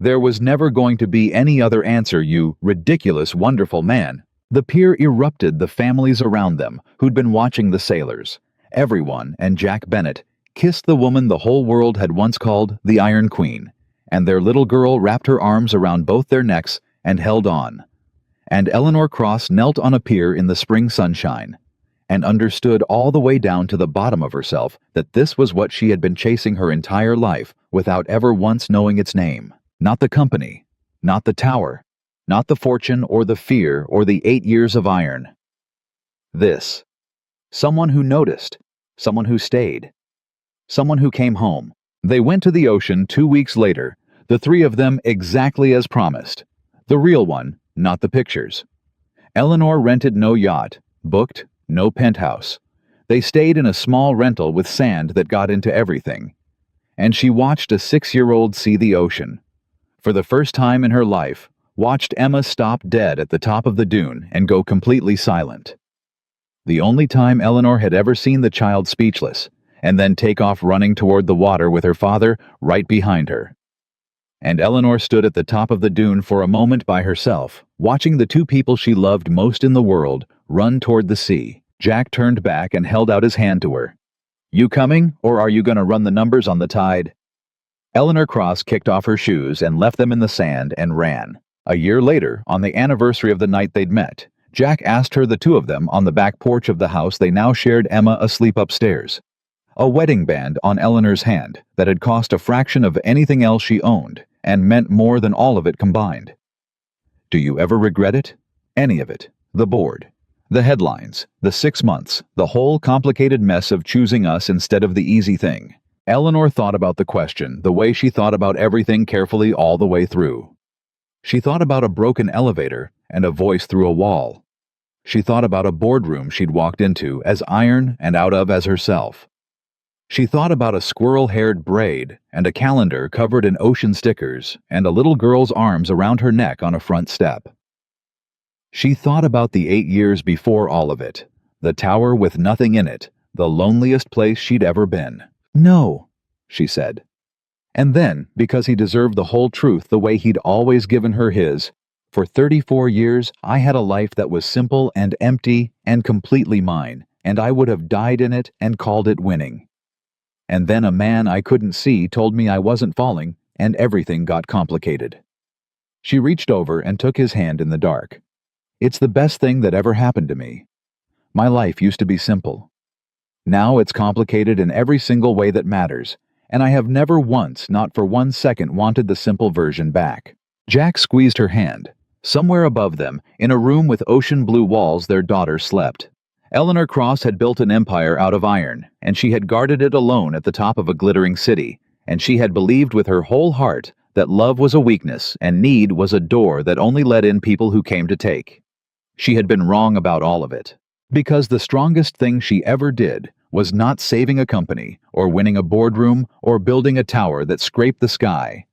There was never going to be any other answer, you ridiculous, wonderful man." The pier erupted, the families around them, who'd been watching the sailors. Everyone, and Jack Bennett, kissed the woman the whole world had once called the Iron Queen, and their little girl wrapped her arms around both their necks and held on. And Eleanor Cross knelt on a pier in the spring sunshine, and understood all the way down to the bottom of herself that this was what she had been chasing her entire life without ever once knowing its name. Not the company, not the tower, not the fortune or the fear or the 8 years of iron. This. Someone who noticed, someone who stayed, someone who came home. They went to the ocean 2 weeks later, the three of them exactly as promised. The real one, not the pictures. Eleanor rented no yacht, booked no penthouse. They stayed in a small rental with sand that got into everything. And she watched a 6-year-old see the ocean. For the first time in her life, watched Emma stop dead at the top of the dune and go completely silent. The only time Eleanor had ever seen the child speechless, and then take off running toward the water with her father right behind her. And Eleanor stood at the top of the dune for a moment by herself, watching the two people she loved most in the world run toward the sea. Jack turned back and held out his hand to her. "You coming, or are you going to run the numbers on the tide?" Eleanor Cross kicked off her shoes and left them in the sand and ran. A year later, on the anniversary of the night they'd met, Jack asked her, the two of them, on the back porch of the house they now shared, Emma asleep upstairs. A wedding band on Eleanor's hand that had cost a fraction of anything else she owned and meant more than all of it combined. Do you ever regret it? Any of it? The board, the headlines, the 6 months, the whole complicated mess of choosing us instead of the easy thing. Eleanor thought about the question the way she thought about everything carefully all the way through. She thought about a broken elevator and a voice through a wall. She thought about a boardroom she'd walked into as iron and out of as herself. She thought about a squirrel-haired braid and a calendar covered in ocean stickers and a little girl's arms around her neck on a front step. She thought about the 8 years before all of it, the tower with nothing in it, the loneliest place she'd ever been. "No," she said. And then, because he deserved the whole truth the way he'd always given her his, "For 34 years, I had a life that was simple and empty and completely mine, and I would have died in it and called it winning. And then a man I couldn't see told me I wasn't falling, and everything got complicated." She reached over and took his hand in the dark. "It's the best thing that ever happened to me. My life used to be simple. Now it's complicated in every single way that matters, and I have never once, not for 1 second, wanted the simple version back." Jack squeezed her hand. Somewhere above them, in a room with ocean blue walls, their daughter slept. Eleanor Cross had built an empire out of iron, and she had guarded it alone at the top of a glittering city, and she had believed with her whole heart that love was a weakness and need was a door that only let in people who came to take. She had been wrong about all of it, because the strongest thing she ever did was not saving a company, or winning a boardroom, or building a tower that scraped the sky.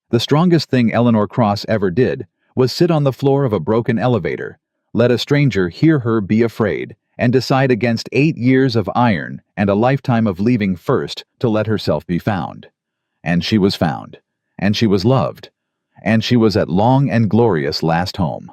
The strongest thing Eleanor Cross ever did was sit on the floor of a broken elevator, let a stranger hear her be afraid, and decide against 8 years of iron and a lifetime of leaving first to let herself be found. And she was found, and she was loved, and she was at long and glorious last home.